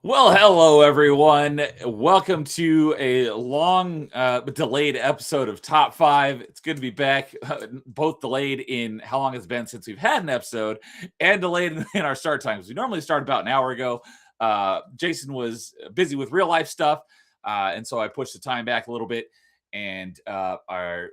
Well, hello everyone. Welcome to a long delayed episode of Top 5. It's good to be back, both delayed in how long it's been since we've had an episode and delayed in our start times. We normally start about an hour ago. Jason was busy with real life stuff, and so I pushed the time back a little bit. And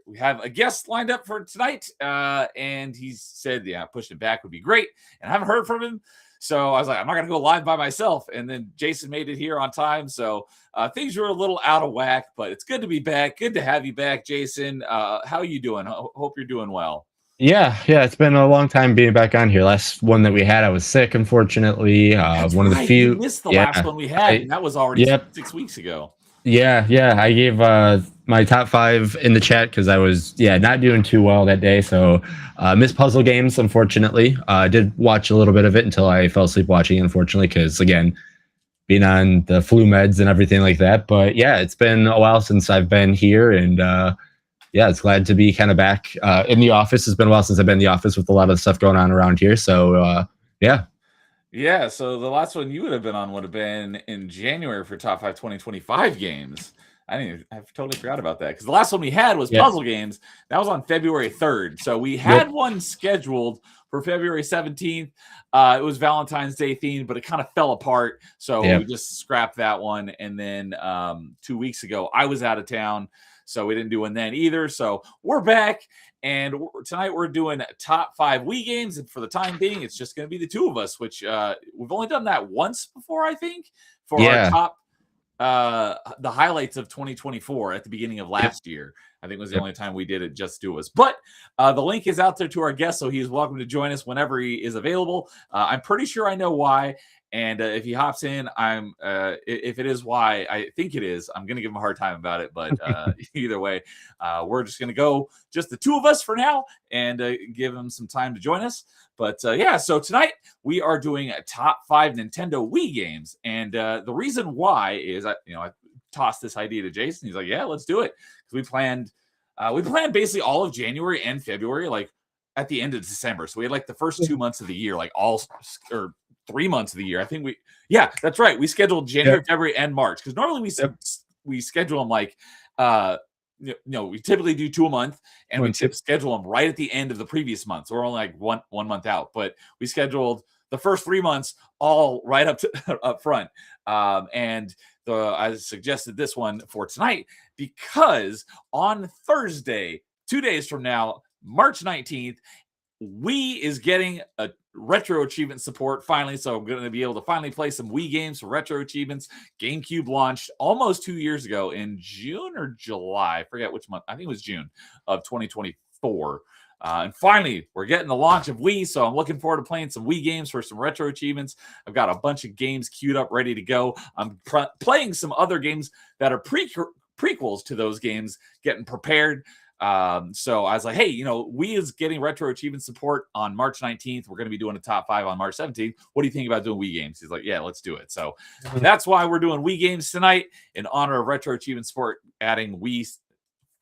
we have a guest lined up for tonight, and he said, yeah, pushing it back would be great. And I haven't heard from him. So I was like, I'm not going to go live by myself. And then Jason made it here on time. So things were a little out of whack, but it's good to be back. Good to have you back, Jason. How are you doing? Hope you're doing well. Yeah. It's been a long time being back on here. Last one that we had, I was sick, unfortunately. One of the few. You missed the last one we had, and that was already 6 weeks ago. Yeah. I gave my top 5 in the chat because I was not doing too well that day. So missed puzzle games, unfortunately. Did watch a little bit of it until I fell asleep watching, unfortunately, because again, being on the flu meds and everything like that. But yeah, it's been a while since I've been here, and it's glad to be kind of back in the office. It's been a while since I've been in the office with a lot of stuff going on around here. So Yeah, so the last one you would have been on would have been in January for Top 5 2025 games. I totally forgot about that because the last one we had was puzzle games. That was on February 3rd. So we had one scheduled for February 17th. It was Valentine's Day themed, but it kind of fell apart. So we just scrapped that one. And then 2 weeks ago, I was out of town. So we didn't do one then either. So we're back. And tonight we're doing top 5 Wii games. And for the time being, it's just going to be the two of us, which we've only done that once before, I think, for our top the highlights of 2024 at the beginning of last year. I think was the only time we did it, just two of us. But the link is out there to our guest, so he is welcome to join us whenever he is available. I'm pretty sure I know why. And if he hops in, if it is why I think it is, I'm going to give him a hard time about it. But either way, we're just going to go just the two of us for now and give him some time to join us. But so tonight we are doing a top 5 Nintendo Wii games. And the reason why is, I tossed this idea to Jason. He's like, yeah, let's do it. Because we planned basically all of January and February, like at the end of December. So we had like the first 2 months of the year, like or 3 months of the year. I think that's right. We scheduled January, February, and March because normally we schedule them like, we typically do 2 a month, and we schedule them right at the end of the previous month. So we're only like one month out, but we scheduled the first 3 months all right up front. And I suggested this one for tonight because on Thursday, 2 days from now, March 19th, Wii is getting a retro achievement support finally, so I'm going to be able to finally play some Wii games for retro achievements. GameCube launched almost 2 years ago in June or July. I forget which month. I think it was June of 2024. And finally, we're getting the launch of Wii, so I'm looking forward to playing some Wii games for some retro achievements. I've got a bunch of games queued up, ready to go. I'm playing some other games that are prequels to those games, getting prepared. So I was like, hey, Wii is getting retro achievement support on March 19th. We're going to be doing a top 5 on March 17th. What do you think about doing Wii games? He's like, yeah, let's do it. So that's why we're doing Wii games tonight in honor of retro achievement support, adding Wii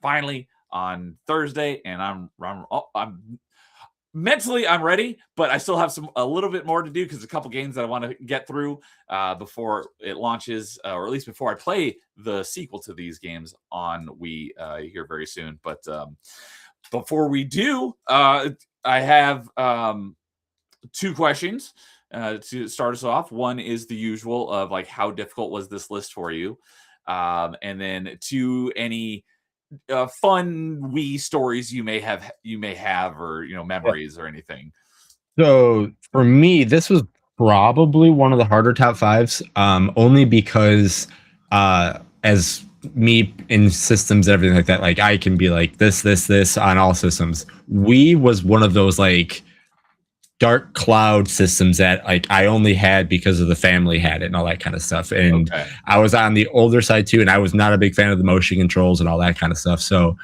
finally on Thursday. And I'm mentally I'm ready, but I still have a little bit more to do because a couple games that I want to get through before it launches, or at least before I play the sequel to these games on Wii here very soon. But before we do, I have 2 questions to start us off. One is the usual of like, how difficult was this list for you? And then 2, any fun Wii stories you may have or memories or anything. So for me, this was probably one of the harder top 5s, only because as me in systems and everything like that, like I can be like this on all systems. Wii was one of those like dark cloud systems that like I only had because of the family had it and all that kind of stuff. And I was on the older side too, and I was not a big fan of the motion controls and all that kind of stuff. So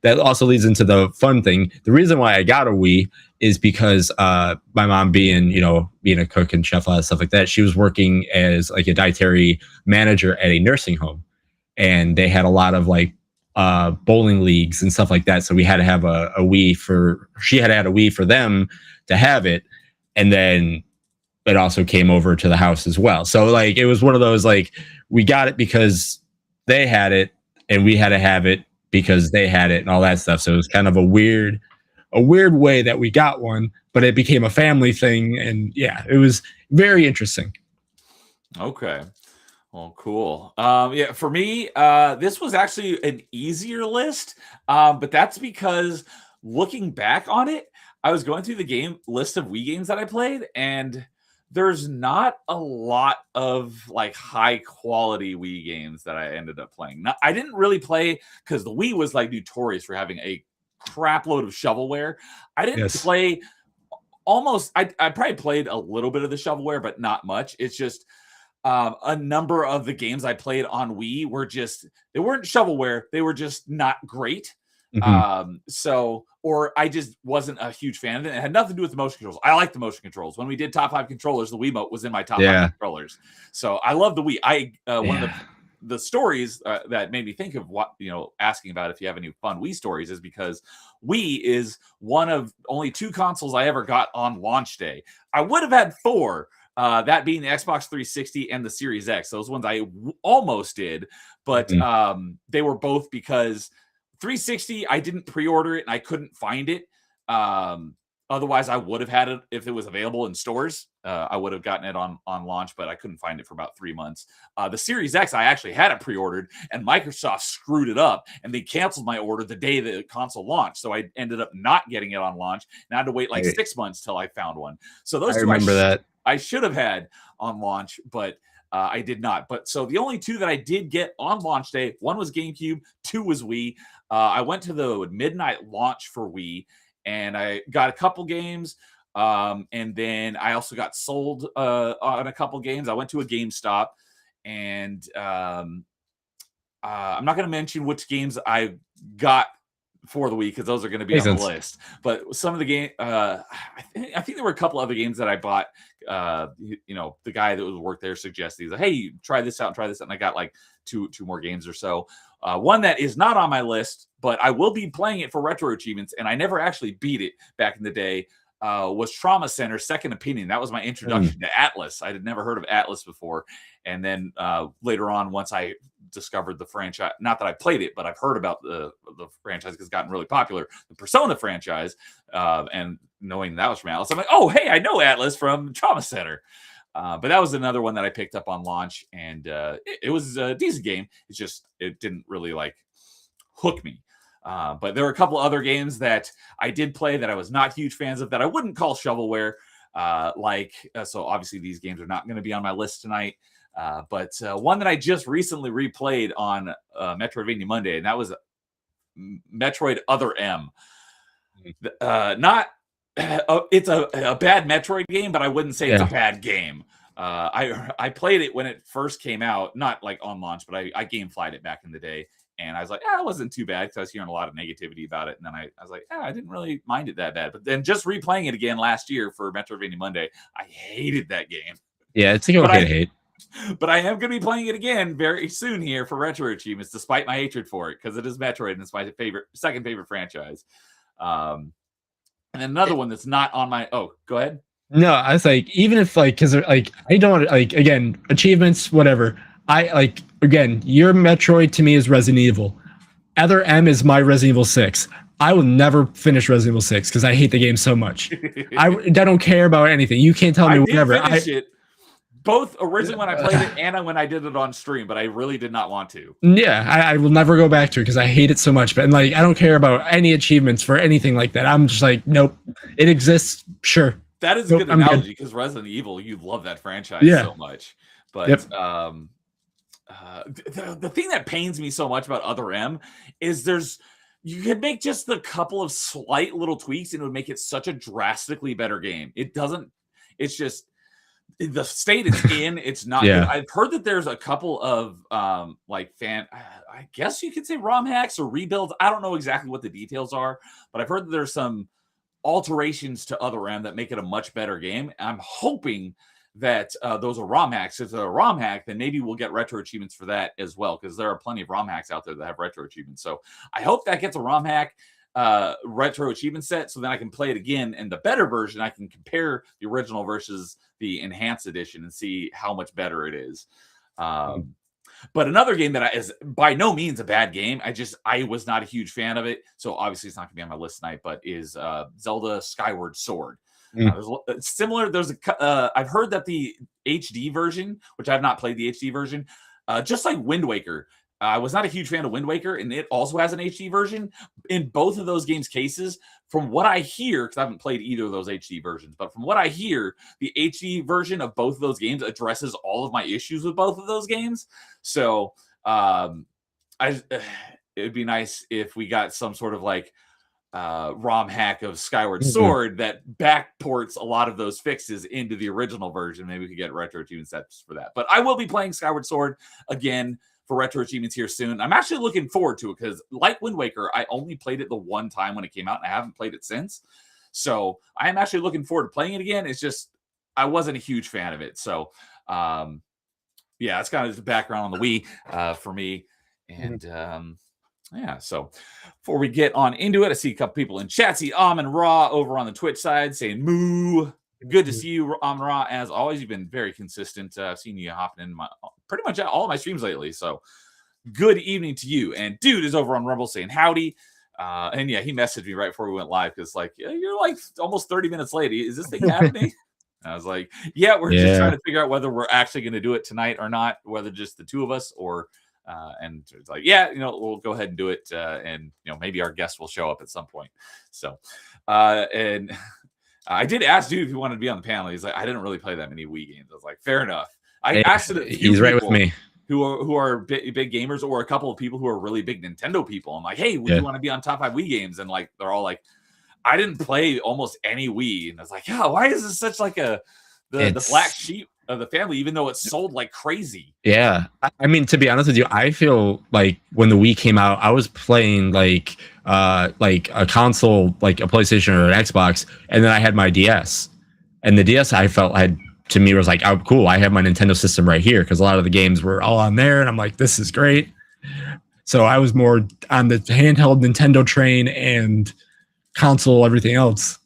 that also leads into the fun thing. The reason why I got a Wii is because my mom being a cook and chef, a lot of stuff like that, she was working as like a dietary manager at a nursing home, and they had a lot of like bowling leagues and stuff like that. So we had to have a Wii she had to have a Wii for them to have it. And then it also came over to the house as well. So like, it was one of those, like, we got it because they had it and we had to have it because they had it and all that stuff. So it was kind of a weird way that we got one, but it became a family thing. And yeah, it was very interesting. Okay. Well, cool. Yeah, for me, this was actually an easier list, but that's because looking back on it, I was going through the game list of Wii games that I played, and there's not a lot of like high quality Wii games that I ended up playing. Now, I didn't really play because the Wii was like notorious for having a crap load of shovelware. I didn't play almost. I probably played a little bit of the shovelware, but not much. It's just a number of the games I played on Wii were they weren't shovelware. They were just not great. Or I just wasn't a huge fan of it. It had nothing to do with the motion controls. I like the motion controls. When we did top 5 controllers, the Wiimote was in my top 5 controllers. So I love the Wii. One of the stories that made me think of what, asking about if you have any fun Wii stories is because Wii is one of only 2 consoles I ever got on launch day. I would have had 4, that being the Xbox 360 and the Series X. Those ones I almost did, but they were both because 360, I didn't pre-order it and I couldn't find it. Otherwise, I would have had it if it was available in stores. I would have gotten it on launch, but I couldn't find it for about 3 months. The Series X, I actually had it pre-ordered, and Microsoft screwed it up, and they canceled my order the day the console launched. So I ended up not getting it on launch, and I had to wait like 6 months till I found one. So those two I should have had on launch, but I did not. But so the only 2 that I did get on launch day, 1 was GameCube, 2 was Wii. I went to the midnight launch for Wii, and I got a couple games. And then I also got sold on a couple games. I went to a GameStop, and I'm not going to mention which games I got for the Wii because those are going to be on the list. But some of the game, I think there were a couple other games that I bought. The guy that was worked there suggested, he's like, "Hey, try this out, and I got like two more games or so. One that is not on my list, but I will be playing it for retro achievements, and I never actually beat it back in the day. Was Trauma Center Second Opinion. That was my introduction to Atlas. I had never heard of Atlas before. And then later on, once I discovered the franchise, not that I played it, but I've heard about the franchise because it's gotten really popular, the Persona franchise, and knowing that was from Atlas, I'm like, oh, hey, I know Atlas from Trauma Center. But that was another one that I picked up on launch, and it was a decent game. It's just, it didn't really like hook me. But there were a couple other games that I did play that I was not huge fans of that I wouldn't call shovelware. So obviously these games are not going to be on my list tonight. But one that I just recently replayed on Metroidvania Monday, and that was Metroid Other M. It's a bad Metroid game, but I wouldn't say it's a bad game. I played it when it first came out, not like on launch, but I GameFly'd it back in the day. And I was like, it wasn't too bad because I was hearing a lot of negativity about it. And then I was like, I didn't really mind it that bad. But then just replaying it again last year for Metroidvania Monday, I hated that game. Yeah, it's okay to hate. But I am going to be playing it again very soon here for Retro Achievements, despite my hatred for it, because it is Metroid and it's my second favorite franchise. And another one that's not on my... Oh, go ahead. No, I was like, even if like, because like, I don't like, again, achievements, whatever. I like, again, your Metroid to me is Resident Evil. Other M is my Resident Evil 6. I will never finish Resident Evil 6 because I hate the game so much. I don't care about anything. You can't tell me whatever. I finished it both originally when I played it and when I did it on stream, but I really did not want to. Yeah, I will never go back to it because I hate it so much. But like, I don't care about any achievements for anything like that. I'm just like, nope, it exists. Sure. That is a good analogy because Resident Evil, you love that franchise so much. But the thing that pains me so much about Other M is you could make just a couple of slight little tweaks and it would make it such a drastically better game. It's just the state it's in, it's not good. I've heard that there's a couple of I guess you could say ROM hacks or rebuilds. I don't know exactly what the details are, but I've heard that there's some alterations to Other M that make it a much better game. I'm hoping that those are ROM hacks. If they're a ROM hack, then maybe we'll get retro achievements for that as well, because there are plenty of ROM hacks out there that have retro achievements. So I hope that gets a ROM hack retro achievement set, so then I can play it again. And the better version, I can compare the original versus the enhanced edition and see how much better it is. But another game that is by no means a bad game, I was not a huge fan of it, so obviously it's not gonna be on my list tonight, but is Zelda Skyward Sword. Similar. I've heard that the HD version, which I've not played the HD version, just like Wind Waker, I was not a huge fan of Wind Waker, and it also has an HD version. In both of those games' cases, from what I hear, because I haven't played either of those HD versions, but from what I hear, the HD version of both of those games addresses all of my issues with both of those games. So it'd be nice if we got some sort of ROM hack of Skyward Sword that backports a lot of those fixes into the original version. Maybe we could get retro achievement sets for that. But I will be playing Skyward Sword again for retro achievements here soon. I'm actually looking forward to it because, like Wind Waker, I only played it the one time when it came out, and I haven't played it since. So I am actually looking forward to playing it again. It's just I wasn't a huge fan of it. So yeah, that's kind of the background on the Wii for me. And yeah, so before we get on into it, I see a couple people in chat. See and Raw over on the Twitch side saying moo. Good to see you, Ra. As always, you've been very consistent. I've seen you hopping in pretty much all of my streams lately. So good evening to you. And Dude is over on Rumble saying howdy. And yeah, he messaged me right before we went live because you're almost 30 minutes late. Is this thing happening? I was like, yeah, we're just trying to figure out whether we're actually going to do it tonight or not, whether just the two of us or and it's like, yeah, we'll go ahead and do it. And maybe our guest will show up at some point. So and I did ask Dude if he wanted to be on the panel. He's like, I didn't really play that many Wii games. I was like, fair enough. I asked it. He's right with me. Who are big gamers, or a couple of people who are really big Nintendo people. I'm like, hey, would you want to be on top 5 Wii games? And they're all like, I didn't play almost any Wii. And I was like, yeah, why is this such the black sheep of the family, even though it's sold like crazy? Yeah. I mean, to be honest with you, I feel like when the Wii came out, I was playing like a console, like a PlayStation or an Xbox, and then I had my DS. And the DS I felt to me was like, oh, cool, I have my Nintendo system right here, because a lot of the games were all on there, and I'm like, this is great. So I was more on the handheld Nintendo train and console, everything else.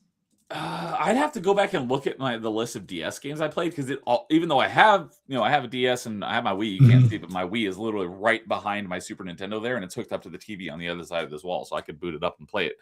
I'd have to go back and look at the list of DS games I played, because even though I have a DS and I have my Wii, you can't see, but my Wii is literally right behind my Super Nintendo there, and it's hooked up to the TV on the other side of this wall, so I could boot it up and play it.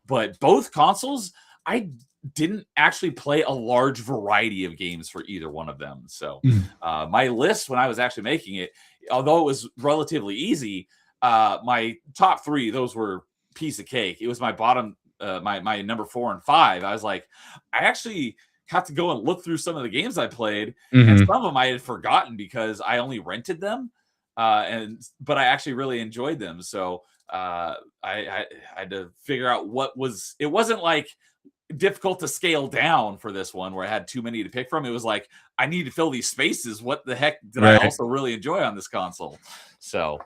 But both consoles, I didn't actually play a large variety of games for either one of them. So my list, when I was actually making it, although it was relatively easy, my top 3, those were piece of cake. It was my bottom. My number 4 and 5, I was like, I actually have to go and look through some of the games I played, and some of them I had forgotten because I only rented them, but I actually really enjoyed them. So I had to figure out it wasn't like difficult to scale down for this one where I had too many to pick from. It was like, I need to fill these spaces. What the heck did I also really enjoy on this console? So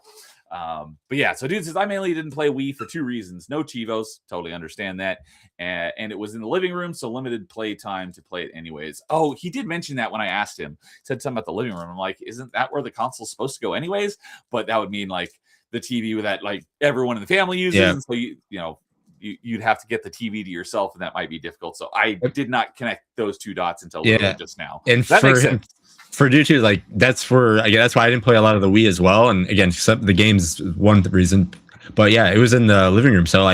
but yeah, so Dude says, I mainly didn't play Wii for 2 reasons. No Chivos, totally understand that. And it was in the living room, so limited play time to play it anyways. Oh, he did mention that when I asked him. He said something about the living room. I'm like, isn't that where the console's supposed to go anyways? But that would mean the TV that everyone in the family uses. Yeah. And so you'd have to get the TV to yourself, and that might be difficult. So I did not connect those 2 dots until just now. And that makes sense. For Dude too, that's why I didn't play a lot of the Wii as well. And again, the games is one reason, but yeah, it was in the living room. So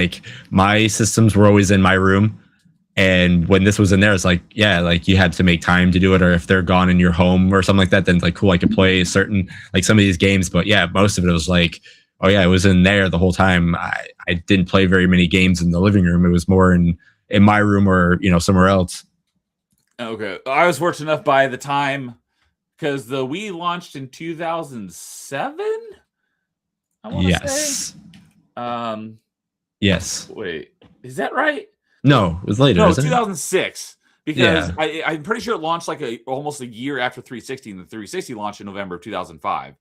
my systems were always in my room, and when this was in there, it's you had to make time to do it, or if they're gone in your home or something like that, then cool, I could play certain some of these games. But yeah, most of it was oh yeah, it was in there the whole time. I didn't play very many games in the living room. It was more in my room or somewhere else. Okay, I was fortunate enough by the time because the Wii launched in 2007. I want to say. Yes. Wait, is that right? No, it was later. No, isn't 2006. Because Yeah. I'm pretty sure it launched like almost a year after 360, and the 360 launched in November of 2005.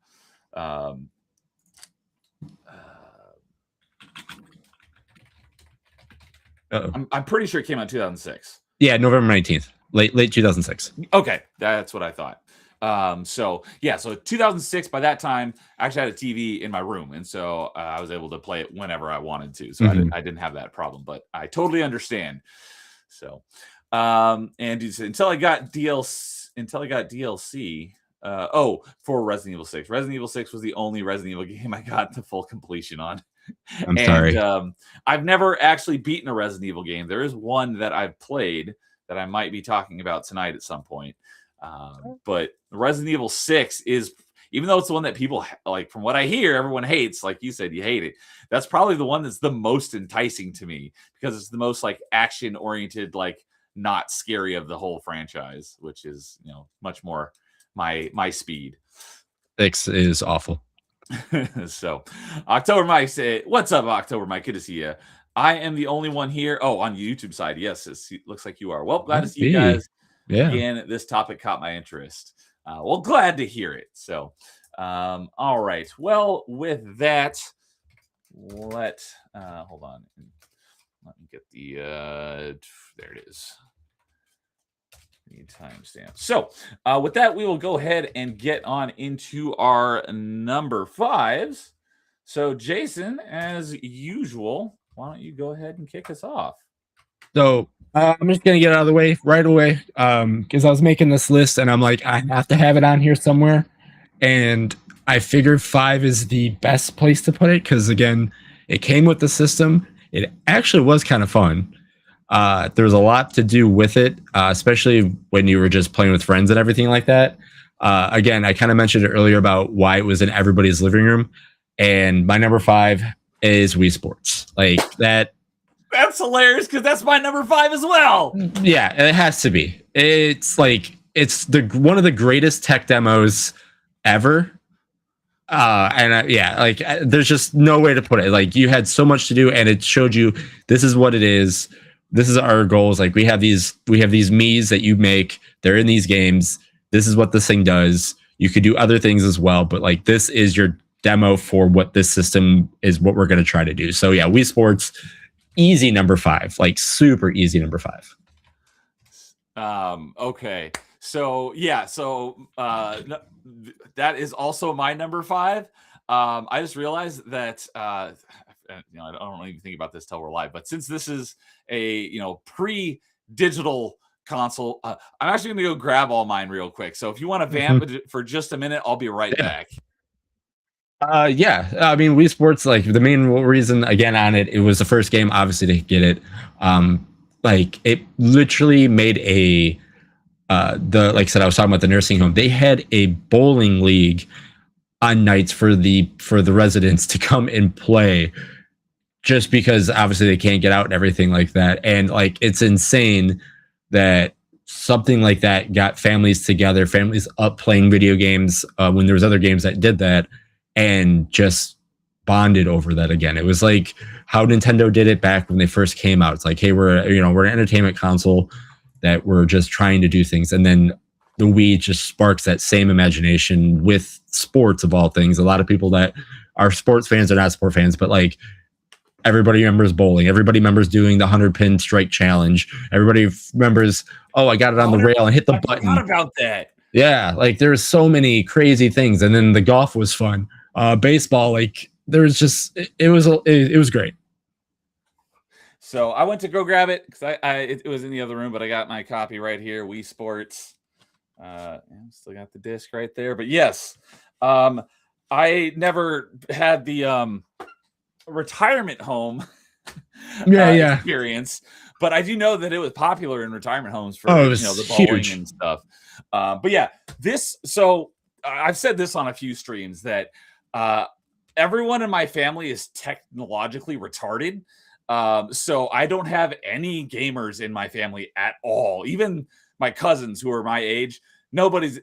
I'm pretty sure it came out in 2006. Yeah, November 19th, late 2006. Okay, that's what I thought. So 2006. By that time, I actually had a TV in my room, and so I was able to play it whenever I wanted to. So I didn't have that problem, but I totally understand. So, and until I got DLC. For Resident Evil 6. Resident Evil 6 was the only Resident Evil game I got the full completion on. I'm sorry. I've never actually beaten a Resident Evil game. There is one that I've played that I might be talking about tonight at some point. But Resident Evil 6 is, even though it's the one that people like, from what I hear, everyone hates, like you said, you hate it. That's probably the one that's the most enticing to me because it's the most like action oriented, like not scary of the whole franchise, which is, much more my speed. 6 is awful. So October Mike said, "What's up, October Mike? Good to see you. I am the only one here." Oh, on YouTube side, yes, it looks like you are. Well, glad to see you guys. Yeah. Again, this topic caught my interest. Well, glad to hear it. So, all right. Well, with that, hold on. Let me get the there it is. Timestamp. So, with that, we will go ahead and get on into our number 5s. So, Jason, as usual, why don't you go ahead and kick us off? So, I'm just gonna get out of the way right away because I was making this list and I'm like, I have to have it on here somewhere, and I figured 5 is the best place to put it because, again, it came with the system. It actually was kind of fun. There was a lot to do with it, especially when you were just playing with friends and everything like that. Again, I kind of mentioned it earlier about why it was in everybody's living room. And my number 5 is Wii Sports. Like that. That's hilarious because that's my number 5 as well. Yeah, it has to be. It's like, it's one of the greatest tech demos ever. There's just no way to put it. Like, you had so much to do, and it showed you this is what it is. This is our goals. Like, we have these Miis that you make. They're in these games. This is what this thing does. You could do other things as well, but like, this is your demo for what this system is, what we're going to try to do. So yeah, Wii Sports, easy number 5, like super easy number 5. Okay. So yeah, that is also my number 5. I just realized that I don't even think about this till we're live, but since this is a pre-digital console, I'm actually gonna go grab all mine real quick. So if you want to vamp for just a minute, I'll be right back. I mean, Wii Sports, like, the main reason again on it, it was the first game obviously to get it. Like, it literally made a like I said, I was talking about the nursing home. They had a bowling league on nights for the residents to come and play, just because obviously they can't get out and everything like that. And like, it's insane that something like that got families together, families up playing video games when there was other games that did that, and just bonded over that again. It was like how Nintendo did it back when they first came out. It's like, hey, we're an entertainment console that we're just trying to do things. And then the Wii just sparks that same imagination with sports, of all things. A lot of people that are sports fans are not sport fans, but like, everybody remembers bowling. Everybody remembers doing the 100-pin strike challenge. Everybody remembers, I got it on the rail and hit the button. I forgot about that. Yeah, like, there's so many crazy things. And then the golf was fun. Baseball, like, there was just, it was great. So I went to go grab it because it was in the other room, but I got my copy right here, Wii Sports. Still got the disc right there. But yes, I never had the retirement home experience, but I do know that it was popular in retirement homes for the bowling and stuff. But yeah, so I've said this on a few streams that everyone in my family is technologically retarded. So I don't have any gamers in my family at all. Even my cousins who are my age, nobody's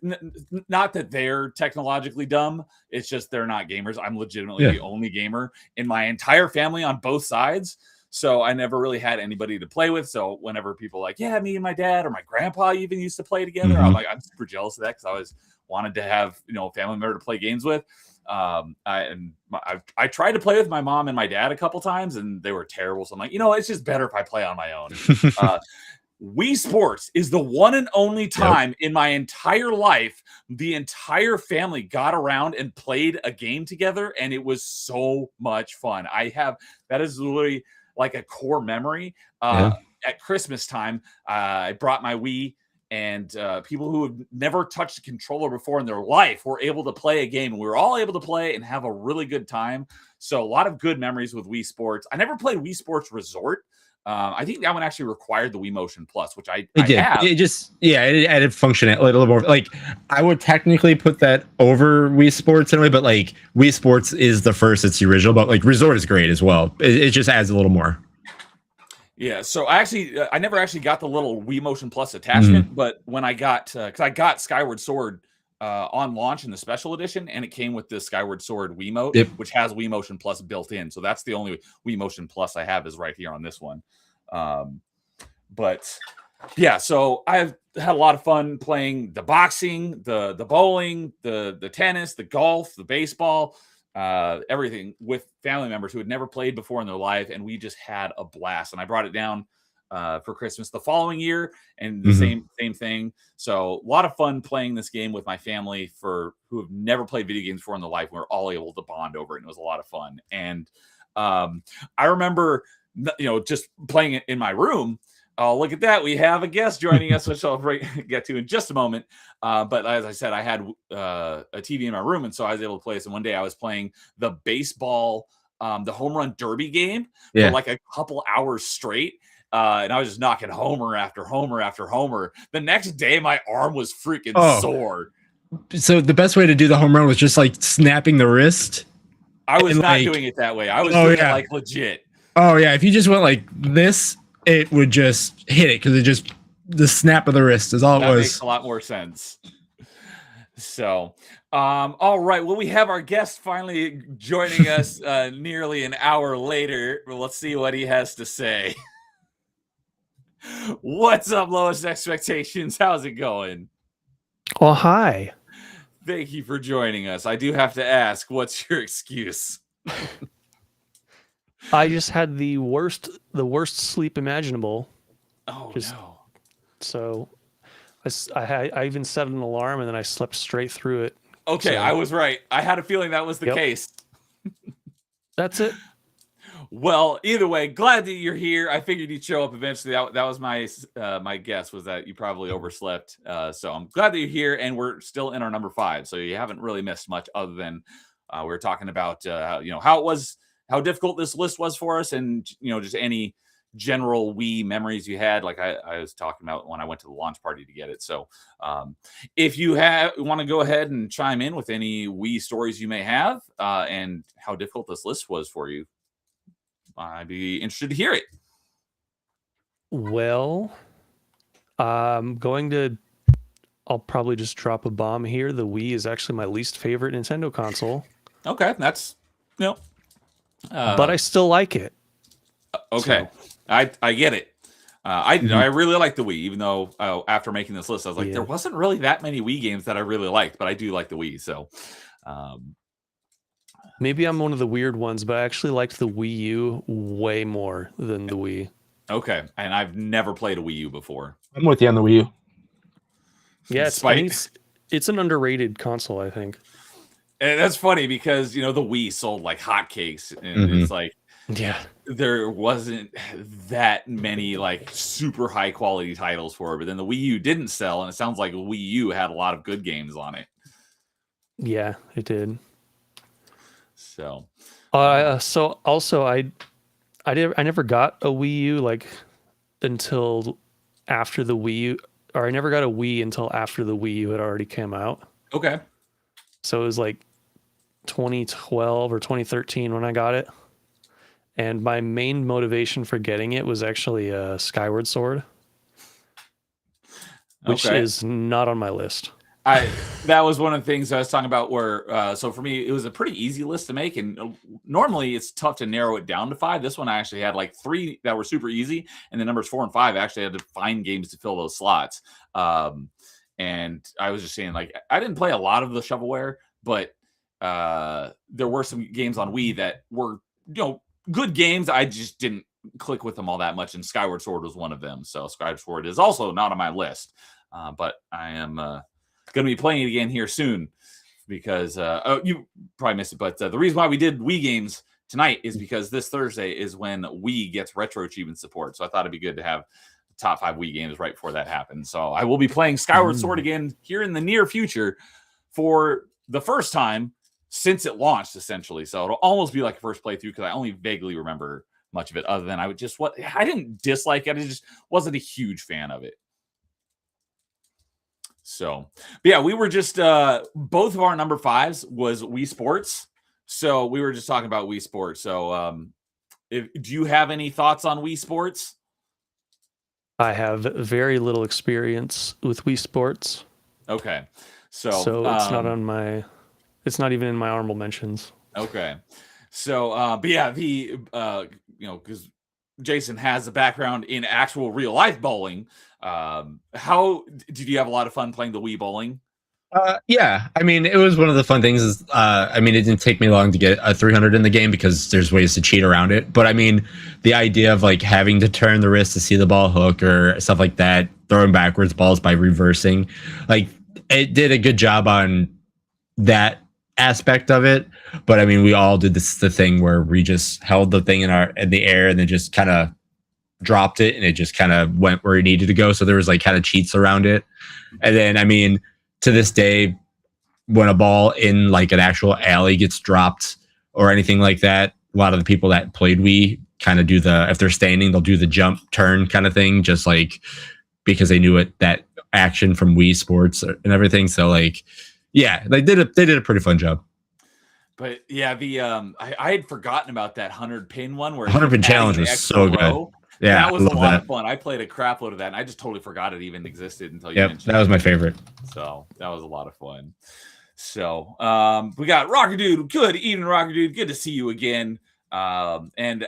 not that they're technologically dumb. It's just they're not gamers. I'm legitimately the only gamer in my entire family on both sides. So I never really had anybody to play with. So whenever people like, yeah, me and my dad or my grandpa even used to play together, I'm like, I'm super jealous of that because I always wanted to have, a family member to play games with. I tried to play with my mom and my dad a couple times and they were terrible. So I'm like, it's just better if I play on my own. Wii Sports is the one and only time in my entire life the entire family got around and played a game together, and it was so much fun. That is literally like a core memory. At Christmas time, I brought my Wii, and people who have never touched a controller before in their life were able to play a game, and we were all able to play and have a really good time. So a lot of good memories with Wii Sports. I never played Wii Sports Resort. I think that one actually required the Wii Motion Plus, which I did. Have. It just, it added function a little more. Like, I would technically put that over Wii Sports in a way, but like Wii Sports is the first, it's the original, but like Resort is great as well. It just adds a little more. Yeah, so I never actually got the little Wii Motion Plus attachment, but when I got, because I got Skyward Sword on launch in the special edition, and it came with the Skyward Sword Wiimote, which has Wii Motion Plus built in. So that's the only Wii Motion Plus I have is right here on this one. But yeah, so I've had a lot of fun playing the boxing, the bowling, the tennis, the golf, the baseball, everything with family members who had never played before in their life, and we just had a blast. And I brought it down for Christmas the following year, and the same thing. So a lot of fun playing this game with my family who have never played video games before in their life. We were all able to bond over it, and it was a lot of fun. And I remember, just playing it in my room. Oh, look at that. We have a guest joining us, which I'll get to in just a moment. But as I said, I had a TV in my room, and so I was able to play this. And one day I was playing the baseball, the home run derby game for like a couple hours straight. And I was just knocking homer after homer after homer. The next day, my arm was freaking sore. So the best way to do the home run was just like snapping the wrist? I was not doing it that way. I was doing it like legit. Oh, yeah. If you just went like this, it would just hit it because the snap of the wrist is all it was. That makes a lot more sense. So, all right. Well, we have our guest finally joining us nearly an hour later. Well, let's see what he has to say. What's up, Lowest Expectations? How's it going? Well, hi. Thank you for joining us. I do have to ask, what's your excuse? I just had the worst sleep imaginable. Oh, no. So I even set an alarm, and then I slept straight through it. Okay, so I was right. I had a feeling that was the case. That's it. Well, either way, glad that you're here. I figured you'd show up eventually. That was my guess, was that you probably overslept. So I'm glad that you're here, and we're still in our number 5. So you haven't really missed much, other than we were talking about how difficult this list was for us, and just any general Wii memories you had. Like I was talking about when I went to the launch party to get it. So if you want to go ahead and chime in with any Wii stories you may have, and how difficult this list was for you, I'd be interested to hear it. Well, I'll probably just drop a bomb here. The Wii is actually my least favorite Nintendo console. Okay, that's but I still like it. Okay, so. I get it. I really like the Wii, even though after making this list, I was like, there wasn't really that many Wii games that I really liked, but I do like the Wii. So maybe I'm one of the weird ones, but I actually liked the Wii U way more than the Wii. Okay, and I've never played a Wii U before. I'm with you on the Wii U. Yeah, it's an underrated console, I think. And that's funny because the Wii sold like hotcakes, and it's like, there wasn't that many like super high quality titles for it. But then the Wii U didn't sell, and it sounds like Wii U had a lot of good games on it. Yeah, it did. So, so also I never got a Wii U like until after the Wii U, or I never got a Wii until after the Wii U had already come out. Okay. So it was like 2012 or 2013 when I got it. And my main motivation for getting it was actually Skyward Sword, which is not on my list. That was one of the things I was talking about where so for me it was a pretty easy list to make, and normally it's tough to narrow it down to 5. This one I actually had like 3 that were super easy, and the numbers 4 and 5 actually had to find games to fill those slots. And I was just saying, like, I didn't play a lot of the shovelware, but there were some games on Wii that were, good games. I just didn't click with them all that much, and Skyward Sword was one of them. So Skyward Sword is also not on my list, but I am going to be playing it again here soon because you probably missed it, but the reason why we did Wii games tonight is because this Thursday is when Wii gets retro achievement support. So I thought it'd be good to have top 5 Wii games right before that happens. So I will be playing Skyward Sword again here in the near future for the first time since it launched, essentially. So it'll almost be like a first playthrough because I only vaguely remember much of it, other than I didn't dislike it. I just wasn't a huge fan of it. So, but yeah, we were just both of our number 5s was Wii Sports. So we were just talking about Wii Sports. So do you have any thoughts on Wii Sports? I have very little experience with Wii Sports. Okay. So it's not on my, it's not even in my honorable mentions. Okay. So, but yeah, because Jason has a background in actual real life bowling. How did you have a lot of fun playing the Wii bowling? Yeah, I mean, it was one of the fun things. Is I mean, it didn't take me long to get a 300 in the game because there's ways to cheat around it. But I mean, the idea of like having to turn the wrist to see the ball hook or stuff like that, throwing backwards balls by reversing, like it did a good job on that aspect of it. But I mean, we all did the thing where we just held the thing in the air and then just kind of dropped it, and it just kind of went where it needed to go. So there was like kind of cheats around it. And then, I mean, to this day, when a ball in like an actual alley gets dropped or anything like that, a lot of the people that played Wii kind of do if they're standing, they'll do the jump turn kind of thing, just like because they knew that action from Wii Sports and everything. So like, yeah, they did a pretty fun job. But yeah, I had forgotten about that 100 pin one where 100 pin challenge was so good. Yeah, that was a lot of fun. I played a crap load of that, and I just totally forgot it even existed until you mentioned it. That was my favorite. So that was a lot of fun. So we got Rocker Dude. Good evening, Rocker Dude. Good to see you again. And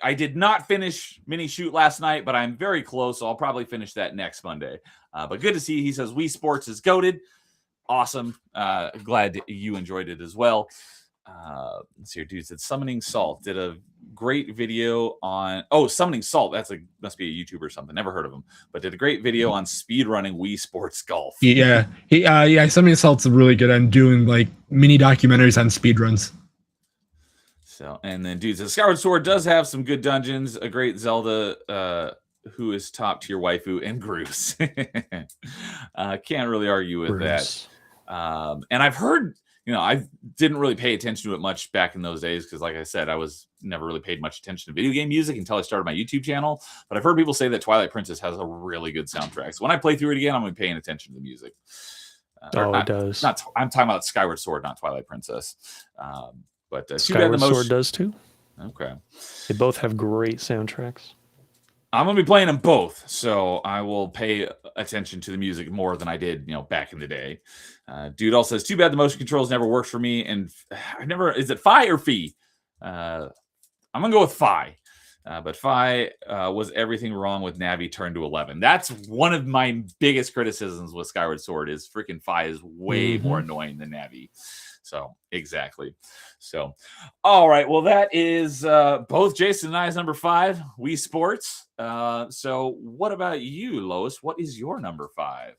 I did not finish Mini Shoot last night, but I'm very close, so I'll probably finish that next Monday. But good to see you. He says Wii Sports is goated. Awesome. Glad you enjoyed it as well. Let's see here, dude said Summoning Salt did a great video on Summoning Salt. Must be a YouTuber or something. Never heard of him, but did a great video on speed running Wii Sports Golf. Yeah, Summoning Salt's really good on doing like mini documentaries on speed runs. So, and then dude says Skyward Sword does have some good dungeons, a great Zelda, who is top tier waifu, and Groose. Can't really argue with that. And I've heard, I didn't really pay attention to it much back in those days because, like I said, I was never really paid much attention to video game music until I started my YouTube channel. But I've heard people say that Twilight Princess has a really good soundtrack. So when I play through it again, I'm going to be paying attention to the music. It does. I'm talking about Skyward Sword, not Twilight Princess. But Skyward Sword does too. Okay. They both have great soundtracks. I'm going to be playing them both, so I will pay attention to the music more than I did, back in the day. Dude also says, too bad the motion controls never worked for me, and is it Fi or Fee? I'm going to go with Fi. But Fi was everything wrong with Navi turned to 11. That's one of my biggest criticisms with Skyward Sword is freaking Fi is way more annoying than Navi. So, exactly. So, all right. Well, that is both Jason and I's number 5, Wii Sports. So, what about you, Lois? What is your number 5?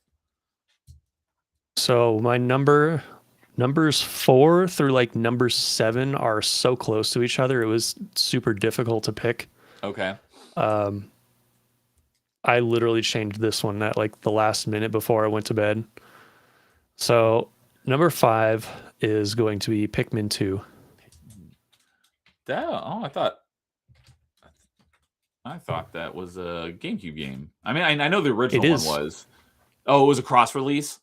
So, my numbers 4 through like number 7 are so close to each other. It was super difficult to pick. Okay. I literally changed this one at like the last minute before I went to bed. So, number 5 is going to be Pikmin 2. I thought that was a GameCube game. I mean, I know the original one was. Oh, it was a cross release?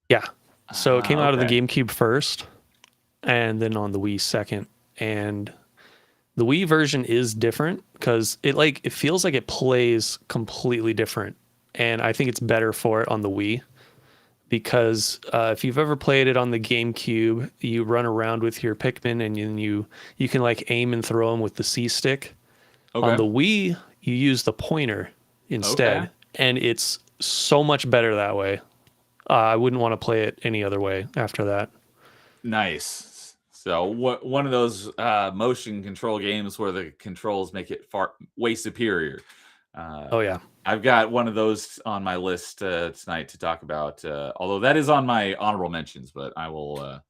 Yeah. So it came out of the GameCube first, and then on the Wii second. And the Wii version is different because it feels like it plays completely different. And I think it's better for it on the Wii. because if you've ever played it on the GameCube, you run around with your Pikmin and you can like aim and throw them with the C stick. On the Okay. Wii, you use the pointer Okay. instead, and it's so much better that way. I wouldn't want to play it any other way after that. Nice. So one of those motion control games where the controls make it way superior. Oh yeah. I've got one of those on my list tonight to talk about. Although that is on my honorable mentions, but I'll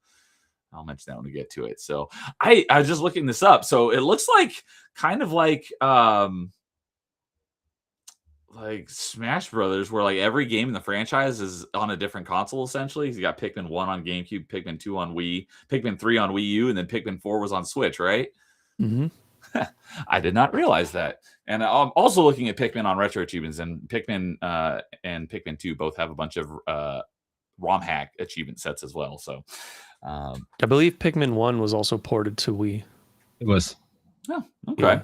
mention that when we get to it. So I was just looking this up. So it looks like kind of like Smash Brothers, where like every game in the franchise is on a different console. Essentially, you got Pikmin 1 on GameCube, Pikmin 2 on Wii, Pikmin 3 on Wii U, and then Pikmin 4 was on Switch, right? Mm-hmm. I did not realize that. And I'm also looking at Pikmin on Retro Achievements, and Pikmin 2 both have a bunch of ROM hack achievement sets as well. So I believe Pikmin 1 was also ported to Wii. It was. Oh, okay. Yeah.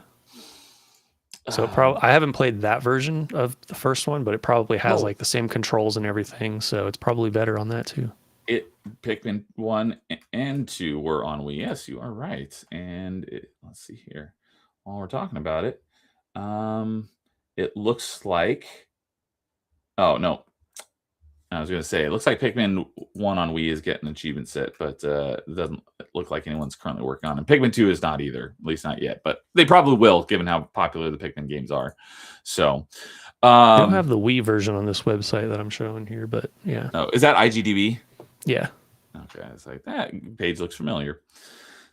So I haven't played that version of the first one, but it probably has like the same controls and everything. So it's probably better on that too. Pikmin 1 and 2 were on Wii. Yes, you are right. And let's see here. While we're talking about it, it looks like. Oh no, I was going to say it looks like Pikmin 1 on Wii is getting an achievement set, but it doesn't look like anyone's currently working on it. Pikmin 2 is not either, at least not yet. But they probably will, given how popular the Pikmin games are. So I don't have the Wii version on this website that I'm showing here, but yeah. Oh, is that IGDB? Yeah. Okay, it's like that page looks familiar.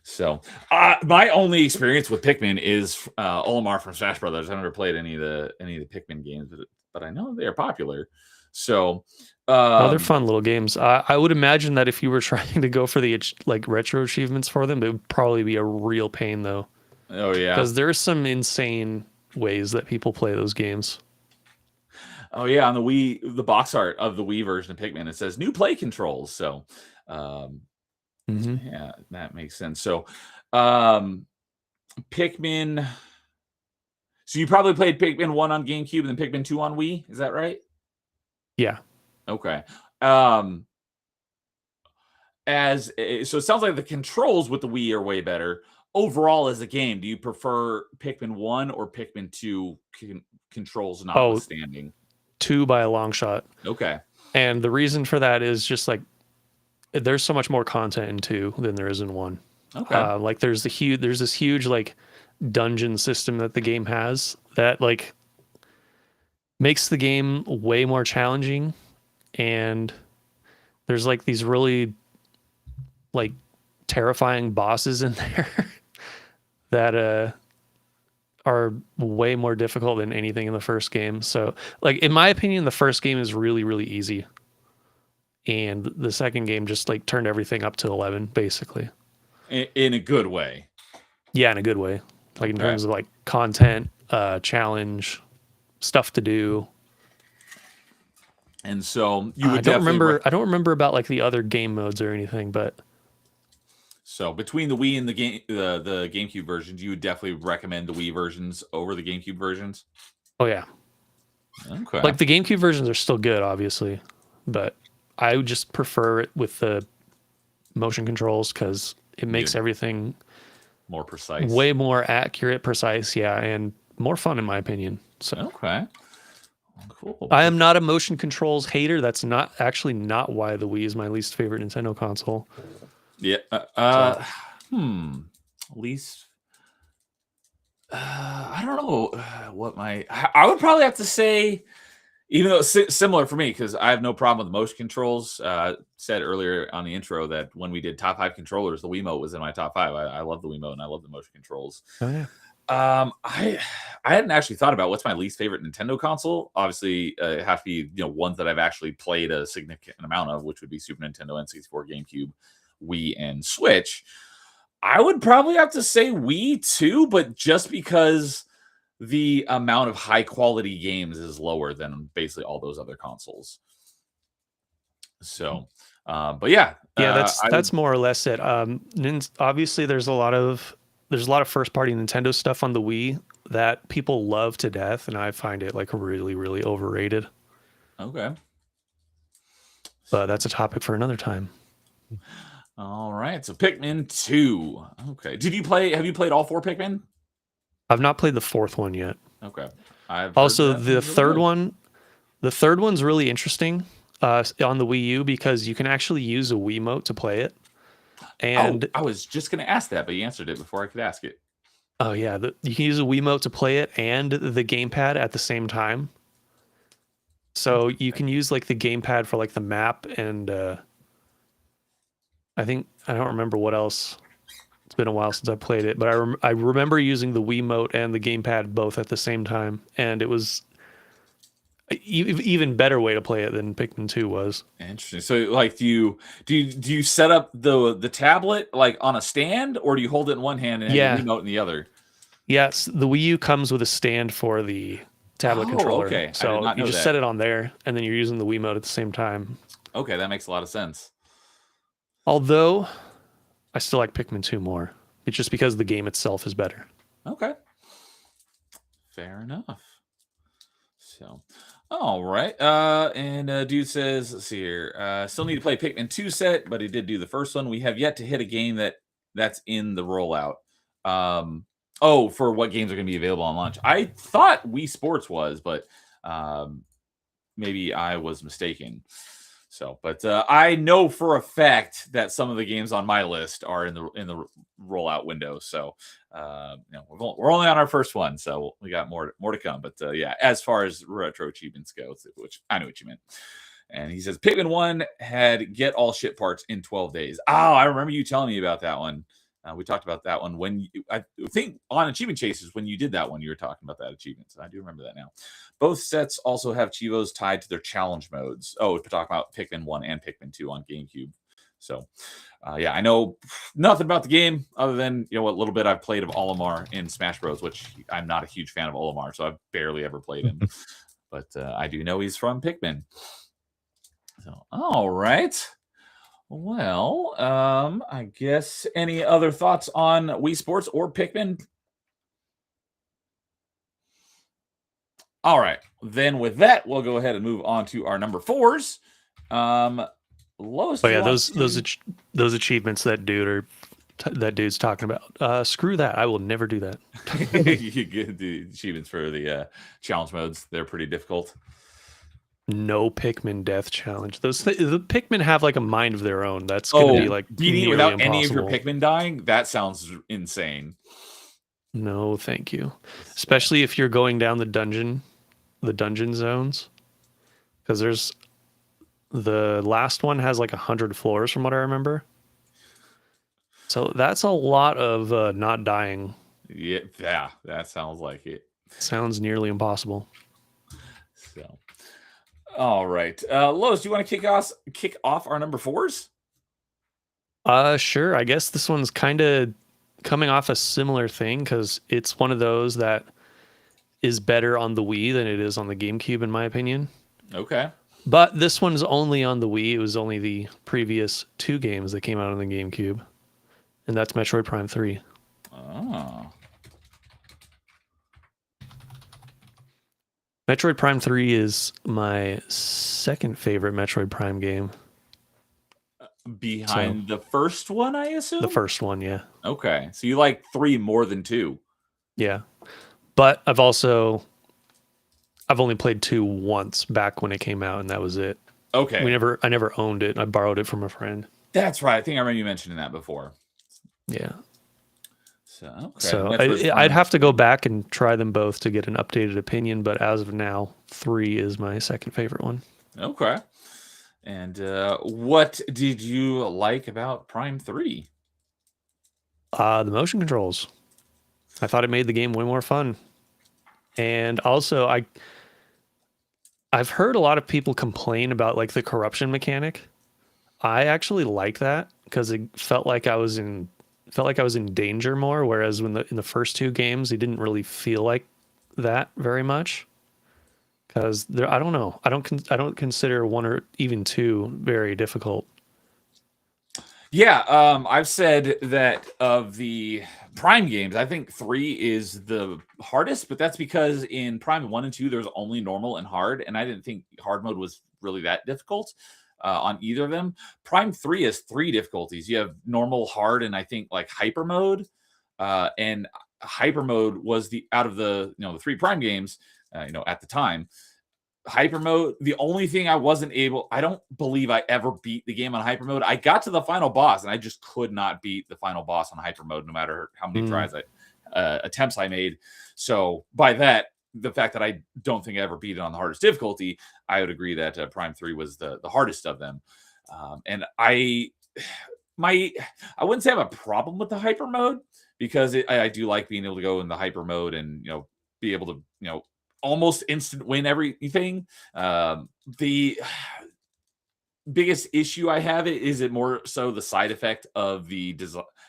So my only experience with Pikmin is Olimar from Smash Brothers. I've never played any of the Pikmin games, but I know they are popular. So they're fun little games. I would imagine that if you were trying to go for the like retro achievements for them, it would probably be a real pain though. Oh yeah, because there's some insane ways that people play those games. Oh yeah, on the Wii, the box art of the Wii version of Pikmin, it says new play controls. So yeah, that makes sense. So Pikmin. So you probably played Pikmin 1 on GameCube and then Pikmin 2 on Wii. Is that right? Yeah. Okay. So it sounds like the controls with the Wii are way better. Overall, as a game, do you prefer Pikmin 1 or Pikmin 2 controls notwithstanding? 2 by a long shot. Okay. And the reason for that is just like there's so much more content in 2 than there is in 1. Okay. Like there's this huge like dungeon system that the game has that like makes the game way more challenging, and there's like these really like terrifying bosses in there that are way more difficult than anything in the first game. So like in my opinion, the first game is really, really easy. And the second game just like turned everything up to 11, basically. In a good way. Yeah, in a good way. Like in terms of like content, challenge, stuff to do. And so you would I don't remember about like the other game modes or anything, but so between the Wii and the GameCube versions, you would definitely recommend the Wii versions over the GameCube versions? Oh yeah. Okay. Like the GameCube versions are still good, obviously, but I would just prefer it with the motion controls because it makes everything more precise, way more accurate, precise, yeah, and more fun in my opinion. So okay, cool. I am not a motion controls hater. That's not why the Wii is my least favorite Nintendo console. Yeah. Least. I don't know what I would probably have to say. Even though it's similar for me, because I have no problem with motion controls. Said earlier on the intro that when we did top 5 controllers, the Wiimote was in my top 5. I love the Wiimote and I love the motion controls. Oh yeah. I hadn't actually thought about what's my least favorite Nintendo console. Obviously, it has to be ones that I've actually played a significant amount of, which would be Super Nintendo, N64, GameCube, Wii, and Switch. I would probably have to say Wii too, but just because the amount of high quality games is lower than basically all those other consoles. So, but yeah, that's more or less it. Obviously, there's a lot of first party Nintendo stuff on the Wii that people love to death, and I find it like really, really overrated. Okay. but that's a topic for another time. All right, so Pikmin 2. Okay, have you played all 4 Pikmin? I've not played the 4th one yet. Okay. I've Also, heard that the one's really third good. one, the third one's really interesting on the Wii U because you can actually use a Wiimote to play it. And I was just going to ask that, but you answered it before I could ask it. oh yeah, you can use a Wiimote to play it and the gamepad at the same time. So you can use like the gamepad for like the map and I don't remember what else. It's been a while since I played it, but I remember using the Wiimote and the gamepad both at the same time, and it was even better way to play it than Pikmin 2 was. Interesting. So, like, do you set up the tablet like on a stand, or do you hold it in one hand and have your remote in the other? Yes, the Wii U comes with a stand for the tablet controller. Okay. So you just set it on there, and then you're using the Wiimote at the same time. Okay, that makes a lot of sense. Although, I still like Pikmin 2 more. It's just because the game itself is better. Okay. Fair enough. So, all right. And dude says, let's see here. Still need to play Pikmin 2 set, but he did do the first one. We have yet to hit a game that's in the rollout. For what games are going to be available on launch. I thought Wii Sports was, but maybe I was mistaken. So, but I know for a fact that some of the games on my list are in the rollout window. So, we're only on our first one, so we got more to come. But yeah, as far as retro achievements go, which I know what you meant. And he says Pikmin 1 had get all ship parts in 12 days. Oh, I remember you telling me about that one. We talked about that one when I think on Achievement Chasers when you did that one, you were talking about that achievement. So I do remember that now. Both sets also have Chivos tied to their challenge modes. Oh, we're talking about Pikmin 1 and Pikmin 2 on GameCube. So, yeah, I know nothing about the game other than what little bit I've played of Olimar in Smash Bros, which I'm not a huge fan of Olimar, so I've barely ever played him. But I do know he's from Pikmin. So, all right. Well, I guess any other thoughts on Wii Sports or Pikmin? All right. Then with that, we'll go ahead and move on to our number 4s. Lowest. Oh yeah, those achievements that dude's talking about. Screw that. I will never do that. You get the achievements for the challenge modes. They're pretty difficult. No Pikmin death challenge. The Pikmin have like a mind of their own. That's gonna be like beating without impossible. Any of your Pikmin dying. That sounds insane. No, thank you. Especially if you're going down the dungeon zones, because there's the last one has like 100 floors from what I remember. So that's a lot of not dying. Yeah, that sounds like it. Sounds nearly impossible. So. All right. Lois, do you want to kick off our number 4s? Sure. I guess this one's kind of coming off a similar thing because it's one of those that is better on the Wii than it is on the GameCube, in my opinion. Okay. But this one's only on the Wii. It was only the previous 2 games that came out on the GameCube. And that's Metroid Prime 3. Oh. Metroid Prime 3 is my second favorite Metroid Prime game. Behind the first one, I assume? The first one, yeah. Okay. So you like 3 more than 2? Yeah. But I've only played 2 once back when it came out, and that was it. Okay. I never owned it. I borrowed it from a friend. That's right. I think I remember you mentioning that before. Yeah. So I'd have to go back and try them both to get an updated opinion, but as of now, 3 is my second favorite one. Okay. And what did you like about Prime 3? The motion controls. I thought it made the game way more fun. And also, I've heard a lot of people complain about like the corruption mechanic. I actually like that because it felt like I was in danger more, whereas in the first 2 games, it didn't really feel like that very much. Because I don't know, I don't consider 1 or even 2 very difficult. Yeah, I've said that of the Prime games, I think 3 is the hardest, but that's because in Prime 1 and 2, there's only normal and hard, and I didn't think hard mode was really that difficult. on either of them. Prime 3 has 3 difficulties. You have normal, hard, and I think like hyper mode. And hyper mode was out of the the 3 Prime games, at the time. Hyper mode, the only thing I don't believe I ever beat the game on hyper mode. I got to the final boss and I just could not beat the final boss on hyper mode, no matter how many attempts I made. So by that, the fact that I don't think I ever beat it on the hardest difficulty, I would agree that Prime 3 was the hardest of them. And I wouldn't say I have a problem with the hyper mode, because I do like being able to go in the hyper mode and be able to almost instant win everything. The biggest issue I have is it more so the side effect of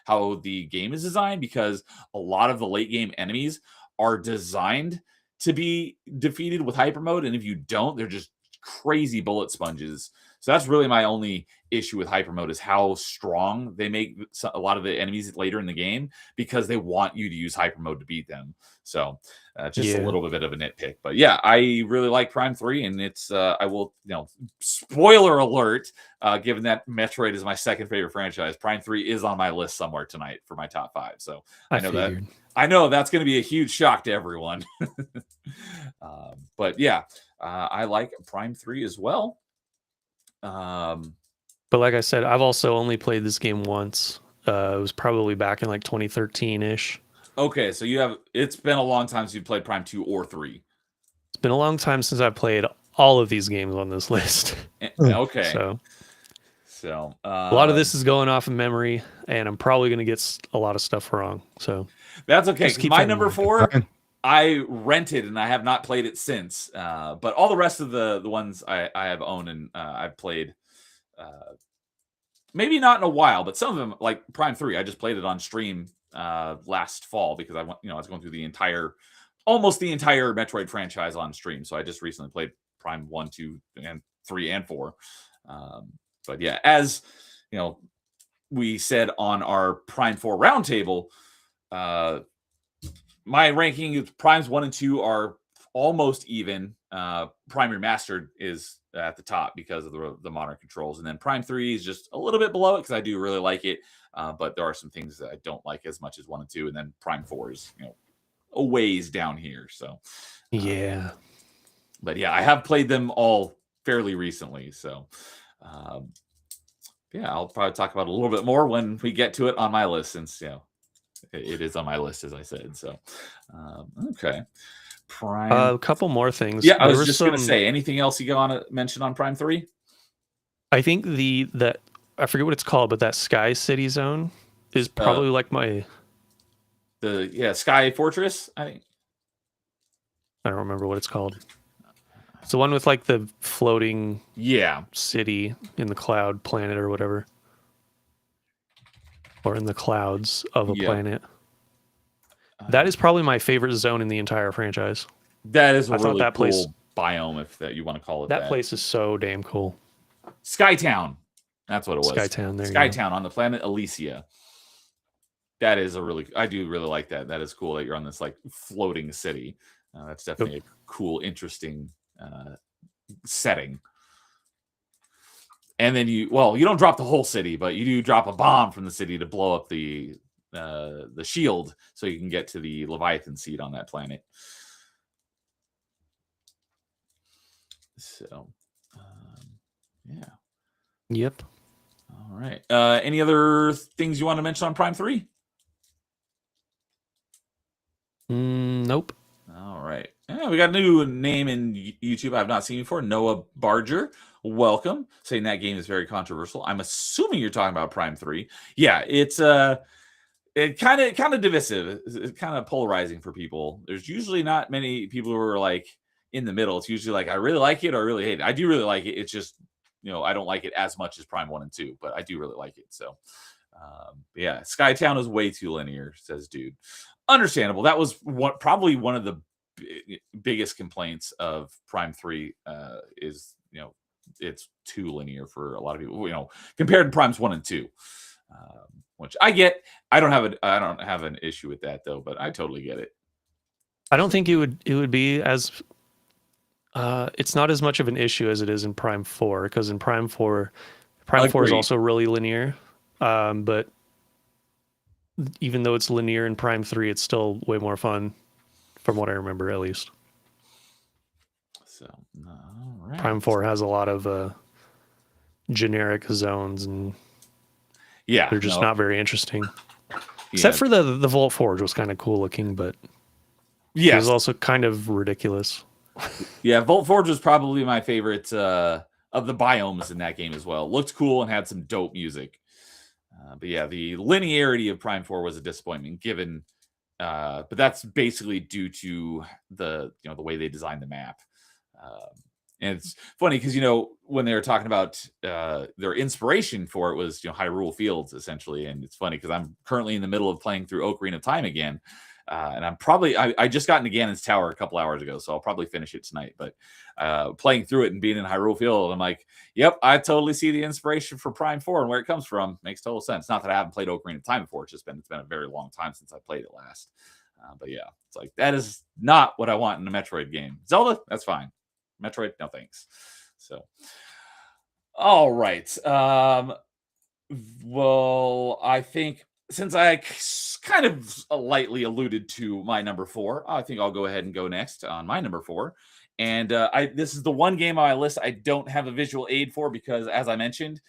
how the game is designed, because a lot of the late game enemies are designed to be defeated with hyper mode, and if you don't, they're just crazy bullet sponges. So that's really my only issue with hyper mode, is how strong they make a lot of the enemies later in the game, because they want you to use hyper mode to beat them. So just a little bit of a nitpick. But yeah, I really like Prime 3, and it's I will, spoiler alert, given that Metroid is my second favorite franchise, Prime 3 is on my list somewhere tonight for my top 5. So I know that's going to be a huge shock to everyone. But yeah, I like Prime 3 as well. But like I said, I've also only played this game once. It was probably back in like 2013-ish. Okay, so it's been a long time since you played Prime 2 or 3. It's been a long time since I've played all of these games on this list. Okay. So a lot of this is going off of memory, and I'm probably going to get a lot of stuff wrong. So that's okay. My number 4, I rented and I have not played it since. But all the rest of the ones I have owned and I've played, maybe not in a while, but some of them, like Prime 3, I just played it on stream last fall, because I was going through almost the entire Metroid franchise on stream. So I just recently played Prime 1, 2, and 3, and 4. But yeah, as we said on our Prime 4 roundtable, my ranking is Primes 1 and 2 are almost even. Prime Remastered is at the top because of the modern controls, and then Prime 3 is just a little bit below it, because I do really like it, but there are some things that I don't like as much as 1 and 2, and then Prime 4 is a ways down here. So yeah, but yeah, I have played them all fairly recently, so yeah, I'll probably talk about it a little bit more when we get to it on my list, since it is on my list, as I said. So okay. Prime. A couple more things. Yeah, I was just going to say, anything else you want to mention on Prime 3? I think that I forget what it's called, but that Sky City zone is probably like the Sky Fortress, I think. I don't remember what it's called. It's the one with like the floating city in the cloud planet or whatever, or in the clouds of a planet. That is probably my favorite zone in the entire franchise. That is a really cool biome, if you want to call it that. That place is so damn cool. Skytown. That's what it was. Skytown. There Skytown on the planet Elysia. That is I do really like that. That is cool that you're on this like floating city. That's definitely a cool, interesting setting. And then you don't drop the whole city, but you do drop a bomb from the city to blow up the shield, so you can get to the Leviathan seed on that planet. So yeah. Yep. All right. Any other things you want to mention on Prime 3? Nope. All right. Yeah, we got a new name in YouTube I've not seen before. Noah Barger. Welcome. Saying that game is very controversial. I'm assuming you're talking about Prime 3. Yeah, it's it kind of divisive. It's kind of polarizing for people. There's usually not many people who are like in the middle. It's usually like, I really like it or I really hate it. I do really like it. It's just, I don't like it as much as Prime 1 and 2, but I do really like it. So yeah, Skytown is way too linear, says dude. Understandable. That was probably one of the biggest complaints of Prime 3 is, it's too linear for a lot of people, compared to Primes 1 and 2. Which I get. I don't have an issue with that though, but I totally get it. I don't think it would be as It's not as much of an issue as it is in Prime 4, because in Prime 4 is also really linear. But even though it's linear in Prime 3, it's still way more fun, from what I remember, at least. So, all right. Prime 4 has a lot of generic zones, and they're just not very interesting. Except for the Vault Forge was kind of cool looking, but it was also kind of ridiculous. Yeah, Vault Forge was probably my favorite of the biomes in that game as well. It looked cool and had some dope music. But yeah, the linearity of Prime 4 was a disappointment given, but that's basically due to the way they designed the map. And it's funny because when they were talking about their inspiration for it was Hyrule Fields essentially, and it's funny because I'm currently in the middle of playing through Ocarina of Time again, and I'm probably I just got into Ganon's Tower a couple hours ago, so I'll probably finish it tonight. But playing through it and being in Hyrule Field, I'm like, yep, I totally see the inspiration for Prime 4 and where it comes from. Makes total sense. Not that I haven't played Ocarina of Time before; it's been a very long time since I played it last. But yeah, it's like that is not what I want in a Metroid game. Zelda, that's fine. Metroid, no thanks. So, all right. Well, I think since I kind of lightly alluded to my number 4, I think I'll go ahead and go next on my number 4. And this is the one game on my list I don't have a visual aid for because, as I mentioned,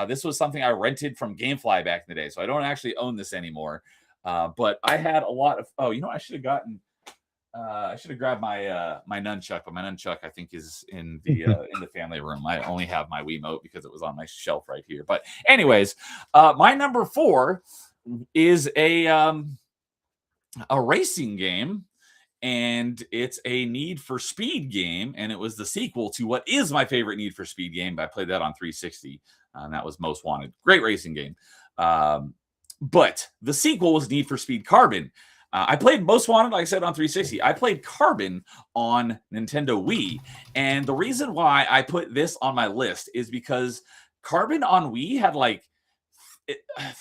this was something I rented from GameFly back in the day, so I don't actually own this anymore. But I had a lot of. Oh, I should have gotten. I should have grabbed my my nunchuck, but my nunchuck I think is in the family room. I only have my Wiimote because it was on my shelf right here. But anyways, my number 4 is a racing game, and it's a Need for Speed game, and it was the sequel to what is my favorite Need for Speed game. But I played that on 360, and that was Most Wanted. Great racing game. But the sequel was Need for Speed Carbon. I played Most Wanted, like I said, on 360. I played Carbon on Nintendo Wii. And the reason why I put this on my list is because Carbon on Wii had like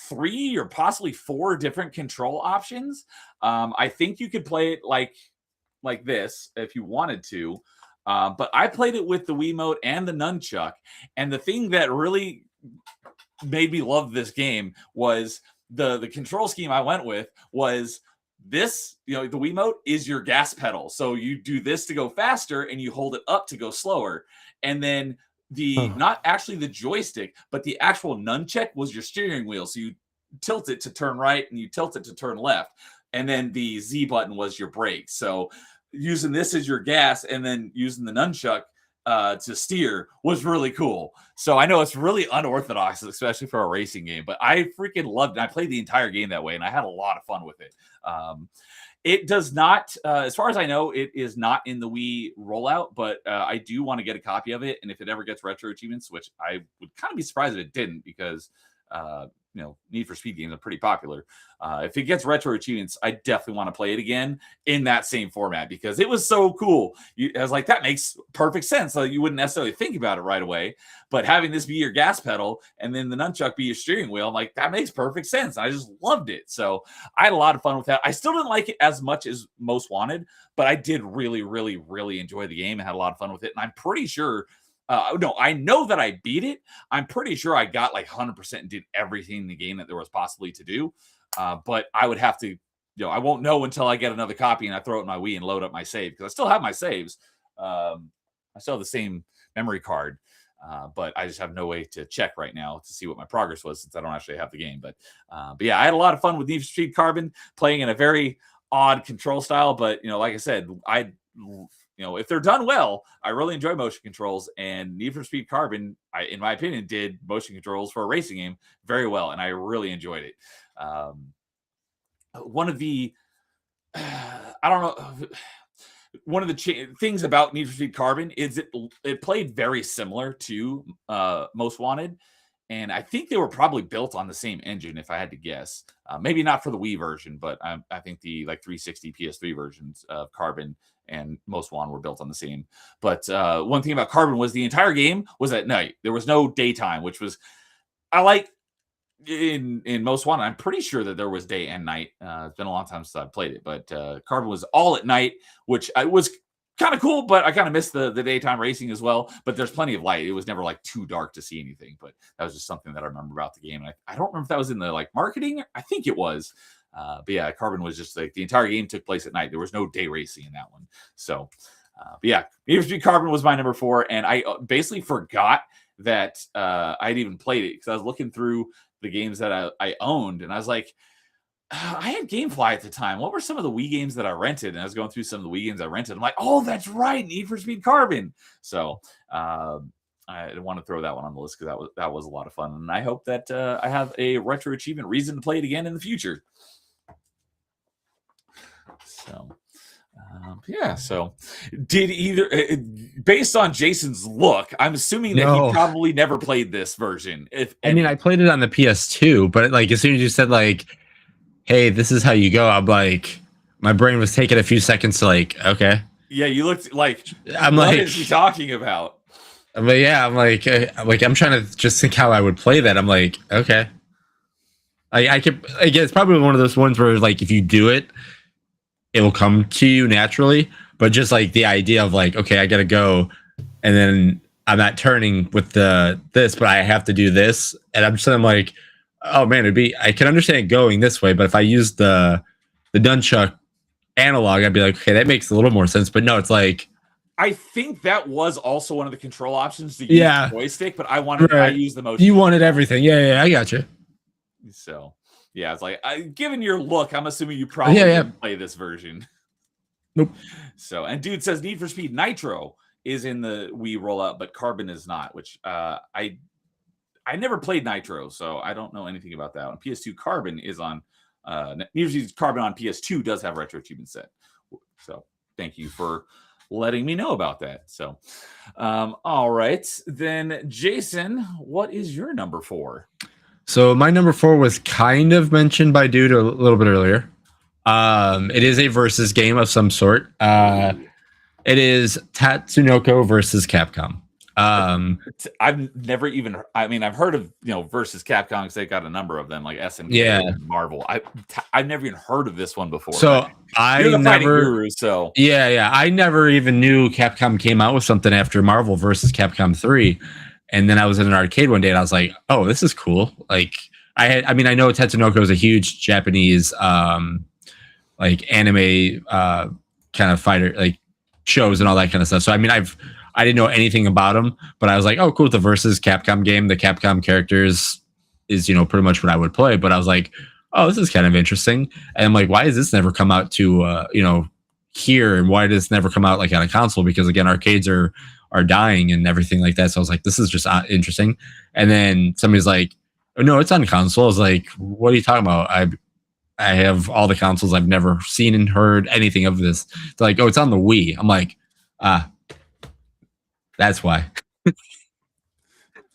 3 or possibly 4 different control options. I think you could play it like this if you wanted to. But I played it with the Wiimote and the nunchuck. And the thing that really made me love this game was the control scheme I went with was this, the Wiimote is your gas pedal. So you do this to go faster and you hold it up to go slower. And then not actually the joystick, but the actual nunchuck was your steering wheel. So you tilt it to turn right and you tilt it to turn left. And then the Z button was your brake. So using this as your gas and then using the nunchuck to steer was really cool. So I know it's really unorthodox, especially for a racing game, but I freaking loved it. I played the entire game that way, and I had a lot of fun with it. It does not, as far as I know, it is not in the Wii rollout, but I do want to get a copy of it. And if it ever gets retro achievements, which I would kind of be surprised if it didn't, because Need for Speed games are pretty popular. If it gets retro achievements, I definitely want to play it again in that same format because it was so cool. I was like, that makes perfect sense. So you wouldn't necessarily think about it right away, but having this be your gas pedal and then the nunchuck be your steering wheel, I'm like, that makes perfect sense. I just loved it. So I had a lot of fun with that. I still didn't like it as much as Most Wanted, but I did really, really, really enjoy the game and had a lot of fun with it. And I'm pretty sure no, I know that I beat it. I'm pretty sure I got like 100% and did everything in the game that there was possibly to do. But I would have to, I won't know until I get another copy and I throw it in my Wii and load up my save because I still have my saves. I still have the same memory card, but I just have no way to check right now to see what my progress was since I don't actually have the game. But yeah, I had a lot of fun with Need for Speed Carbon playing in a very odd control style. But like I said, if they're done well, I really enjoy motion controls, and Need for Speed Carbon, in my opinion, did motion controls for a racing game very well, and I really enjoyed it. One of the, I don't know, one of the things about Need for Speed Carbon is it played very similar to Most Wanted, and I think they were probably built on the same engine, if I had to guess. Maybe not for the Wii version, but I think the 360 PS3 versions of Carbon and Most Wanted were built on the same. But one thing about Carbon was the entire game was at night. There was no daytime, which was I like in Most Wanted. I'm pretty sure that there was day and night. It's been a long time since I've played it, but Carbon was all at night, which was kind of cool, but I kind of missed the daytime racing as well. But there's plenty of light. It was never like too dark to see anything. But that was just something that I remember about the game. And I don't remember if that was in the like marketing. I think it was. But yeah, Carbon was just like the entire game took place at night. There was no day racing in that one. So, but yeah, Need for Speed Carbon was my number 4, and I basically forgot that I'd even played it because I was looking through the games that I owned, and I was like, I had GameFly at the time. What were some of the Wii games that I rented? And I was going through some of the Wii games I rented. I'm like, oh, that's right, Need for Speed Carbon. So I want to throw that one on the list because that was a lot of fun, and I hope that I have a retro achievement reason to play it again in the future. So. Yeah, so did either based on Jason's look, I'm assuming that he probably never played this version. I mean, I played it on the PS2, but like as soon as you said like, hey, this is how you go, I'm like, my brain was taking a few seconds to like, okay. Yeah, you looked like, I'm what like, is he talking about? But yeah, I'm like I'm trying to just think how I would play that. I'm like, okay. I guess it's probably one of those ones where like if you do it, it will come to you naturally, but just like the idea of like, okay, I gotta go, and then I'm not turning with this, but I have to do this, and I'm like, oh man, I can understand going this way, but if I use the nunchuck analog, I'd be like, okay, that makes a little more sense. But no, it's like, I think that was also one of the control options to use the joystick, but I used the motion. You wanted everything, yeah, I got you. So. Yeah, it's like, given your look, I'm assuming you probably didn't play this version. Nope. So, and dude says Need for Speed Nitro is in the Wii rollout, but Carbon is not, which I never played Nitro, so I don't know anything about that one. PS2 Carbon is on, Need for Speed Carbon on PS2 does have retro achievement set. So, thank you for letting me know about that. So, all right. Then, Jason, what is your number 4? So my number 4 was kind of mentioned by Dude a little bit earlier. It is a versus game of some sort. It is Tatsunoko versus Capcom. I've never even. I mean, I've heard of versus Capcom because they got a number of them like SNK and Marvel. I've never even heard of this one before. So you're the fighting guru, so yeah. I never even knew Capcom came out with something after Marvel versus Capcom 3. And then I was in an arcade one day and I was like, oh, this is cool. Like I know Tatsunoko is a huge Japanese like anime kind of fighter, like shows and all that kind of stuff. So I mean, I didn't know anything about them, but I was like, oh, cool. The versus Capcom game, the Capcom characters is, pretty much what I would play. But I was like, oh, this is kind of interesting. And I'm like, why does this never come out to here? And why does this never come out like on a console? Because again, arcades are dying and everything like that. So I was like, this is just interesting. And then somebody's like, oh, no, it's on console. I was like, what are you talking about? I have all the consoles. I've never seen and heard anything of this. They're like, oh, it's on the Wii. I'm like, that's why.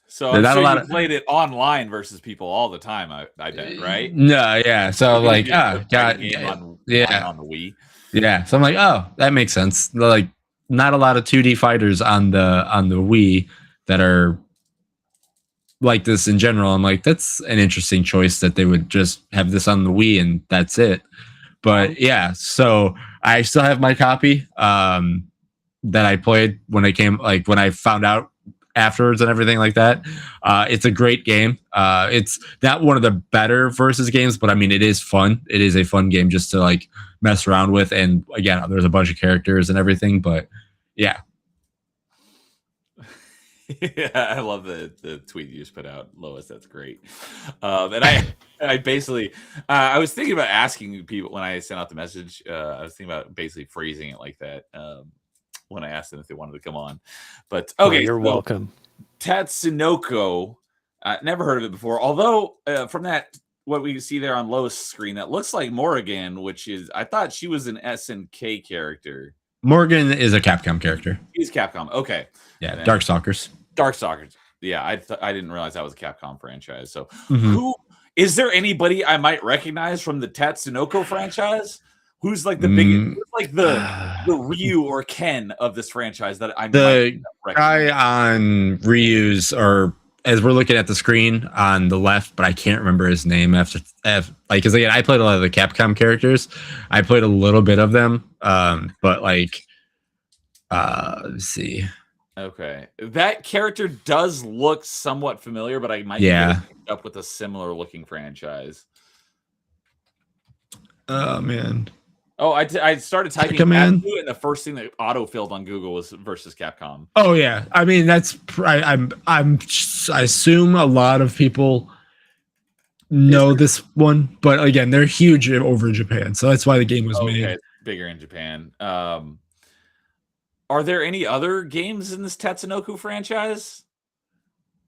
So I'm sure you played it online versus people all the time, I bet, right? No, yeah. So I'm like, on the Wii. Yeah. So I'm like, oh, that makes sense. Like, not a lot of 2D fighters on the Wii that are like this in general. I'm like, that's an interesting choice that they would just have this on the Wii and that's it. But yeah, so I still have my copy that I played when I found out afterwards and everything like that. It's a great game. It's not one of the better versus games, but I mean, it is fun. It is a fun game just to like mess around with. And again, there's a bunch of characters and everything, but yeah. Yeah, I love the tweet you just put out, Lois. That's great. And I basically, I was thinking about asking people when I sent out the message. I was thinking about basically phrasing it like that when I asked them if they wanted to come on. But okay, you're welcome. Tatsunoko, never heard of it before. Although from that, what we see there on Lois' screen, that looks like Morrigan, which is I thought she was an SNK character. Morgan is a Capcom character. He's Capcom. Okay. Yeah, Darkstalkers. Yeah, I didn't realize that was a Capcom franchise. So, who is there anybody I might recognize from the Tatsunoko franchise? Who's like the biggest, like the Ryu or Ken of this franchise that I the guy on Ryu's, or as we're looking at the screen on the left, but I can't remember his name because again, I played a lot of the Capcom characters. I played a little bit of them, but like Let's see. Okay, that character does look somewhat familiar, but I might be Yeah. getting up with a similar looking franchise. Oh man. Oh, I started typing Pac-Man? Matthew, and the first thing that auto-filled on Google was versus Capcom. Oh yeah. I mean, I assume a lot of people know this one, but again, they're huge over in Japan, so that's why the game was made. Okay, bigger in Japan. Are there any other games in this Tatsunoko franchise?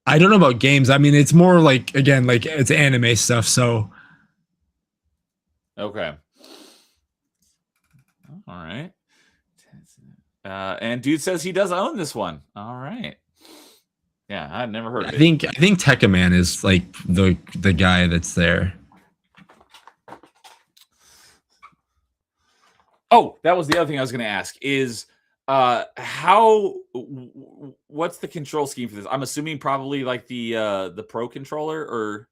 I don't know about games. I mean, it's more like, again, like it's anime stuff. So, okay, all right. And dude says he does own this one. All right. Yeah, I'd never heard of it. I think Tekkaman is like the guy that's there. Oh, that was the other thing I was going to ask is what's the control scheme for this? I'm assuming probably like the Pro controller or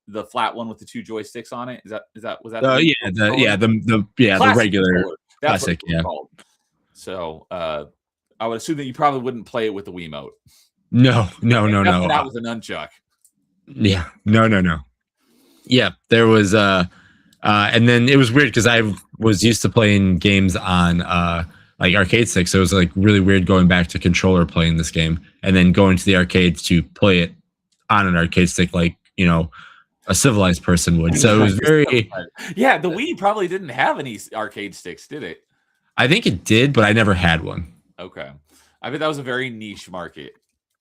the flat one with the 2 joysticks on it. Was that the regular classic, yeah. So I would assume that you probably wouldn't play it with the Wiimote. No. That was a nunchuck. Yeah, no. Yeah, there was and then it was weird because I was used to playing games on like arcade sticks, so it was like really weird going back to controller playing this game and then going to the arcade to play it on an arcade stick, like a civilized person would. So it was very The Wii probably didn't have any arcade sticks, did it? I think it did, but I never had one. Okay, I bet that was a very niche market.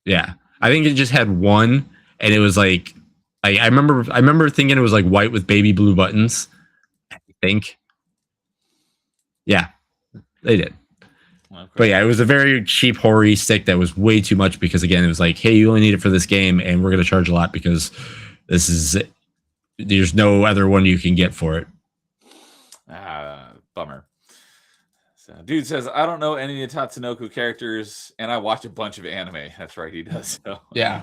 Yeah, I think it just had one, and it was like I remember thinking it was like white with baby blue buttons. I think. Yeah, they did. Okay. But yeah, it was a very cheap horror stick that was way too much because again, it was like, hey, you only need it for this game, and we're gonna charge a lot because there's no other one you can get for it. Bummer. So, dude says, I don't know any of the Tatsunoko characters, and I watch a bunch of anime. That's right, he does. So, yeah.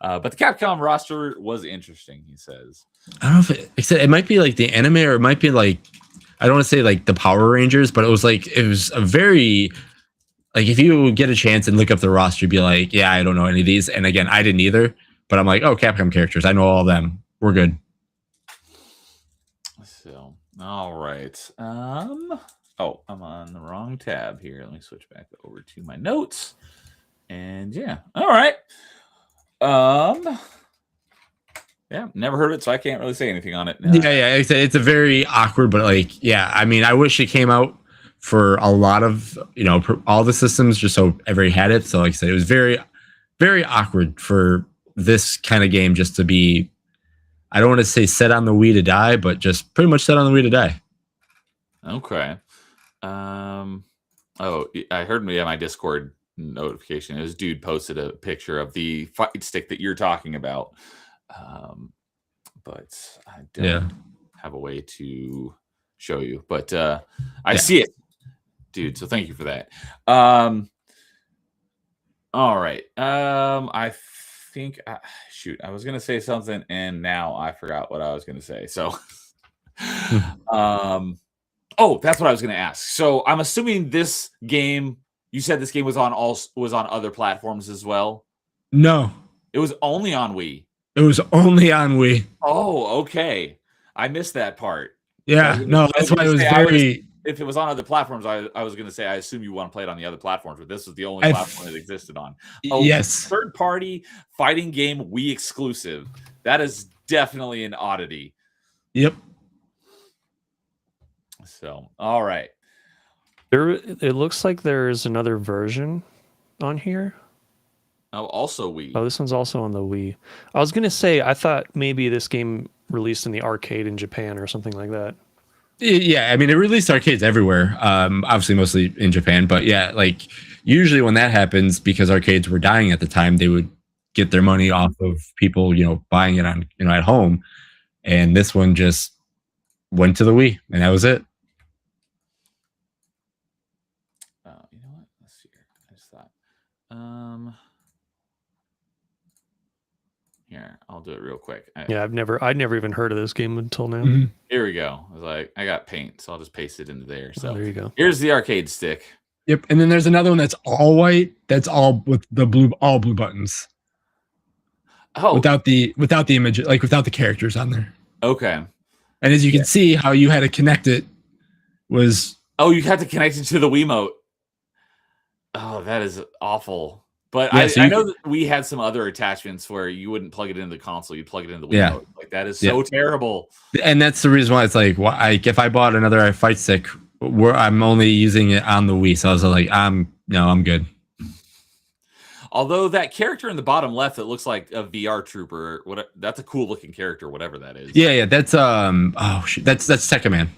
But the Capcom roster was interesting, he says. I don't know if it might be like the anime, or it might be like, I don't want to say like the Power Rangers, but it was a very, like, if you get a chance and look up the roster, you'd be like, yeah, I don't know any of these. And again, I didn't either, but I'm like, oh, Capcom characters, I know all of them. We're good. So, all right. Oh, I'm on the wrong tab here. Let me switch back over to my notes. And yeah, all right. Yeah, never heard it, so I can't really say anything on it. Yeah. It's a very awkward, but like, yeah, I mean, I wish it came out for a lot of, all the systems, just so everybody had it. So like I said, it was very, very awkward for this kind of game just to be, I don't want to say set on the Wii to die, but just pretty much set on the Wii to die. Okay. Oh, I heard my Discord notification. This dude posted a picture of the fight stick that you're talking about. But I don't have a way to show you. But I see it, dude. So thank you for that. All right. I think shoot, I was gonna say something and now I forgot what I was gonna say. So oh, that's what I was gonna ask. So I'm assuming this game, you said this game was on other platforms as well? No. It was only on Wii. It was only on Wii. Oh, okay. I missed that part. Yeah, that's why it was very. If it was on other platforms, I was going to say, I assume you want to play it on the other platforms, but this was the only platform it existed on. Oh, yes. Third-party fighting game Wii exclusive. That is definitely an oddity. Yep. So, all right. It looks like there's another version on here. Oh, also Wii. Oh, this one's also on the Wii. I was going to say, I thought maybe this game released in the arcade in Japan or something like that. Yeah, I mean, it released arcades everywhere. Obviously, mostly in Japan. But yeah, like usually when that happens, because arcades were dying at the time, they would get their money off of people, buying it on, at home. And this one just went to the Wii, and that was it. You know what? Let's see here. I just thought. Here, I'll do it real quick. I'd never even heard of this game until now. Here we go. I was like, I got paint, so I'll just paste it into there. So there you go. Here's the arcade stick. Yep. And then there's another one that's all white. That's all with the all blue buttons. Oh, without the image, like without the characters on there. okay. And as you can see, how you had to connect it was. Oh, you had to connect it to the Wiimote. Oh, that is awful. But Yeah, I know that we had some other attachments where you wouldn't plug it into the console, you'd plug it into the Wiimote. Like that is so terrible. And that's the reason why it's like, if I bought another fight stick, I'm only using it on the Wii. So I was like, I'm good. Although that character in the bottom left that looks like a VR trooper, that's a cool looking character, whatever that is. Yeah, that's that's Tekkaman.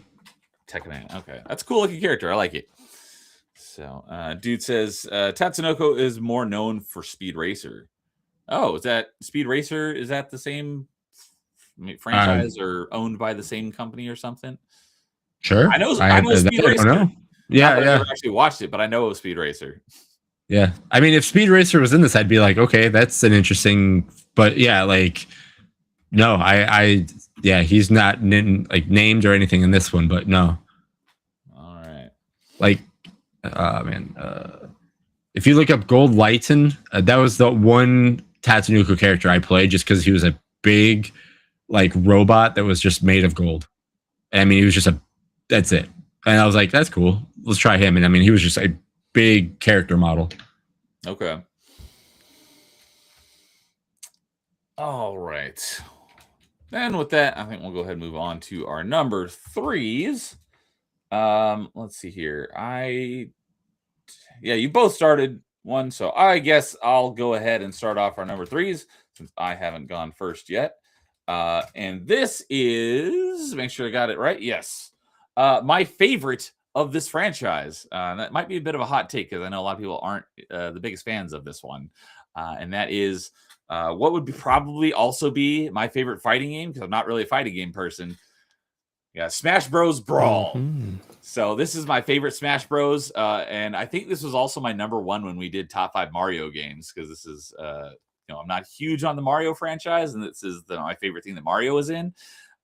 Tekkaman, okay, that's a cool looking character. I like it. So, dude says Tatsunoko is more known for Speed Racer. Oh, is that Speed Racer? Is that the same franchise or owned by the same company or something? Sure, I know Speed Racer. Know. Yeah, I never actually watched it, but I know of Speed Racer. Yeah, I mean, if Speed Racer was in this, I'd be like, okay, that's an interesting. But yeah, like, no, he's not named or anything in this one, but no. All right. Like, if you look up Gold Lighten, that was the one Tatsunoko character I played just because he was a big, like, robot that was just made of gold. And, I mean, he was just that's it. And I was like, that's cool. Let's try him. And I mean, he was just a big character model. Okay. All right. Then with that, I think we'll go ahead and move on to our number 3s. Let's see here. You both started one, so I guess I'll go ahead and start off our number 3s since I haven't gone first yet. And this is, make sure I got it right. Yes. My favorite of this franchise. That might be a bit of a hot take because I know a lot of people aren't the biggest fans of this one. And that is what would probably also be my favorite fighting game because I'm not really a fighting game person. Yeah, Smash Bros. Brawl. Mm-hmm. So this is my favorite Smash Bros. And I think this was also my number 1 when we did top 5 Mario games because this is, I'm not huge on the Mario franchise, and this is my favorite thing that Mario is in.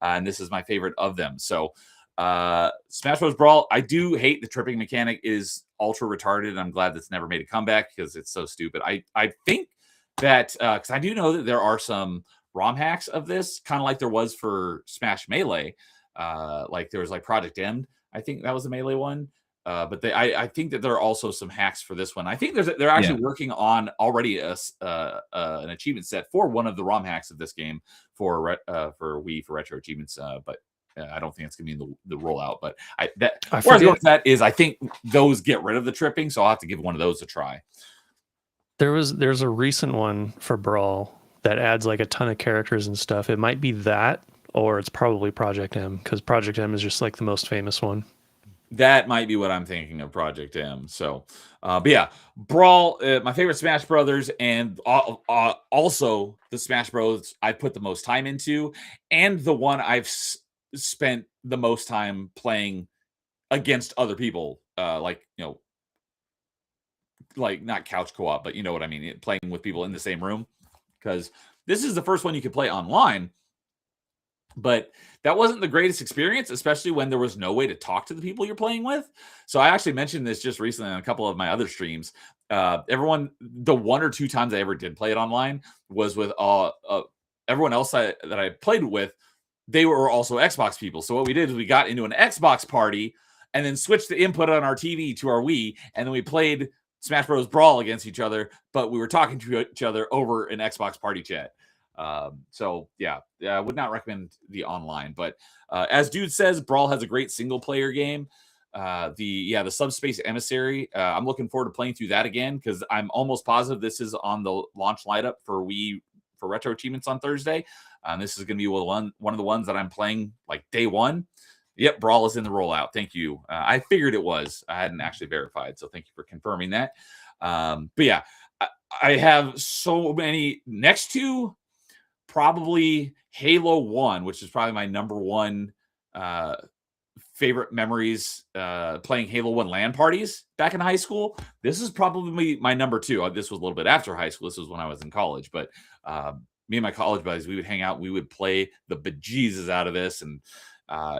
And this is my favorite of them. So Smash Bros. Brawl, I do hate the tripping mechanic. It is ultra retarded. I'm glad that's never made a comeback because it's so stupid. I think that because I do know that there are some ROM hacks of this, kind of like there was for Smash Melee. Like there was like Project M, I think that was the Melee one. But I think that there are also some hacks for this one. I think they're actually working on already an achievement set for one of the ROM hacks of this game for Wii for retro achievements. But I don't think it's gonna be in the rollout. But where I was going with that is I think those get rid of the tripping, so I'll have to give one of those a try. There's a recent one for Brawl that adds like a ton of characters and stuff. It might be that, or it's probably Project M because Project M is just like the most famous one. That might be what I'm thinking of, Project M. So, but yeah, Brawl, my favorite Smash Brothers, and also the Smash Bros. I put the most time into, and the one I've spent the most time playing against other people, like not couch co-op, but you know what I mean, playing with people in the same room. Because this is the first one you could play online. But that wasn't the greatest experience, especially when there was no way to talk to the people you're playing with. So I actually mentioned this just recently on a couple of my other streams. The 1 or 2 times I ever did play it online was with everyone else that I played with. They were also Xbox people. So what we did is we got into an Xbox party and then switched the input on our TV to our Wii. And then we played Smash Bros. Brawl against each other, but we were talking to each other over an Xbox party chat. So yeah, I would not recommend the online, but as Dude says, Brawl has a great single player game. The Subspace Emissary, I'm looking forward to playing through that again because I'm almost positive this is on the launch lineup for Wii for retro achievements on Thursday. This is going to be one of the ones that I'm playing like day one. Yep, Brawl is in the rollout. Thank you. I figured it was. I hadn't actually verified, so thank you for confirming that. But yeah, I have so many next to probably Halo 1, which is probably my number 1 favorite memories playing Halo 1 LAN parties back in high school. This is probably my number 2. This was a little bit after high school. This was when I was in college, but me and my college buddies, we would hang out. We would play the bejesus out of this, and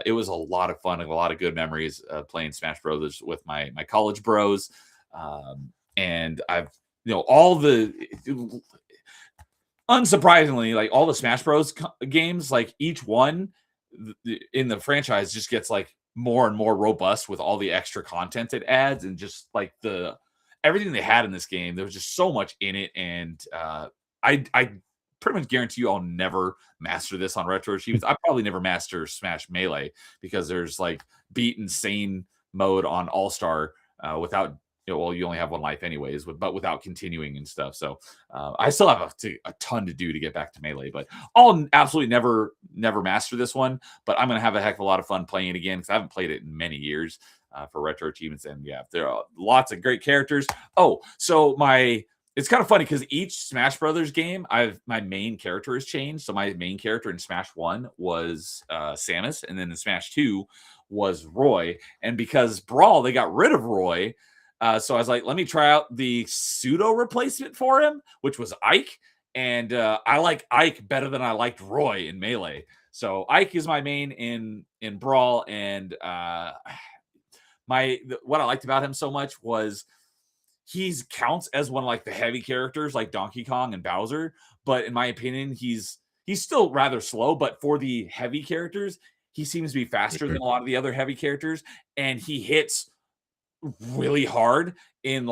it was a lot of fun and a lot of good memories playing Smash Brothers with my college bros. And I've all the unsurprisingly, like all the Smash Bros games, like each one in the franchise just gets like more and more robust with all the extra content it adds, and just like everything they had in this game. There was just so much in it, and I pretty much guarantee you I'll never master this on Retro Achievements. I probably never master Smash Melee because there's like beat insane mode on All Star without. Well, you only have one life anyways, but without continuing and stuff. So I still have a ton to do to get back to Melee, but I'll absolutely never master this one. But I'm going to have a heck of a lot of fun playing it again because I haven't played it in many years for Retro Achievements. And yeah, there are lots of great characters. Oh, so it's kind of funny because each Smash Brothers game, my main character has changed. So my main character in Smash 1 was Samus, and then in Smash 2 was Roy. And because Brawl, they got rid of Roy. So I was like, let me try out the pseudo replacement for him, which was Ike. And I like Ike better than I liked Roy in Melee. So Ike is my main in Brawl. And what I liked about him so much was he counts as one of like the heavy characters like Donkey Kong and Bowser. But in my opinion, he's still rather slow. But for the heavy characters, he seems to be faster than a lot of the other heavy characters. And he hits really hard and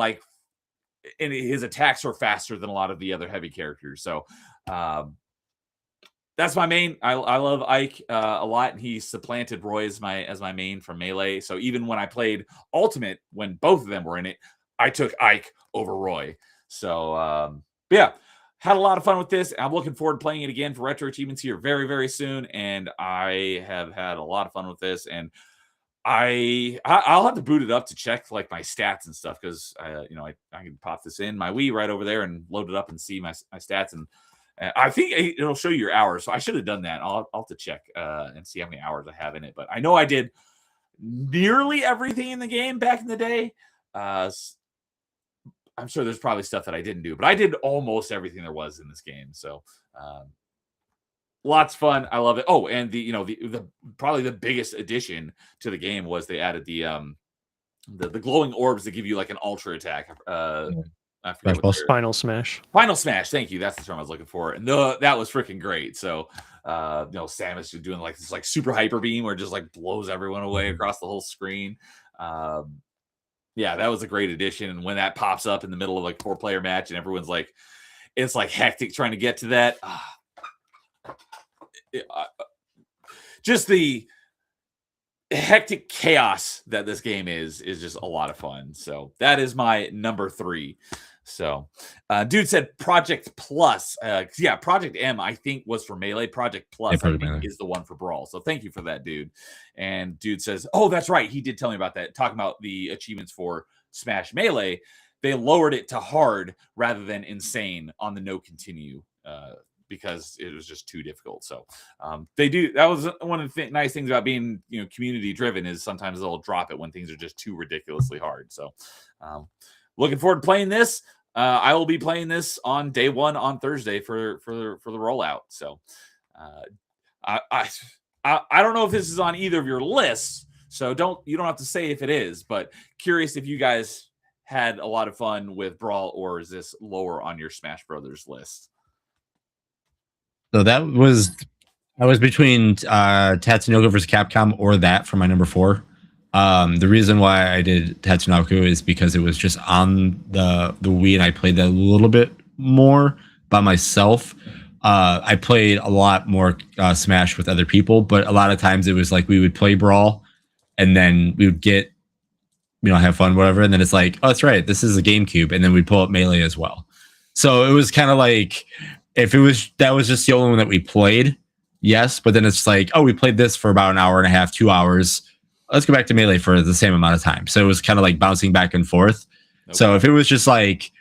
his attacks are faster than a lot of the other heavy characters. So that's my main. I love Ike a lot, and he supplanted Roy as my main from Melee. So even when I played Ultimate, when both of them were in it, I took Ike over Roy. So yeah, had a lot of fun with this. I'm looking forward to playing it again for Retro Achievements here very, very soon. And I have had a lot of fun with this, and I'll have to boot it up to check like my stats and stuff, because I can pop this in my Wii right over there and load it up and see my stats, and I think it'll show you your hours. So I should have done that. I'll have to check and see how many hours I have in it. But I know I did nearly everything in the game back in the day. I'm sure there's probably stuff that I didn't do, but I did almost everything there was in this game. So lots of fun. I love it. Oh, and the probably the biggest addition to the game was they added the glowing orbs that give you like an ultra attack. I forget what Final Smash. Final Smash. Thank you. That's the term I was looking for. And that was freaking great. So Samus is doing like this like super hyper beam where it just like blows everyone away across the whole screen. Yeah, that was a great addition. And when that pops up in the middle of like 4-player match and everyone's like, it's like hectic trying to get to that. Just the hectic chaos that this game is just a lot of fun. So that is my number 3. So dude said Project Plus. Yeah, Project M I think was for Melee. Project Plus I think is the one for Brawl. So thank you for that, dude. And dude says, oh, that's right, he did tell me about that, talking about the achievements for Smash Melee. They lowered it to hard rather than insane on the no continue because it was just too difficult. So they do. That was one of the nice things about being community driven, is sometimes they'll drop it when things are just too ridiculously hard. So looking forward to playing this. I will be playing this on day 1 on Thursday for the rollout. So I don't know if this is on either of your lists, so you don't have to say if it is, but curious if you guys had a lot of fun with Brawl, or is this lower on your Smash Brothers list? So I was between Tatsunoko versus Capcom or that for my number 4. The reason why I did Tatsunoko is because it was just on the Wii, and I played that a little bit more by myself. I played a lot more Smash with other people, but a lot of times it was like we would play Brawl, and then we would get, have fun, whatever, and then it's like, oh, that's right, this is a GameCube, and then we'd pull up Melee as well. So it was kind of like, if that was just the only one that we played, yes, but then it's like, oh, we played this for about an hour and a half, 2 hours. Let's go back to Melee for the same amount of time. So it was kind of like bouncing back and forth. Okay. So if it was just like,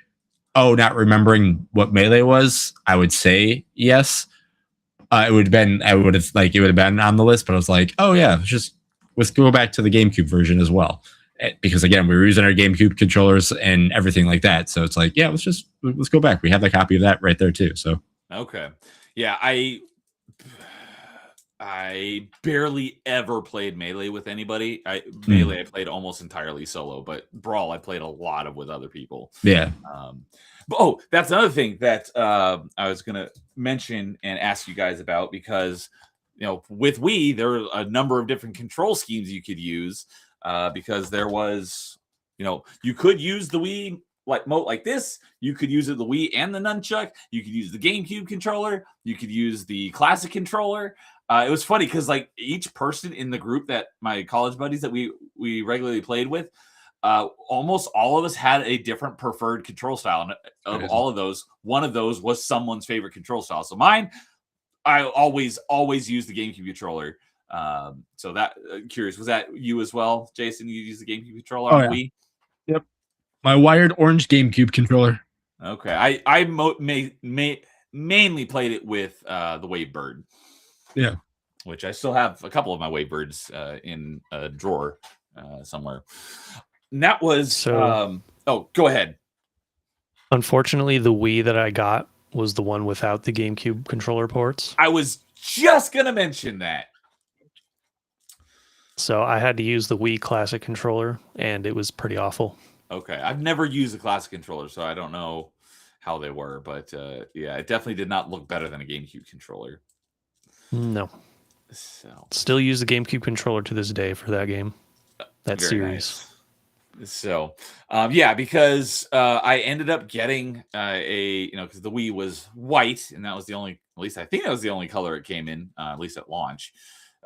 oh, not remembering what Melee was, I would say yes. It would have been on the list, but I was like, oh yeah, let's go back to the GameCube version as well. Because again, we were using our GameCube controllers and everything like that. So it's like, yeah, let's go back. We have a copy of that right there too. So okay. Yeah, I I barely ever played Melee with anybody. Melee I played almost entirely solo, but Brawl I played a lot of with other people. Yeah. But that's another thing that I was gonna mention and ask you guys about, because with Wii there are a number of different control schemes you could use, because there was you could use the Wii like this. You could use the Wii and the nunchuck. You could use the GameCube controller. You could use the classic controller. It was funny because like each person in the group that my college buddies that we regularly played with, almost all of us had a different preferred control style. And of all of those, one of those was someone's favorite control style. So mine, I always use the GameCube controller. So that curious, was that you as well, Jason? You use the GameCube controller on Wii? Yep. My wired orange GameCube controller. Okay, I mainly played it with the Wavebird. Yeah, which I still have a couple of my Wavebirds in a drawer somewhere. And that was so. Go ahead. Unfortunately, the Wii that I got was the one without the GameCube controller ports. I was just gonna mention that. So I had to use the Wii Classic controller, and it was pretty awful. Okay, I've never used the Classic controller, so I don't know how they were, but yeah, it definitely did not look better than a GameCube controller. No. So still use the GameCube controller to this day for that game, that very series. Nice. So yeah, because I ended up getting because the Wii was white, and that was the only, at least I think that was the only color it came in, at least at launch.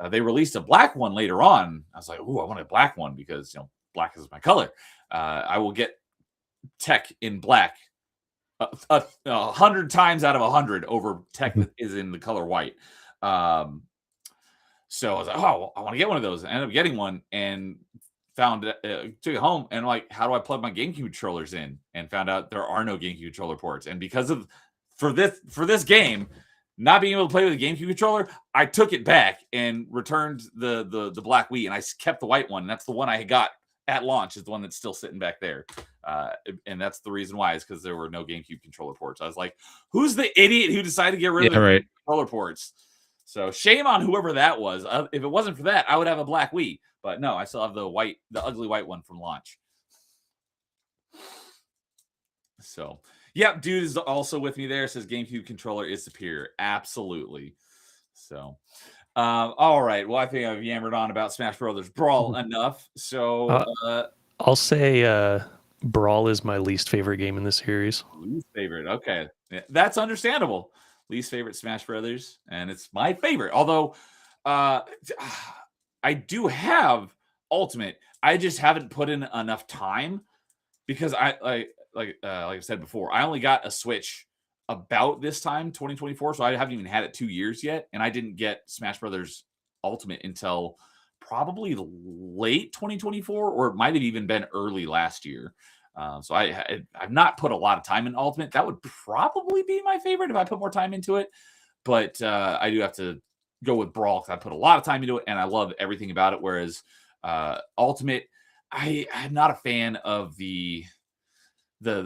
They released a black one later on. I was like, "Ooh, I want a black one because black is my color." I will get tech in black 100 times out of 100 over tech that is in the color white. So I was like, "Oh, I want to get one of those." I ended up getting one and found took it home and like, how do I plug my GameCube controllers in? And found out there are no GameCube controller ports. And because of for this game, not being able to play with a GameCube controller, I took it back and returned the black Wii, and I kept the white one. That's the one I got at launch, is the one that's still sitting back there. And that's the reason why, is because there were no GameCube controller ports. I was like, who's the idiot who decided to get rid of the controller ports? So shame on whoever that was. If it wasn't for that, I would have a black Wii. But no, I still have the ugly white one from launch. So, yeah, dude is also with me there. Says GameCube controller is superior. Absolutely. So, all right. Well, I think I've yammered on about Smash Brothers Brawl enough. So, I'll say Brawl is my least favorite game in the series. Least favorite. Okay. That's understandable. Least favorite Smash Brothers, and it's my favorite. Although I do have Ultimate. I just haven't put in enough time because I like I said before, I only got a Switch about this time, 2024, so I haven't even had it 2 years yet, and I didn't get Smash Brothers Ultimate until probably late 2024, or it might have even been early last year. So I've not put a lot of time in Ultimate. That would probably be my favorite if I put more time into it. But I do have to go with Brawl because I put a lot of time into it and I love everything about it. Whereas Ultimate, I'm not a fan of the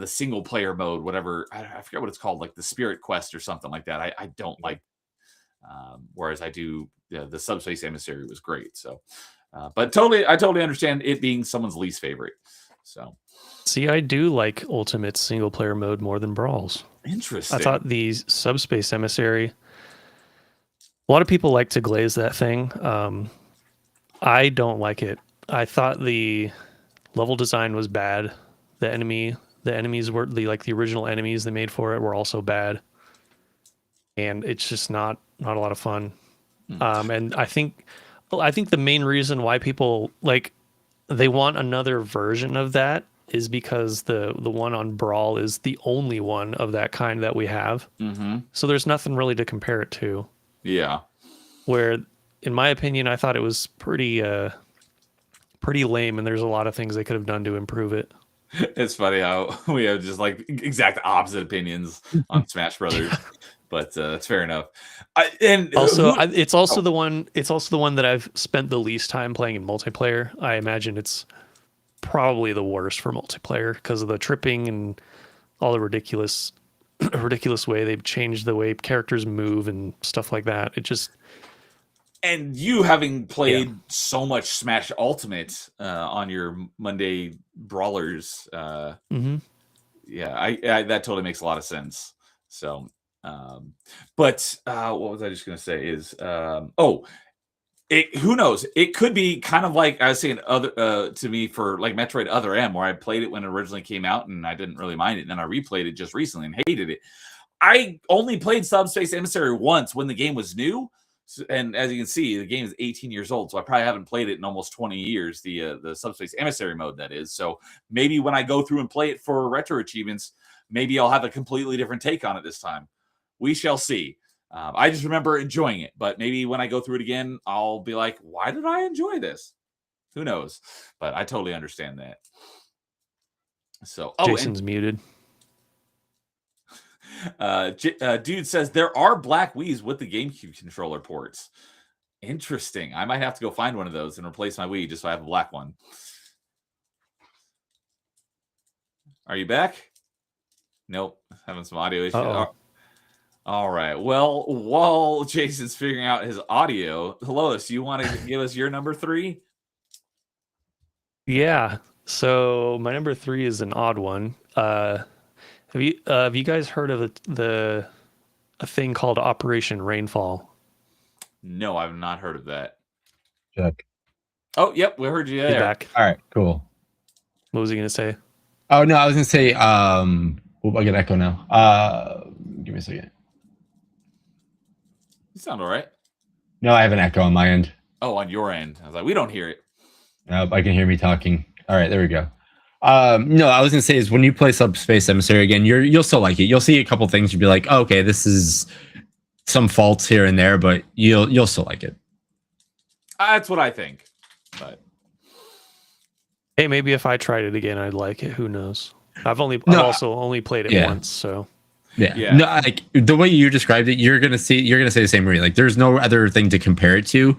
single player mode, whatever. I forget what it's called, like the Spirit Quest or something like that. I don't like. Whereas I do the Subspace Emissary was great. So, but I totally understand it being someone's least favorite. So. See, I do like Ultimate single player mode more than Brawls. Interesting. I thought the Subspace Emissary, a lot of people like to glaze that thing. I don't like it. I thought the level design was bad. The enemies were the original enemies they made for it were also bad. And it's just not a lot of fun. And I think the main reason why people they want another version of that is because the one on Brawl is the only one of that kind that we have. Mm-hmm. So there's nothing really to compare it to. Yeah. Where, in my opinion, I thought it was pretty lame, and there's a lot of things they could have done to improve it. It's funny how we have just like exact opposite opinions on Smash Brothers, but that's fair enough. It's also the one that I've spent the least time playing in multiplayer. I imagine it's probably the worst for multiplayer because of the tripping and all the ridiculous way they've changed the way characters move and stuff like that. And you having played so much Smash Ultimate on your Monday brawlers, yeah, I that totally makes a lot of sense. So, but what was I just gonna say is, who knows? It could be kind of like I was saying other to me for like Metroid Other M, where I played it when it originally came out and I didn't really mind it, and then I replayed it just recently and hated it. I only played Subspace Emissary once when the game was new. And as you can see, the game is 18 years old, so I probably haven't played it in almost 20 years. The Subspace Emissary mode, that is. So maybe when I go through and play it for retro achievements, maybe I'll have a completely different take on it this time. We shall see. I just remember enjoying it, but maybe when I go through it again, I'll be like, "Why did I enjoy this?" Who knows? But I totally understand that. So, Jason's muted. Dude says there are black Wiis with the GameCube controller ports. Interesting. I might have to go find one of those and replace my Wii just so I have a black one. Are you back? Nope. Having some audio issues. All right. Well, while Jason's figuring out his audio, Lois, you want to give us your number 3? Yeah. So my number 3 is an odd one. Have you guys heard of a thing called Operation Rainfall? No, I've not heard of that. Check. Oh, yep, we heard you there. Back. All right, cool. What was he gonna say? Oh no, I was gonna say I get echo now. Give me a second. You sound all right. No, I have an echo on my end. Oh, on your end. I was like, we don't hear it. Nope, I can hear me talking. All right, there we go. No, I was gonna say is when you play Subspace Emissary again, you'll still like it. You'll see a couple things, you'll be like, oh, okay, this is some faults here and there, but you'll still like it. That's what I think. But hey, maybe if I tried it again, I'd like it. Who knows? I've also only played it once, so yeah. No, like the way you described it, you're gonna say the same way. Like, there's no other thing to compare it to.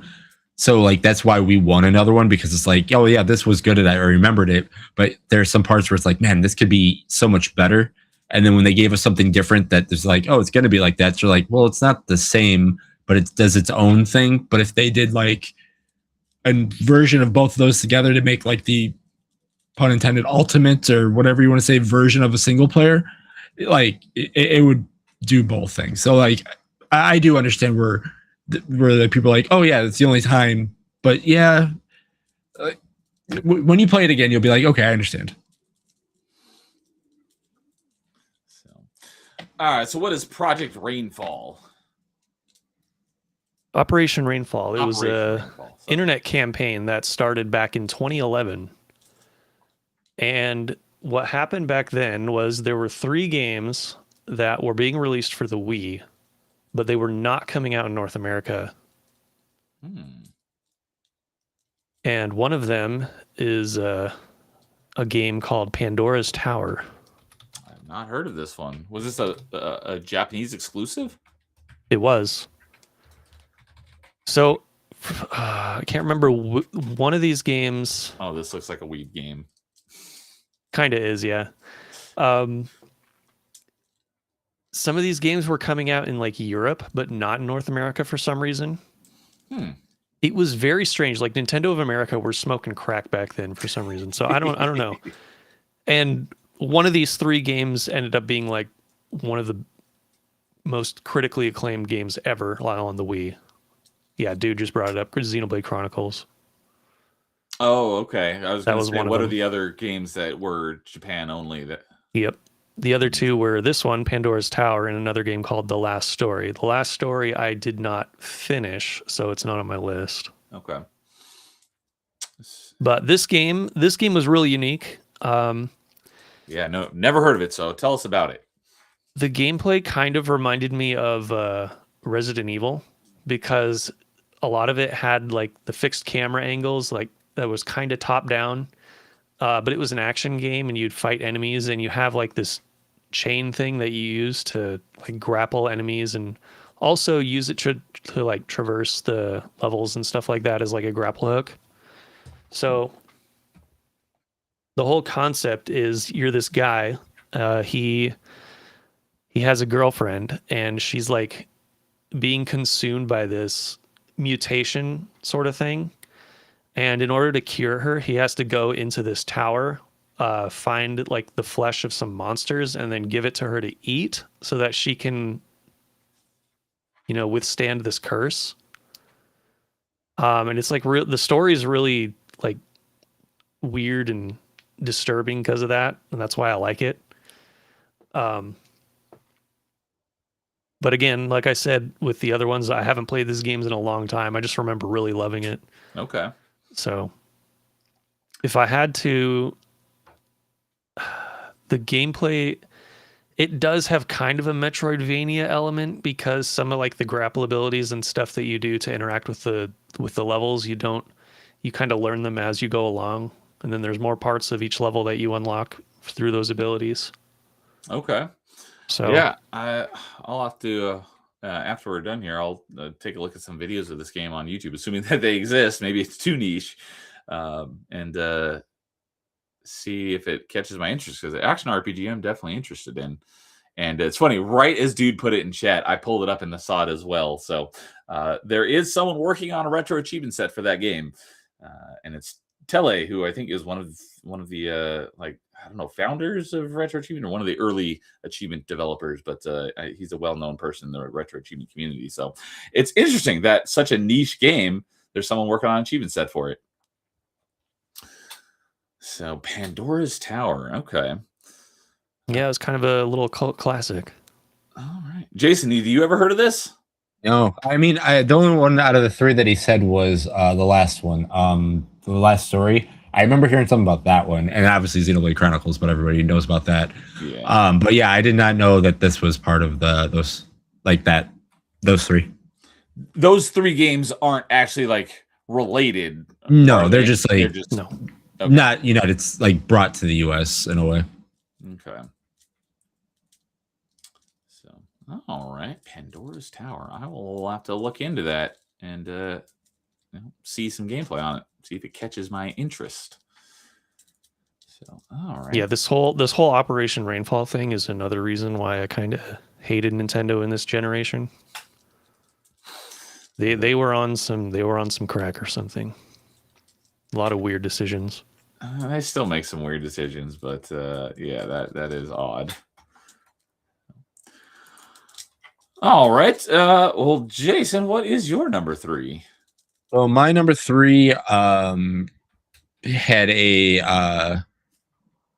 So like that's why we want another one, because it's like, oh yeah, this was good and I remembered it, but there's some parts where it's like, man, this could be so much better. And then when they gave us something different that there's like, oh, it's gonna be like that, so you're like, well, it's not the same, but it does its own thing. But if they did like a version of both of those together to make like the pun intended ultimate or whatever you want to say version of a single player, like it would do both things. So like I do understand where the people are like, oh yeah, it's the only time. But yeah, when you play it again, you'll be like, okay, I understand. So, all right. So what is Project Rainfall? Operation Rainfall. It was a internet campaign that started back in 2011. And what happened back then was there were 3 games that were being released for the Wii, but they were not coming out in North America. And one of them is a game called Pandora's Tower. I've not heard of this one. Was this a Japanese exclusive? It was. So I can't remember one of these games. Oh, this looks like a Wii game. Kind of is, yeah. Some of these games were coming out in like Europe, but not in North America for some reason. It was very strange. Like Nintendo of America were smoking crack back then for some reason. So I don't know. And one of these 3 games ended up being like one of the most critically acclaimed games ever on the Wii. Yeah, dude just brought it up. Xenoblade Chronicles. Oh, okay. I was going to say, one what are the other games that were Japan only? Yep. The other 2 were this one, Pandora's Tower, and another game called The Last Story. The Last Story I did not finish, so it's not on my list. Okay. But this game was really unique. Yeah, no, never heard of it, so tell us about it. The gameplay kind of reminded me of Resident Evil, because a lot of it had like the fixed camera angles, like that was kind of top down. But it was an action game and you'd fight enemies and you have like this chain thing that you use to like grapple enemies and also use it to like traverse the levels and stuff like that as like a grapple hook. So the whole concept is you're this guy, he has a girlfriend and she's like being consumed by this mutation sort of thing. And in order to cure her, he has to go into this tower, find like the flesh of some monsters, and then give it to her to eat so that she can, withstand this curse. And it's like the story is really like weird and disturbing because of that, and that's why I like it. But again, like I said with the other ones, I haven't played these games in a long time. I just remember really loving it. Okay. So if I had to, the gameplay, it does have kind of a Metroidvania element because some of like the grapple abilities and stuff that you do to interact with the levels, you kind of learn them as you go along. And then there's more parts of each level that you unlock through those abilities. Okay. So yeah, I'll have to after we're done here, I'll take a look at some videos of this game on YouTube, assuming that they exist. Maybe it's too niche, and see if it catches my interest, because action RPG I'm definitely interested in. And it's funny, right as dude put it in chat, I pulled it up and saw it as well. So there is someone working on a retro achievement set for that game, and it's Tele, who I think is one of the I don't know, founders of Retro Achievement, or one of the early achievement developers, but he's a well-known person in the Retro Achievement community. So it's interesting that such a niche game, there's someone working on an achievement set for it. So Pandora's Tower, okay. Yeah, it's kind of a little cult classic. All right. Jason, do you ever heard of this? No. I mean, the only one out of the three that he said was the last one, the last story. I remember hearing something about that one, and obviously Xenoblade Chronicles, but everybody knows about that. Yeah. But yeah, I did not know that this was part of those three. Those three games aren't actually like related. No, they're just like no, okay. Not United. It's like brought to the U.S. in a way. Okay. So, all right, Pandora's Tower. I will have to look into that and see some gameplay on it. See if it catches my interest. So, all right. Yeah, this whole Operation Rainfall thing is another reason why I kind of hated Nintendo in this generation. They were on some crack or something. A lot of weird decisions. They still make some weird decisions, but yeah, that is odd. All right. Well, Jason, what is your number 3? So my number 3 had a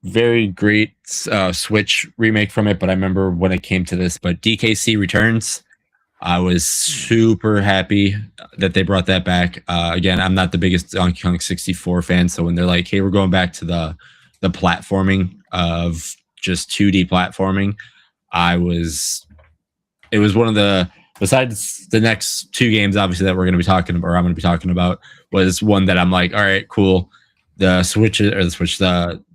very great Switch remake from it, but I remember when it came to this, but DKC Returns, I was super happy that they brought that back. Again, I'm not the biggest Donkey Kong 64 fan, so when they're like, hey, we're going back to the platforming of just 2D platforming, it was one of the, besides the next 2 games, obviously, that we're going to be talking about, or I'm going to be talking about, was one that I'm like, all right, cool. The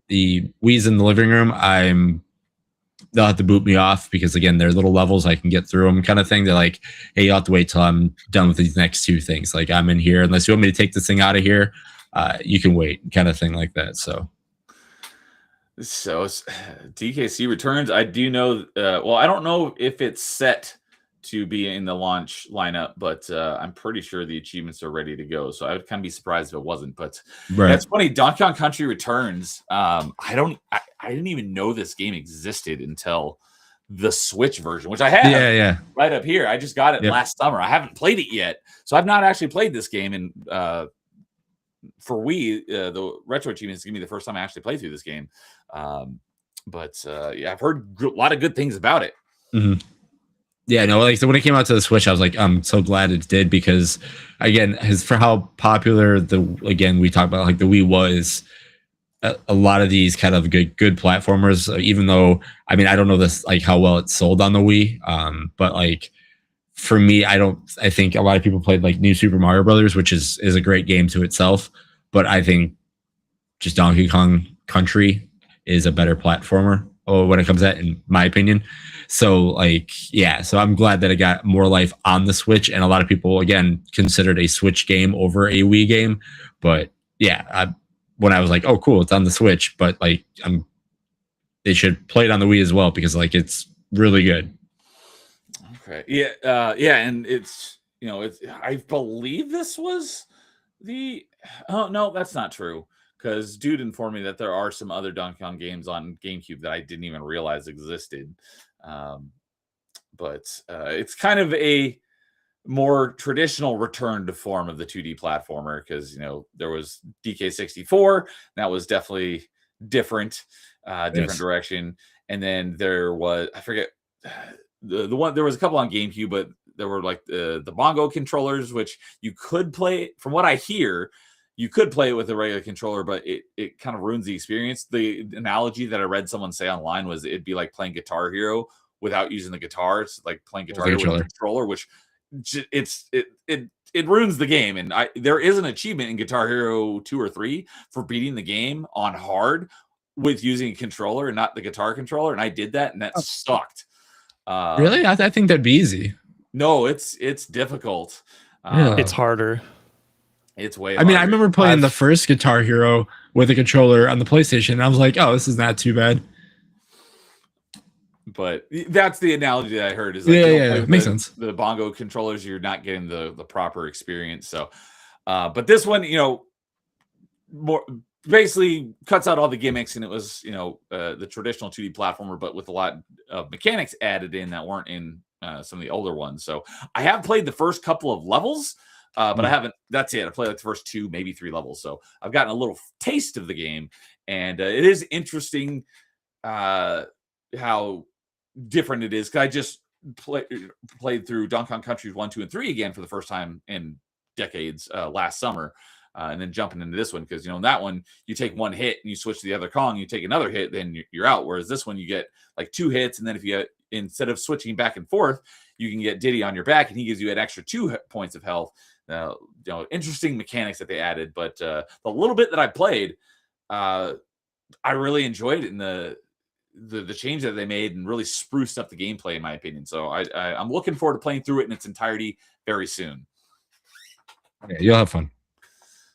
Wii's in the living room. They'll have to boot me off because, again, they're little levels. I can get through them kind of thing. They're like, hey, you'll have to wait till I'm done with these next 2 things. Like, I'm in here. Unless you want me to take this thing out of here, you can wait, kind of thing like that. So DKC Returns, I do know. Well, I don't know if it's set to be in the launch lineup, but I'm pretty sure the achievements are ready to go. So I would kind of be surprised if it wasn't. But That's funny. Donkey Kong Country Returns. I didn't even know this game existed until the Switch version, which I have right up here. I just got it last summer. I haven't played it yet, so I've not actually played this game. And for Wii, the retro achievements give me the first time I actually played through this game. But I've heard a lot of good things about it. Mm-hmm. Yeah, no, like, so when it came out to the Switch, I was like, I'm so glad it did, because again, for how popular we talked about, like, the Wii was, a lot of these kind of good platformers, even though, I mean, I don't know this, like, how well it's sold on the Wii, but like, for me, I think a lot of people played like New Super Mario Brothers, which is a great game to itself, but I think just Donkey Kong Country is a better platformer when it comes to that, in my opinion. So like, yeah, so I'm glad that it got more life on the Switch, and a lot of people, again, considered a Switch game over a Wii game. But yeah, when I was like, oh, cool, it's on the Switch, but like, they should play it on the Wii as well, because like, it's really good. Okay. Yeah. And it's, I believe this was the. Oh no, that's not true. Because dude informed me that there are some other Donkey Kong games on GameCube that I didn't even realize existed. But it's kind of a more traditional return to form of the 2D platformer because there was DK64 that was definitely different direction, and then there was I forget the one there was a couple on GameCube, but there were like the bongo controllers, which you could play. From what I hear, you could play it with a regular controller, but it kind of ruins the experience. The analogy that I read someone say online was it'd be like playing Guitar Hero without using the guitar. It's like playing Guitar Hero with a controller, which it ruins the game. And there is an achievement in Guitar Hero 2 or 3 for beating the game on hard with using a controller and not the guitar controller, and I did that, and that sucked. Really? I think that'd be easy. No, it's difficult. It's harder. It's way. I mean, I remember playing the first Guitar Hero with a controller on the PlayStation, and I was like, "Oh, this is not too bad." But that's the analogy that I heard. Is like, makes sense. The bongo controllers, you're not getting the proper experience. So, but this one, more basically cuts out all the gimmicks, and it was the traditional 2D platformer, but with a lot of mechanics added in that weren't in some of the older ones. So I have played the first couple of levels. But I haven't. That's it. I played like the first 2, maybe 3 levels. So I've gotten a little taste of the game, and it is interesting how different it is. Because I just played through Donkey Kong Country 1, 2, and 3 again for the first time in decades last summer, and then jumping into this one because in that one you take one hit and you switch to the other Kong, you take another hit, then you're out. Whereas this one you get like 2 hits, and then if you instead of switching back and forth, you can get Diddy on your back, and he gives you an extra 2 points of health. Interesting mechanics that they added, but the little bit that I played, I really enjoyed it, and the change that they made and really spruced up the gameplay, in my opinion. So I'm looking forward to playing through it in its entirety very soon. Yeah, you'll have fun.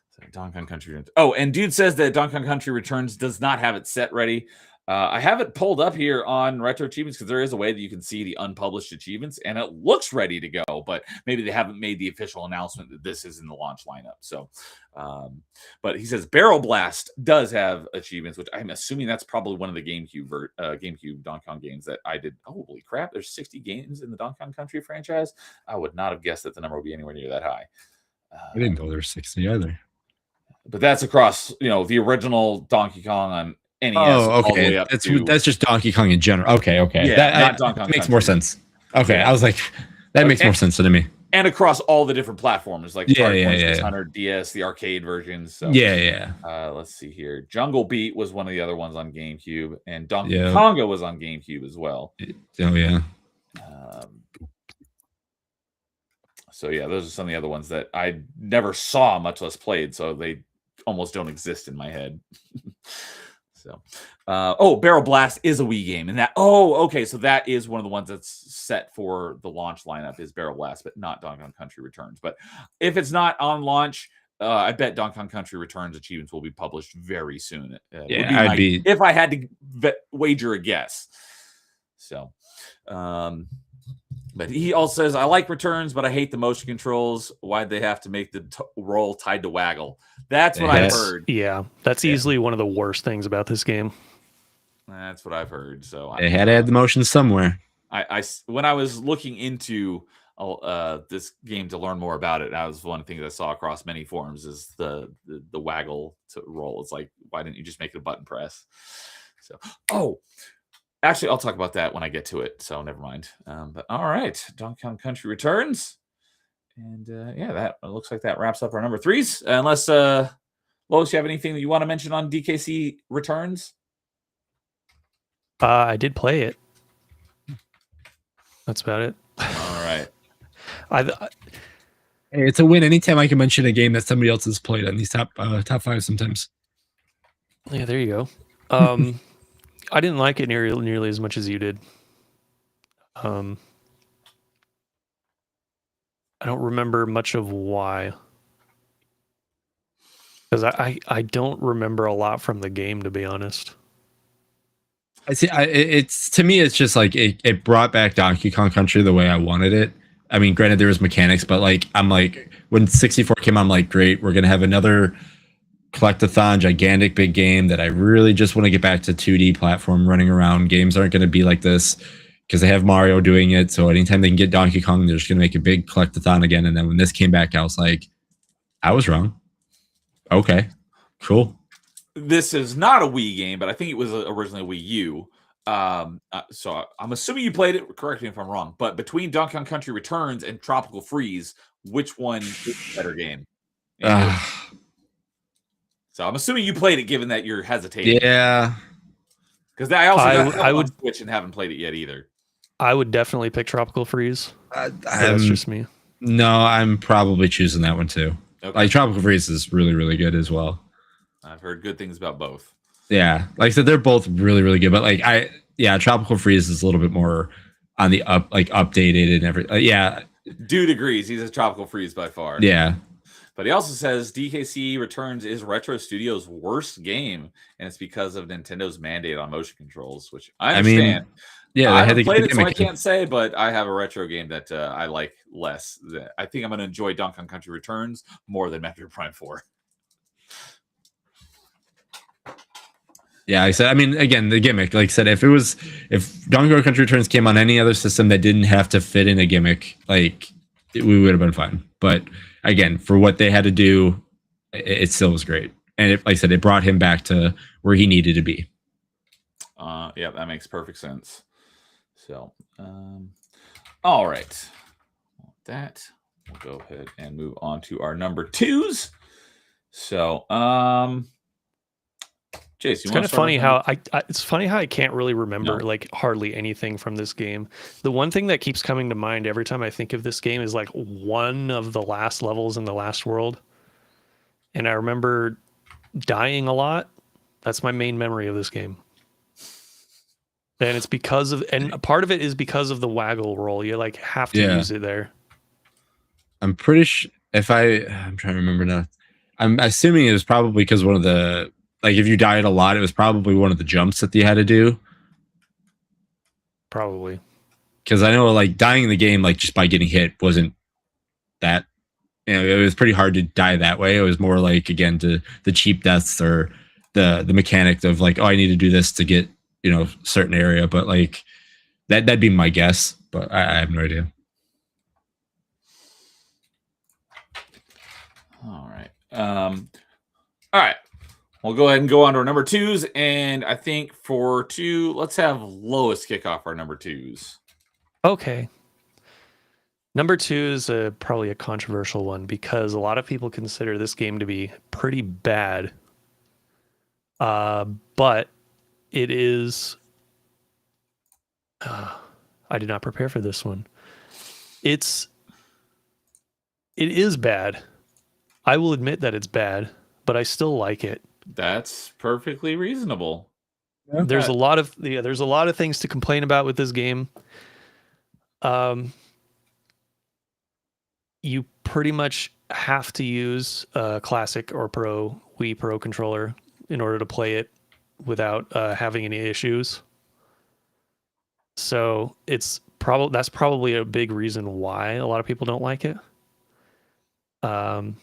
So Donkey Kong Country. Oh, and dude says that Donkey Kong Country Returns does not have it set ready. I have it pulled up here on Retro Achievements because there is a way that you can see the unpublished achievements, and it looks ready to go, but maybe they haven't made the official announcement that this is in the launch lineup. So, but he says Barrel Blast does have achievements, which I'm assuming that's probably one of the GameCube Donkey Kong games that I did. Holy crap, there's 60 games in the Donkey Kong Country franchise. I would not have guessed that the number would be anywhere near that high. I didn't know there's 60 either. But that's across, the original Donkey Kong on NES. Oh, okay. That's just Donkey Kong in general. Okay. Yeah, that Donkey Kong makes more sense. Okay, yeah. I was like, that makes more sense to me. And across all the different platforms, like 600 DS, the arcade versions. So, let's see here. Jungle Beat was one of the other ones on GameCube, and Donkey Konga was on GameCube as well. Oh yeah. So yeah, those are some of the other ones that I never saw, much less played. So they almost don't exist in my head. So, Barrel Blast is a Wii game, and okay, so that is one of the ones that's set for the launch lineup is Barrel Blast, but not Donkey Kong Country Returns. But if it's not on launch, I bet Donkey Kong Country Returns achievements will be published very soon. If I had to wager a guess. So, but he also says, I like Returns, but I hate the motion controls. Why'd they have to make the roll tied to waggle? That's what I've heard. Yeah, that's easily one of the worst things about this game. That's what I've heard. So they had to add the motion somewhere. When I was looking into this game to learn more about it, that was one of the things I saw across many forums is the waggle to roll. It's like, why didn't you just make it a button press? So, actually, I'll talk about that when I get to it, so never mind. But all right, Donkey Kong Country Returns. And that looks like that wraps up our number 3s. Unless, Lois, you have anything that you want to mention on DKC Returns? I did play it. That's about it. All right. Hey, it's a win anytime I can mention a game that somebody else has played on these top 5 sometimes. Yeah, there you go. I didn't like it nearly as much as you did. I don't remember much of why. Because I don't remember a lot from the game, to be honest. I see. It's to me, it's just like it brought back Donkey Kong Country the way I wanted it. I mean, granted there was mechanics, but like I'm like when 64 came out, I'm like, great, we're gonna have another collectathon, gigantic big game that I really just want to get back to 2D platform running around. Games aren't going to be like this because they have Mario doing it. So anytime they can get Donkey Kong, they're just going to make a big collectathon again. And then when this came back, I was like, I was wrong. Okay, cool. This is not a Wii game, but I think it was originally a Wii U. So I'm assuming you played it. Correct me if I'm wrong, but between Donkey Kong Country Returns and Tropical Freeze, which one is the better game? So I'm assuming you played it, given that you're hesitating. Yeah, because I also I would Switch and haven't played it yet either. I would definitely pick Tropical Freeze. That's just me. No, I'm probably choosing that one too. Okay. Like Tropical Freeze is really, really good as well. I've heard good things about both. Yeah, like I said, they're both really, really good. But like Tropical Freeze is a little bit more on the updated and everything. Yeah, dude agrees. He's a Tropical Freeze by far. Yeah. But he also says DKC Returns is Retro Studios' worst game, and it's because of Nintendo's mandate on motion controls, which I understand. I haven't played it, so I can't say, but I have a retro game that I like less. I think I'm going to enjoy Donkey Kong Country Returns more than Metroid Prime 4. Yeah, I said, I mean, again, the gimmick, like I said, if Donkey Kong Country Returns came on any other system that didn't have to fit in a gimmick, we would have been fine. But again, for what they had to do, it still was great. And like I said, it brought him back to where he needed to be. Yeah, that makes perfect sense. So, all right. That, we'll go ahead and move on to our number 2s. So, Jace, it's kind of funny how it's funny how I can't really remember like hardly anything from this game. The one thing that keeps coming to mind every time I think of this game is like one of the last levels in the last world. And I remember dying a lot. That's my main memory of this game. And it's because of, and a part of it is because of the waggle roll. You like have to use it there. I'm pretty sure I'm trying to remember now. I'm assuming it was probably because one of the, like if you died a lot, it was probably one of the jumps that you had to do. Probably. Because I know like dying in the game, like just by getting hit wasn't that, it was pretty hard to die that way. It was more like, again, the cheap deaths or the mechanic of like, oh, I need to do this to get, certain area. But like that'd be my guess, but I have no idea. All right. We'll go ahead and go on to our number 2s. And I think for 2, let's have Lois kick off our number 2s. Okay. Number 2 is probably a controversial one because a lot of people consider this game to be pretty bad. But it is... I did not prepare for this one. It is bad. I will admit that it's bad, but I still like it. That's perfectly reasonable. Okay. There's a lot of things to complain about with this game. You pretty much have to use a classic or Wii Pro controller in order to play it without having any issues. So that's probably a big reason why a lot of people don't like it. So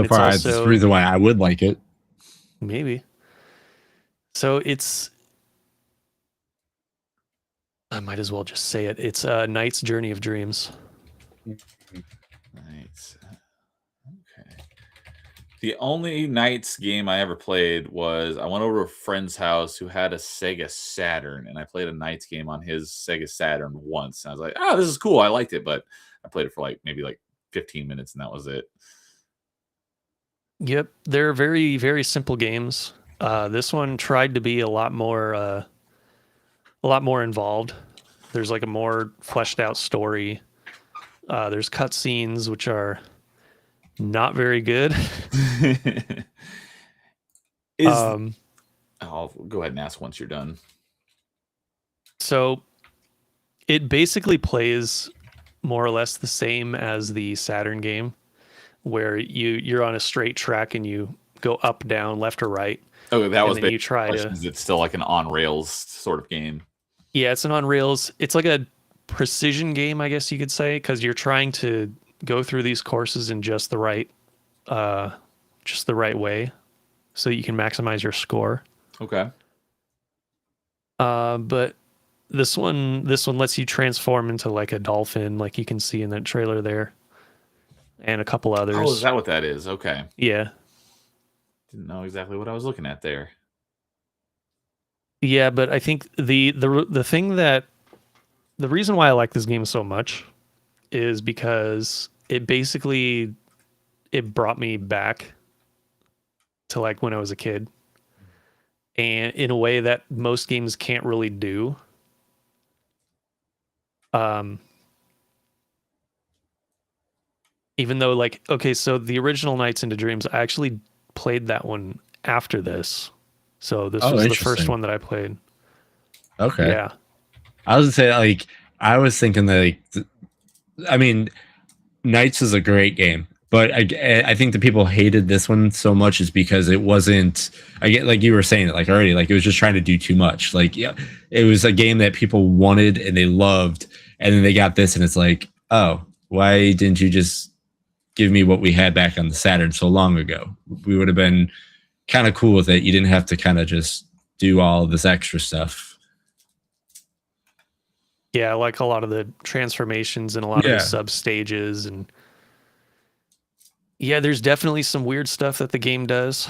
far, that's the reason why I would like it. Maybe. So I might as well just say it. It's Knight's Journey of Dreams. Knights. Okay. The only Knights game I ever played was I went over to a friend's house who had a Sega Saturn, and I played a Knights game on his Sega Saturn once. And I was like, oh, this is cool. I liked it, but I played it for maybe 15 minutes, and that was it. Yep, they're very, very simple games. This one tried to be a lot more involved. There's like a more fleshed out story. There's cutscenes which are not very good. I'll go ahead and ask once you're done. So it basically plays more or less the same as the Saturn game, where you're on a straight track and you go up, down, left or right. Oh, that was you try to. It's still like an on rails sort of game. Yeah, it's an on rails. It's like a precision game, I guess you could say, because you're trying to go through these courses in just the right way, so you can maximize your score. Okay. But this one lets you transform into like a dolphin, like you can see in that trailer there, and a couple others. Oh, is that what that is? Okay. Yeah. Didn't know exactly what I was looking at there. Yeah, but I think the thing that the reason why I like this game so much is because it brought me back to like when I was a kid, and in a way that most games can't really do. Even though, like, okay, so the original Nights into Dreams, I actually played that one after this. So this was the first one that I played. Okay. Yeah. I was gonna say, like, I was thinking that, like, I mean, Nights is a great game, but I think the people hated this one so much is because it wasn't. I get, like you were saying it, like, already, like, it was just trying to do too much. Like, yeah, it was a game that people wanted and they loved, and then they got this, and it's like, oh, why didn't you just give me what we had back on the Saturn so long ago? We would have been kind of cool with it. You didn't have to kind of just do all this extra stuff. Yeah, like a lot of the transformations and a lot of the sub stages, and yeah, there's definitely some weird stuff that the game does.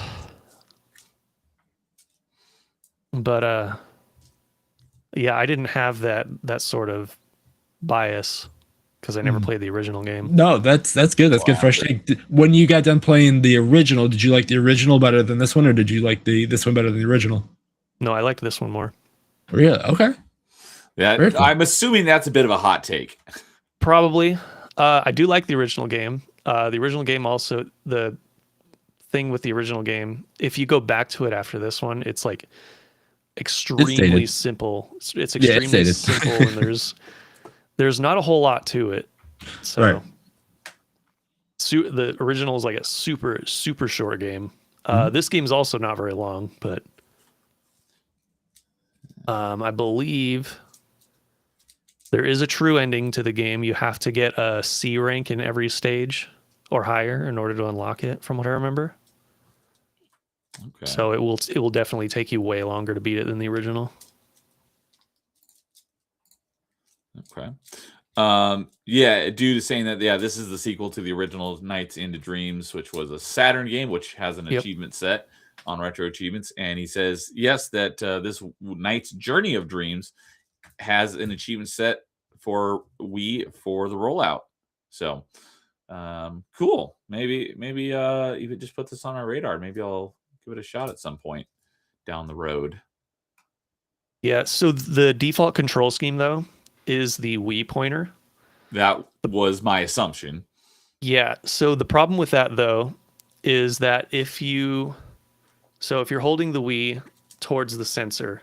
But yeah, I didn't have that sort of bias because I never played the original game. No, that's good. That's good. Fresh take. When you got done playing the original, did you like the original better than this one, or did you like this one better than the original? No, I liked this one more. Really? Okay. Yeah, I'm assuming that's a bit of a hot take. Probably. I do like the original game. The original game also, the thing with the original game, if you go back to it after this one, it's like extremely simple. It's extremely simple, and there's not a whole lot to it. So the original is like a super short game. This game's also not very long, but I believe there is a true ending to the game. You have to get a C rank in every stage or higher in order to unlock it, from what I remember. Okay. So it will definitely take you way longer to beat it than the original. Okay. Yeah, dude is saying that this is the sequel to the original Nights into Dreams, which was a Saturn game, which has an achievement set on retro achievements, and he says yes that this Nights Journey of Dreams has an achievement set for Wii for the rollout. So cool. Maybe you could just put this on our radar. Maybe I'll give it a shot at some point down the road. Yeah, so the default control scheme though is the Wii pointer. That was my assumption. Yeah, so the problem with that though is that if you're holding the Wii towards the sensor,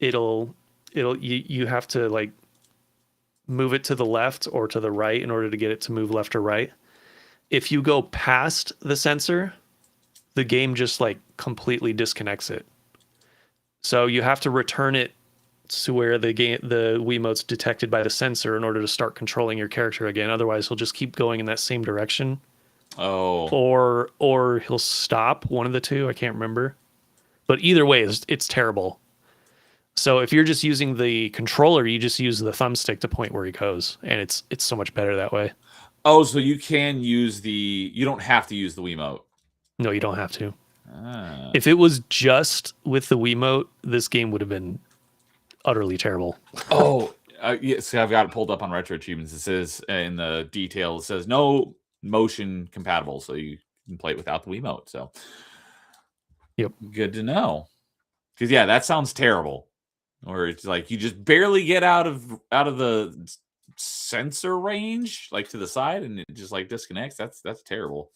you have to like move it to the left or to the right in order to get it to move left or right. If you go past the sensor, the game just like completely disconnects it. So you have to return it to where the Wiimote's detected by the sensor in order to start controlling your character again. Otherwise, he'll just keep going in that same direction. Oh. Or he'll stop, one of the two, I can't remember. But either way, it's terrible. So if you're just using the controller, you just use the thumbstick to point where he goes, and it's so much better that way. Oh, so you can use you don't have to use the Wiimote. No, you don't have to. If it was just with the Wiimote, this game would have been utterly terrible. Oh, yes, I've got it pulled up on Retro Achievements. It says in the details, it says no motion compatible, so you can play it without the Wiimote. So, yep, good to know. Because that sounds terrible. Or it's like you just barely get out of the sensor range, like to the side, and it just like disconnects. That's terrible.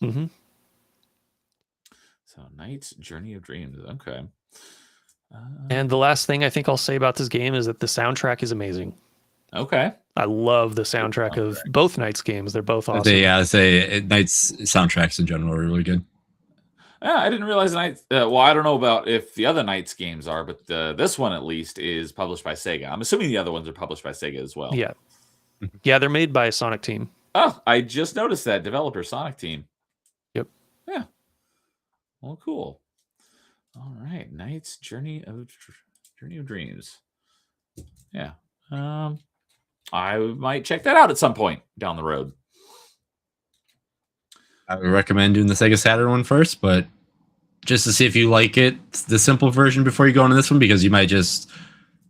Mm-hmm. So, Nights Journey of Dreams. Okay. And the last thing I think I'll say about this game is that the soundtrack is amazing. Okay. I love the soundtrack of both Nights games. They're both awesome. Yeah, I say Nights soundtracks in general are really good. Yeah, I didn't realize Knights. Well, I don't know about if the other Knights games are, but this one at least is published by Sega. I'm assuming the other ones are published by Sega as well. Yeah. Yeah, they're made by Sonic Team. Oh, I just noticed that developer Sonic Team. Yep. Yeah. Well, cool. All right, Knights Journey of Dreams. Yeah. I might check that out at some point down the road. I would recommend doing the Sega Saturn one first, but just to see if you like it, the simple version before you go into this one, because you might just,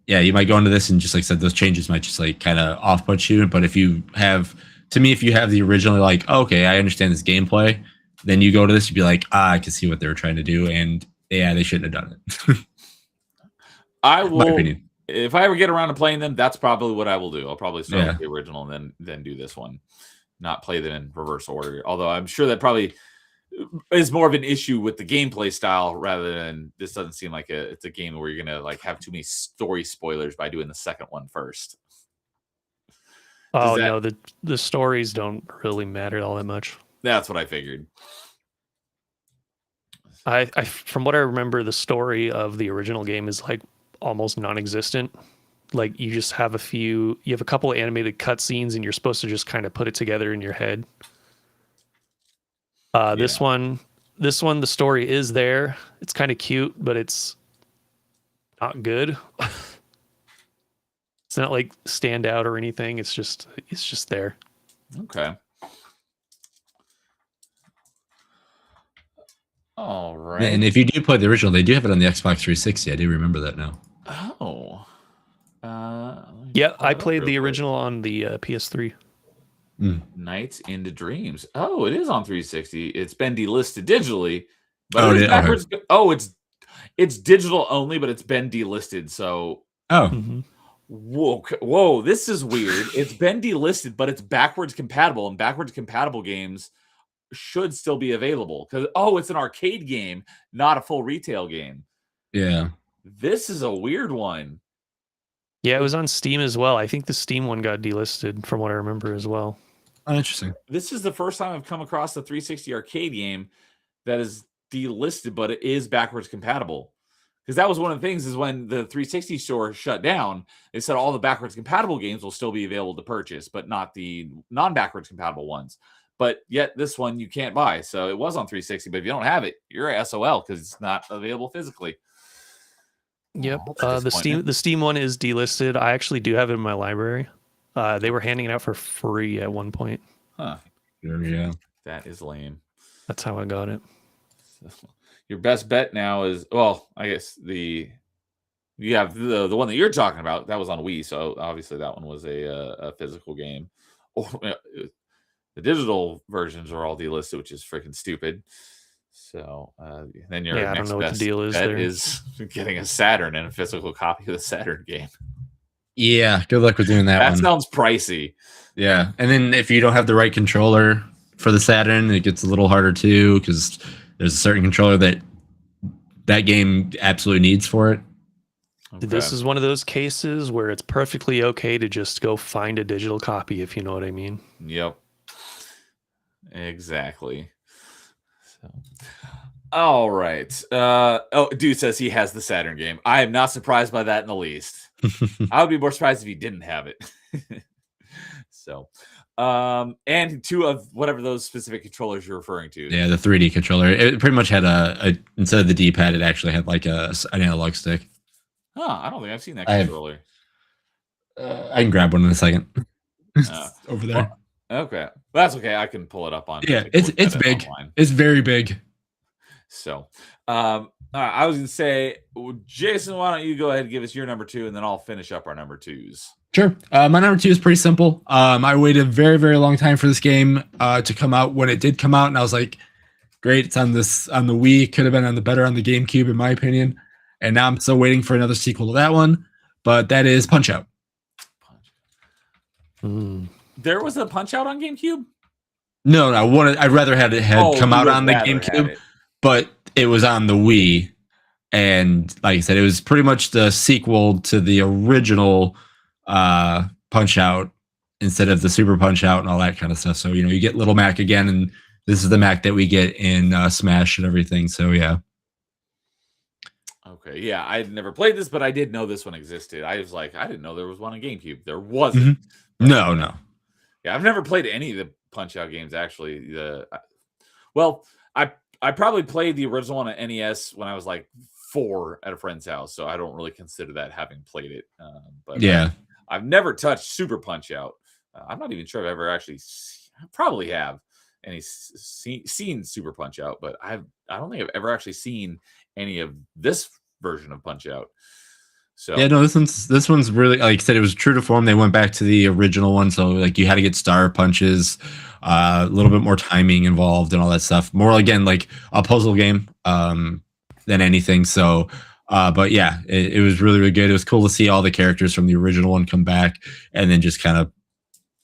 you might go into this and just like I said, those changes might just like kind of off put you. But if you have, to me, if you have the original, like, okay, I understand this gameplay, then you go to this, you'd be like, I can see what they were trying to do, and yeah, they shouldn't have done it. I will. My opinion. If I ever get around to playing them, that's probably what I will do. I'll probably start with the original and then do this one, not play them in reverse order. Although I'm sure that probably is more of an issue with the gameplay style rather than this doesn't seem like it's a game where you're gonna like have too many story spoilers by doing the second one first. No, the stories don't really matter all that much. That's what I figured. I from what I remember, the story of the original game is like almost non-existent. Like you just have you have a couple of animated cutscenes and you're supposed to just kind of put it together in your head. This one, the story is there. It's kind of cute, but it's not good. It's not like stand out or anything. It's just there. Okay. All right. And if you do play the original, they do have it on the Xbox 360. I do remember that now. Oh. Yeah, I played the original on the PS3. Nights into Dreams. Oh, it is on 360. It's been delisted digitally, but it's backwards. Okay. Oh, it's digital only, but it's been delisted. So whoa, this is weird. It's been delisted, but it's backwards compatible, and backwards compatible games should still be available because it's an arcade game, not a full retail game. Yeah, this is a weird one. Yeah, it was on Steam as well. I think the Steam one got delisted from what I remember as well. Oh, interesting. This is the first time I've come across the 360 arcade game that is delisted, but it is backwards compatible. Because that was one of the things is when the 360 store shut down, they said all the backwards compatible games will still be available to purchase, but not the non-backwards compatible ones. But yet this one you can't buy. So it was on 360, but if you don't have it, you're a SOL because it's not available physically. Yep. The Steam one is delisted. I actually do have it in my library. They were handing it out for free at one point. Huh. Yeah. That is lame. That's how I got it. Your best bet now is, well, I guess you have the one that you're talking about. That was on Wii, so obviously that one was a physical game. The digital versions are all delisted, which is freaking stupid. So then your next best bet is getting a Saturn and a physical copy of the Saturn game. Yeah, good luck with doing that. That sounds pricey. Yeah, and then if you don't have the right controller for the Saturn, it gets a little harder too because there's a certain controller that game absolutely needs for it. Okay. This is one of those cases where it's perfectly okay to just go find a digital copy, if you know what I mean. Yep. Exactly. So, all right. Dude says he has the Saturn game. I am not surprised by that in the least. I would be more surprised if he didn't have it. So, and two of whatever those specific controllers you're referring to. Yeah, the 3D controller. It pretty much had a instead of the D-pad, it actually had like an analog stick. Huh, I don't think I've seen that controller. I can grab one in a second. Over there. Well, okay. That's okay. I can pull it up on. Yeah, it's big. Online. It's very big. So, I was going to say, Jason, why don't you go ahead and give us your number 2, and then I'll finish up our number 2s. Sure. My number 2 is pretty simple. I waited a very, very long time for this game to come out. When it did come out, and I was like, great, it's on the Wii. Could have been on the GameCube, in my opinion. And now I'm still waiting for another sequel to that one. But that is Punch-Out. There was a Punch-Out on GameCube? No, I'd rather had it come out on the GameCube, but it was on the Wii. And like I said, it was pretty much the sequel to the original Punch-Out instead of the Super Punch-Out and all that kind of stuff. So, you get Little Mac again, and This is the Mac that we get in Smash and everything. So yeah. Okay, yeah, I had never played this, but I did know this one existed. I was like, I didn't know there was one on GameCube. There wasn't. Mm-hmm. No. Yeah, I've never played any of the Punch-Out games actually. Well, I probably played the original one at NES when I was like 4 at a friend's house, so I don't really consider that having played it. But yeah, I've never touched Super Punch-Out. I'm not even sure I've ever actually. I probably have seen Super Punch-Out, but I don't think I've ever actually seen any of this version of Punch-Out. So yeah, no, this one's really, like I said, it was true to form. They went back to the original one, so like you had to get star punches, a little bit more timing involved and all that stuff. More again like a puzzle game than anything. So, but yeah, it was really, really good. It was cool to see all the characters from the original one come back, and then just kind of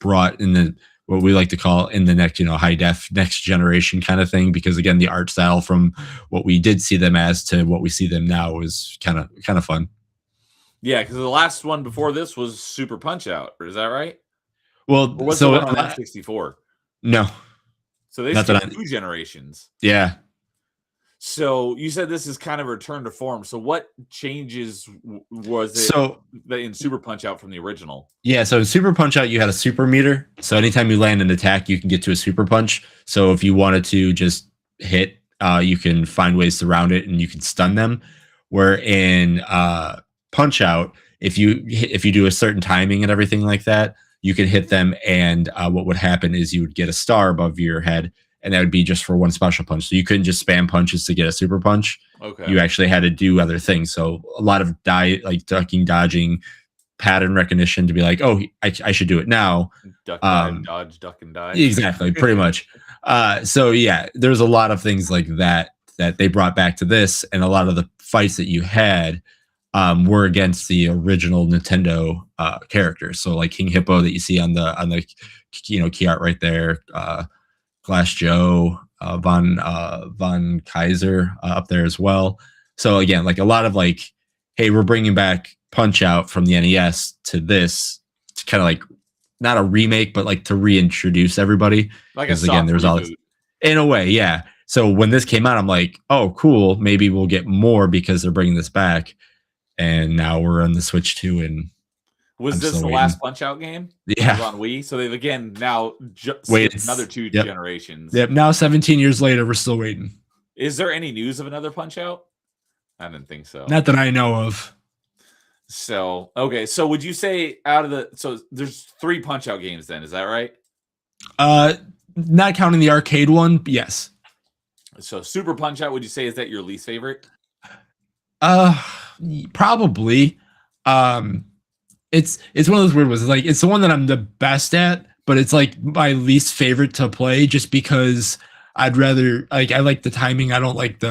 brought in the what we like to call in the next, high def next generation kind of thing. Because again, the art style from what we did see them as to what we see them now was kind of fun. Yeah, because the last one before this was Super Punch-Out. Is that right? Well, or was so the one on 64? No. So they skipped 2 generations. Yeah. So you said this is kind of a return to form. So what changes was it in Super Punch-Out from the original? Yeah, so in Super Punch-Out, you had a super meter. So anytime you land an attack, you can get to a super punch. So if you wanted to just hit, you can find ways to round it and you can stun them. Where in Punch-Out, if you do a certain timing and everything like that, you can hit them, and what would happen is you would get a star above your head, and that would be just for one special punch. So you couldn't just spam punches to get a super punch. Okay. You actually had to do other things. So a lot of like ducking, dodging, pattern recognition to be like, oh, I should do it now. Duck, dive, dodge, duck, and dive. Exactly, pretty much. So yeah, there's a lot of things like that they brought back to this, and a lot of the fights that you had were against the original Nintendo characters. So like King Hippo that you see on the key art right there, Glass Joe, Von Kaiser up there as well. So again, like a lot of like, hey, we're bringing back Punch-Out from the NES to this, to kind of like not a remake, but like to reintroduce everybody. Because again, there's all this, in a way, yeah. So when this came out, I'm like, oh, cool. Maybe we'll get more because they're bringing this back. And now we're on the Switch 2, and was this the last Punch-Out game? Yeah, on Wii. So they've again now waited another 2 generations. Yep. Now 17 years later, we're still waiting. Is there any news of another Punch-Out? I didn't think so. Not that I know of. So okay. So would you say there's 3 Punch-Out games then? Is that right? Not counting the arcade one, but yes. So Super Punch-Out, would you say is that your least favorite? Probably. It's one of those weird ones. Like it's the one that I'm the best at, but it's like my least favorite to play just because I'd rather I like the timing. I don't like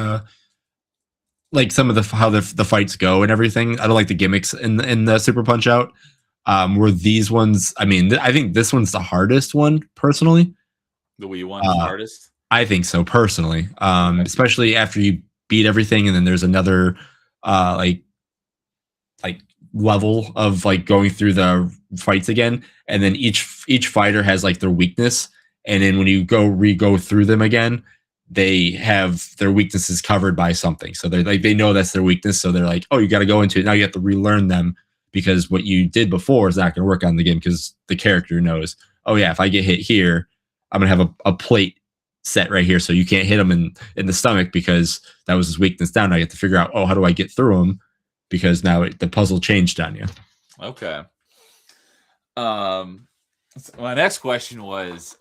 some of how the fights go and everything. I don't like the gimmicks in the Super Punch-Out. Where these ones, I mean, I think this one's the hardest one personally. The Wii one is the hardest? I think so personally. Especially after you beat everything and then there's another like level of like going through the fights again, and then each fighter has like their weakness, and then when you go through them again, they have their weaknesses covered by something. So they're like, they know that's their weakness, so they're like, oh, you got to go into it now. You have to relearn them because what you did before is not going to work on the game, because the character knows, oh yeah, if I get hit here, I'm gonna have a plate set right here, so you can't hit him in the stomach because that was his weakness. Down, now you have to figure out, oh, how do I get through him? Because now the puzzle changed on you. Okay. My next question was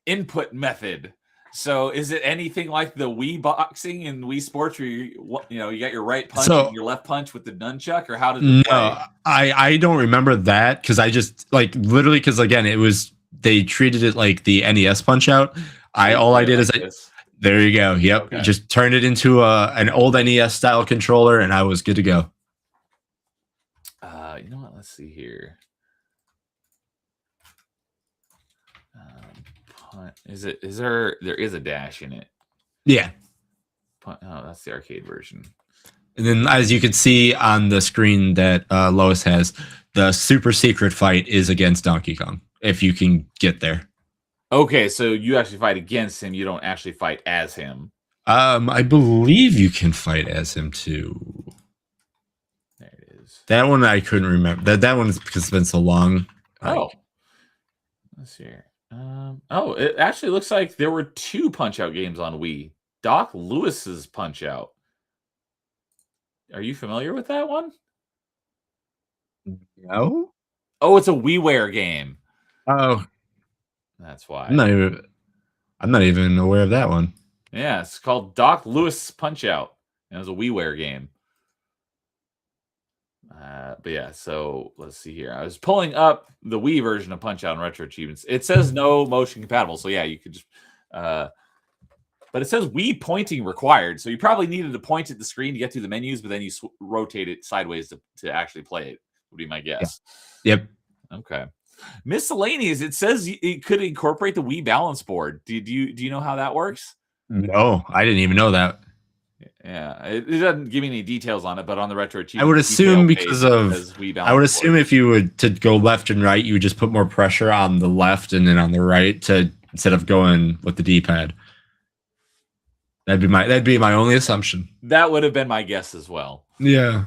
input method. So is it anything like the Wii boxing and Wii Sports where you got your right punch and your left punch with the nunchuck, or how does it play? I don't remember that, because I just like literally, because again, they treated it like the NES Punch-Out. All I did is there you go. Yep. Okay. Just turned it into an old NES style controller, and I was good to go. You know what? Let's see here. There is a dash in it? Yeah. Oh, that's the arcade version. And then, as you can see on the screen that Lois has, the super secret fight is against Donkey Kong, if you can get there. Okay, so you actually fight against him. You don't actually fight as him. I believe you can fight as him too. There it is. That one I couldn't remember. That one is because it's been so long. Oh, let's see here. Oh, it actually looks like there were 2 Punch-Out games on Wii. Doc Lewis's Punch-Out. Are you familiar with that one? No. Oh, it's a WiiWare game. Oh, That's why. I'm not even aware of that one. Yeah, it's called Doc Lewis Punch-Out. And it was a WiiWare game. But yeah, so let's see here. I was pulling up the Wii version of Punch-Out and Retro Achievements. It says no motion compatible. So yeah, you could just... but it says Wii pointing required. So you probably needed to point at the screen to get through the menus, but then you rotate it sideways to actually play it, would be my guess. Yep. Okay. Miscellaneous, it says it could incorporate the Wii balance board. Do you know how that works? No, I didn't even know that. Yeah, it doesn't give me any details on it, but on the Retro Achievement, I would assume because of I would assume if you would to go left and right, you would just put more pressure on the left and then on the right to instead of going with the D-pad. That'd be my only assumption. That would have been my guess as well. Yeah.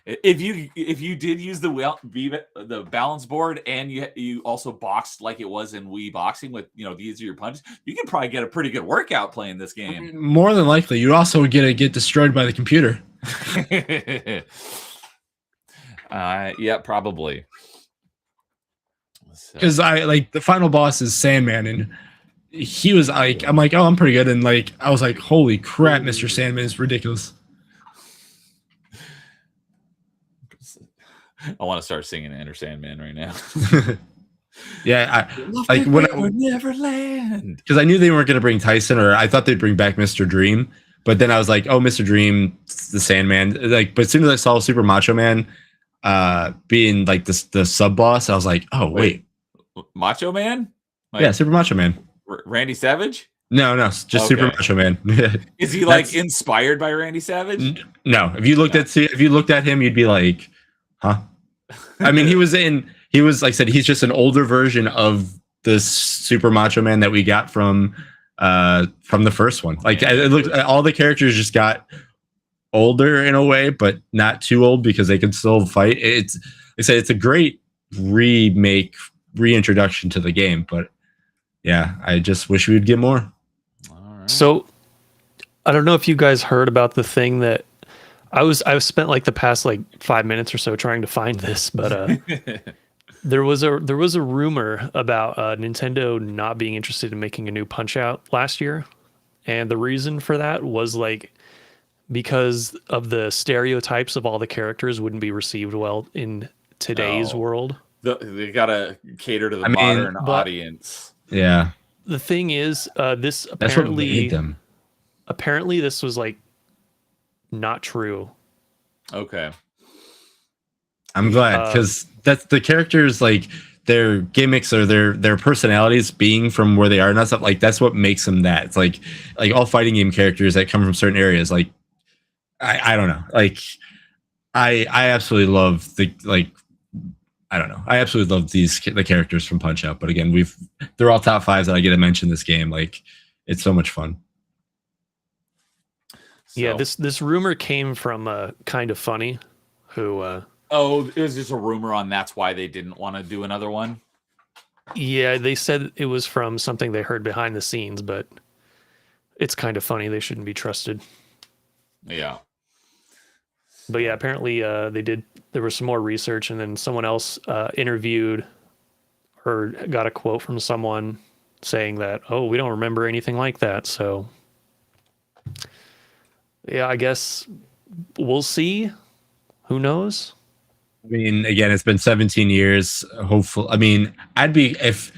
If you did use the balance board and you also boxed like it was in Wii boxing with these are your punches, you could probably get a pretty good workout playing this game. I mean, more than likely, you also get destroyed by the computer. Yeah, probably. Because I like the final boss is Sandman, and he was like, I'm like, oh, I'm pretty good, and like I was like, holy crap, Mr. Sandman is ridiculous. I want to start singing Enter Sandman right now. Yeah, like when Neverland, because I knew they weren't going to bring Tyson, or I thought they'd bring back Mr. Dream, but then I was like, oh, Mr. Dream, the Sandman. Like, but as soon as I saw Super Macho Man being like the sub boss, I was like, oh wait, Macho Man? Like, yeah, Super Macho Man. Randy Savage? No, just Super Macho Man. Is he like inspired by Randy Savage? No. If you looked at him, you'd be like, huh? I mean, he was like I said, he's just an older version of the Super Macho Man that we got from the first one. Like it looked, all the characters just got older in a way, but not too old because they can still fight. It's like I said, it's a great reintroduction to the game, but yeah, I just wish we would get more. Right. So I don't know if you guys heard about the thing that I've spent like the past like 5 minutes or so trying to find this, but there was a rumor about Nintendo not being interested in making a new Punch-Out last year, and the reason for that was like because of the stereotypes of all the characters wouldn't be received well in today's world. They gotta cater to the modern audience. Yeah. The thing is, this apparently this was like not true. Okay. I'm glad because that's the characters, like their gimmicks or their personalities being from where they are and that stuff, like that's what makes them that. It's like all fighting game characters that come from certain areas. Like I don't know. Like I absolutely love I don't know. I absolutely love the characters from Punch Out. But again, they're all top 5s that I get to mention this game. Like it's so much fun. So. Yeah, this rumor came from Kind of Funny, who it was just a rumor on that's why they didn't want to do another one. Yeah, they said it was from something they heard behind the scenes, but it's Kind of Funny. They shouldn't be trusted. Yeah. But yeah, apparently there was some more research, and then someone else interviewed or got a quote from someone saying that, oh, we don't remember anything like that. So yeah, I guess we'll see. Who knows? I mean, again, it's been 17 years. Hopefully, I mean, I'd be if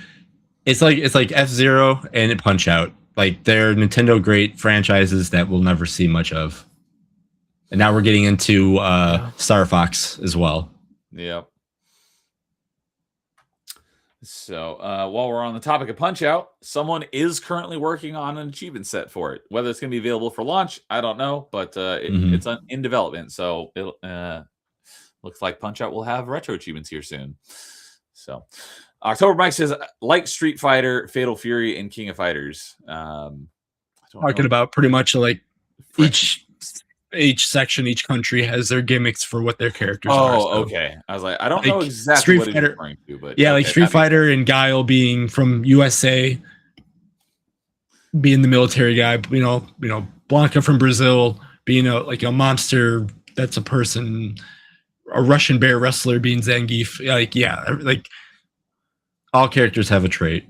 it's like F-Zero and Punch Out. Like they're Nintendo great franchises that we'll never see much of. And now we're getting into Star Fox as well. Yep. So while we're on the topic of Punch Out, someone is currently working on an achievement set for it. Whether it's going to be available for launch, I don't know, but it's in development. So it looks like Punch Out will have retro achievements here soon. So, October Mike says, like Street Fighter, Fatal Fury, and King of Fighters. I don't Talking know. about pretty much like each section, each country has their gimmicks for what their characters are. Oh, So, okay. I was like, I don't like, know exactly Street what he's Fighter- referring to, but yeah, okay, like Street Fighter and Guile being from USA, being the military guy. You know, Blanca from Brazil being a monster that's a person. A Russian bear wrestler being Zangief. Like all characters have a trait.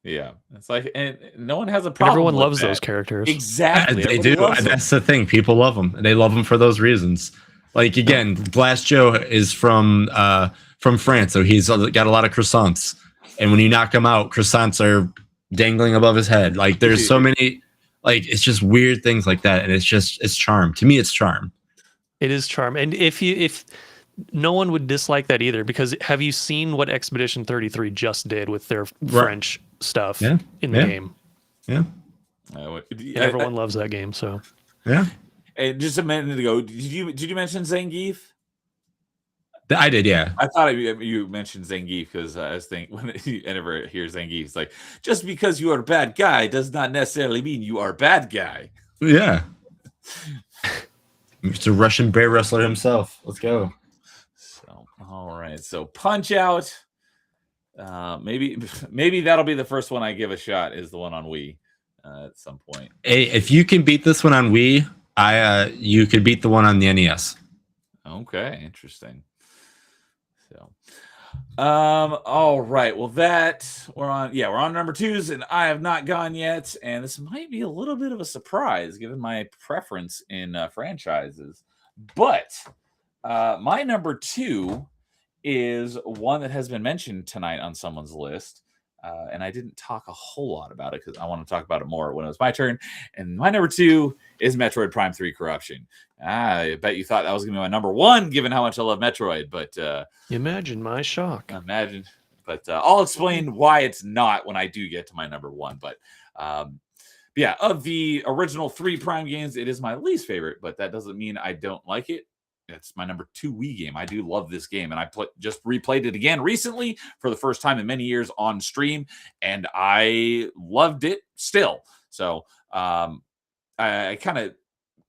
Yeah, it's like, and no one has a problem. Everyone with loves that. those characters. Exactly, They everybody do. loves them. That's the thing. People love them. They love them for those reasons. Like again, Blast Joe is from France, so he's got a lot of croissants. And when you knock him out, croissants are dangling above his head. Like there's so many, like it's just weird things like that, and it's charm. To me, it's charm. It is charm, and if no one would dislike that either, because have you seen what Expedition 33 just did with their French stuff in the game? Yeah. And everyone loves that game, so. Yeah. And just a minute ago, did you mention Zangief? I did, yeah. I thought you mentioned Zangief because I was thinking whenever I hear Zangief, it's like, just because you are a bad guy does not necessarily mean you are a bad guy. Yeah. It's a Russian bear wrestler himself. Let's go. So, all right. So Punch Out. Maybe that'll be the first one I give a shot. Is the one on Wii at some point. Hey, if you can beat this one on Wii, you could beat the one on the NES. Okay, interesting. So, all right. Well, we're on number 2s, and I have not gone yet. And this might be a little bit of a surprise given my preference in franchises. But my number 2 is one that has been mentioned tonight on someone's list. And I didn't talk a whole lot about it because I want to talk about it more when it was my turn. And my number 2 is Metroid Prime 3 Corruption. I bet you thought that was going to be my number 1, given how much I love Metroid. But imagine my shock. Imagine. But I'll explain why it's not when I do get to my number 1. But yeah, of the original 3 Prime games, it is my least favorite. But that doesn't mean I don't like it. It's my number 2 Wii game. I do love this game, and I just replayed it again recently for the first time in many years on stream, and I loved it still. So I kind of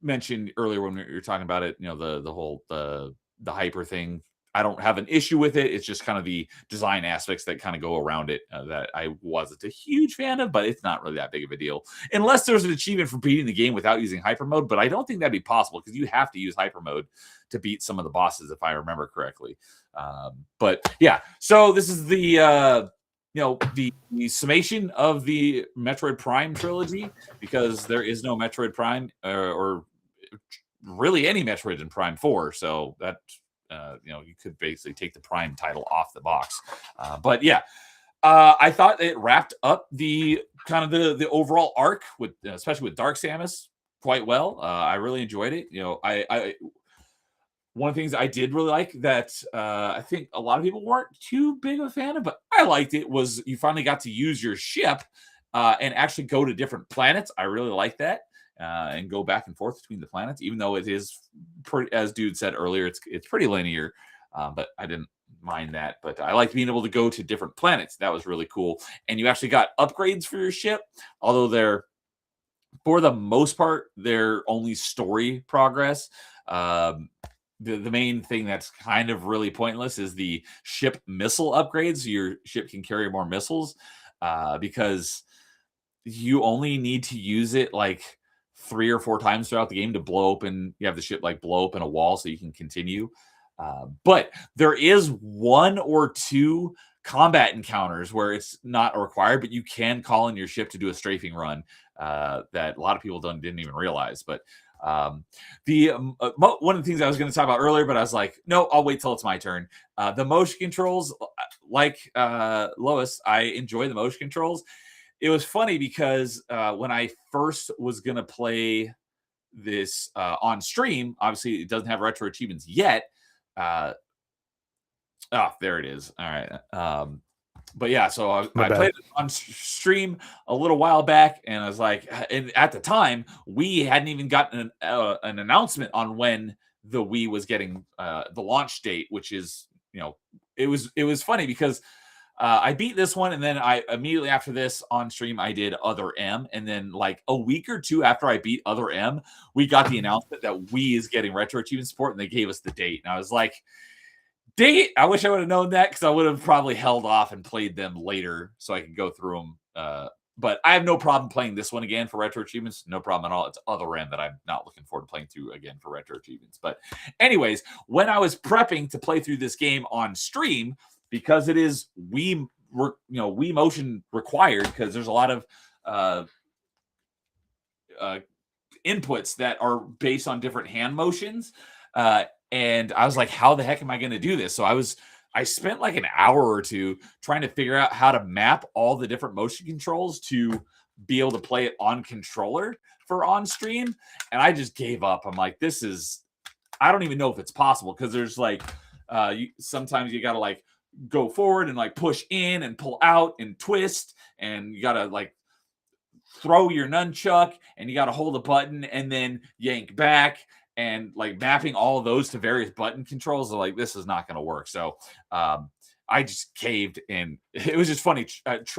mentioned earlier when we were talking about it, the whole the hyper thing. I don't have an issue with it. It's just kind of the design aspects that kind of go around it that I wasn't a huge fan of, but it's not really that big of a deal. Unless there's an achievement for beating the game without using hyper mode, but I don't think that'd be possible because you have to use hyper mode to beat some of the bosses, if I remember correctly. But yeah, so this is the summation of the Metroid Prime trilogy, because there is no Metroid Prime or really any Metroid in Prime 4. So that, you could basically take the Prime title off the box. But yeah, I thought it wrapped up the kind of the overall arc with, especially with Dark Samus, quite well. I really enjoyed it. I one of the things I did really like that I think a lot of people weren't too big of a fan of, but I liked it, was you finally got to use your ship and actually go to different planets. I really like that. And go back and forth between the planets, even though it is pretty, as Dude said earlier, it's pretty linear, but I didn't mind that. But I like being able to go to different planets. That was really cool. And you actually got upgrades for your ship, although they're, for the most part, they're only story progress. The main thing that's kind of really pointless is the ship missile upgrades. Your ship can carry more missiles because you only need to use it like 3 or 4 times throughout the game to blow open. You have the ship like blow open a wall so you can continue. But there is 1 or 2 combat encounters where it's not required, but you can call in your ship to do a strafing run that a lot of people didn't even realize. But one of the things I was going to talk about earlier, but I was like, no, I'll wait till it's my turn. The motion controls, like Lois, I enjoy the motion controls. It was funny because when I first was going to play this on stream, obviously it doesn't have retro achievements yet. There it is. All right. But yeah, so I played it on stream a little while back, and I was like, and at the time, we hadn't even gotten an announcement on when the Wii was getting the launch date, which is, it was funny because I beat this one, and then I immediately after this on stream I did Other M, and then like a week or two after I beat Other M, we got the announcement that Wii is getting retro achievement support, and they gave us the date, and I was like, dang it, I wish I would have known that, because I would have probably held off and played them later so I could go through them. But I have no problem playing this one again for retro achievements. No problem at all. It's Other M that I'm not looking forward to playing through again for retro achievements. But anyways, when I was prepping to play through this game on stream, because it is Wii motion required, because there's a lot of inputs that are based on different hand motions. And I was like, how the heck am I going to do this? So I spent like an hour or two trying to figure out how to map all the different motion controls to be able to play it on controller for on stream. And I just gave up. I'm like, I don't even know if it's possible, because there's like, sometimes you got to like go forward and like push in and pull out and twist. And you got to like throw your nunchuck, and you got to hold a button and then yank back. And like mapping all of those to various button controls, are like, this is not going to work. So I just caved, and it was just funny.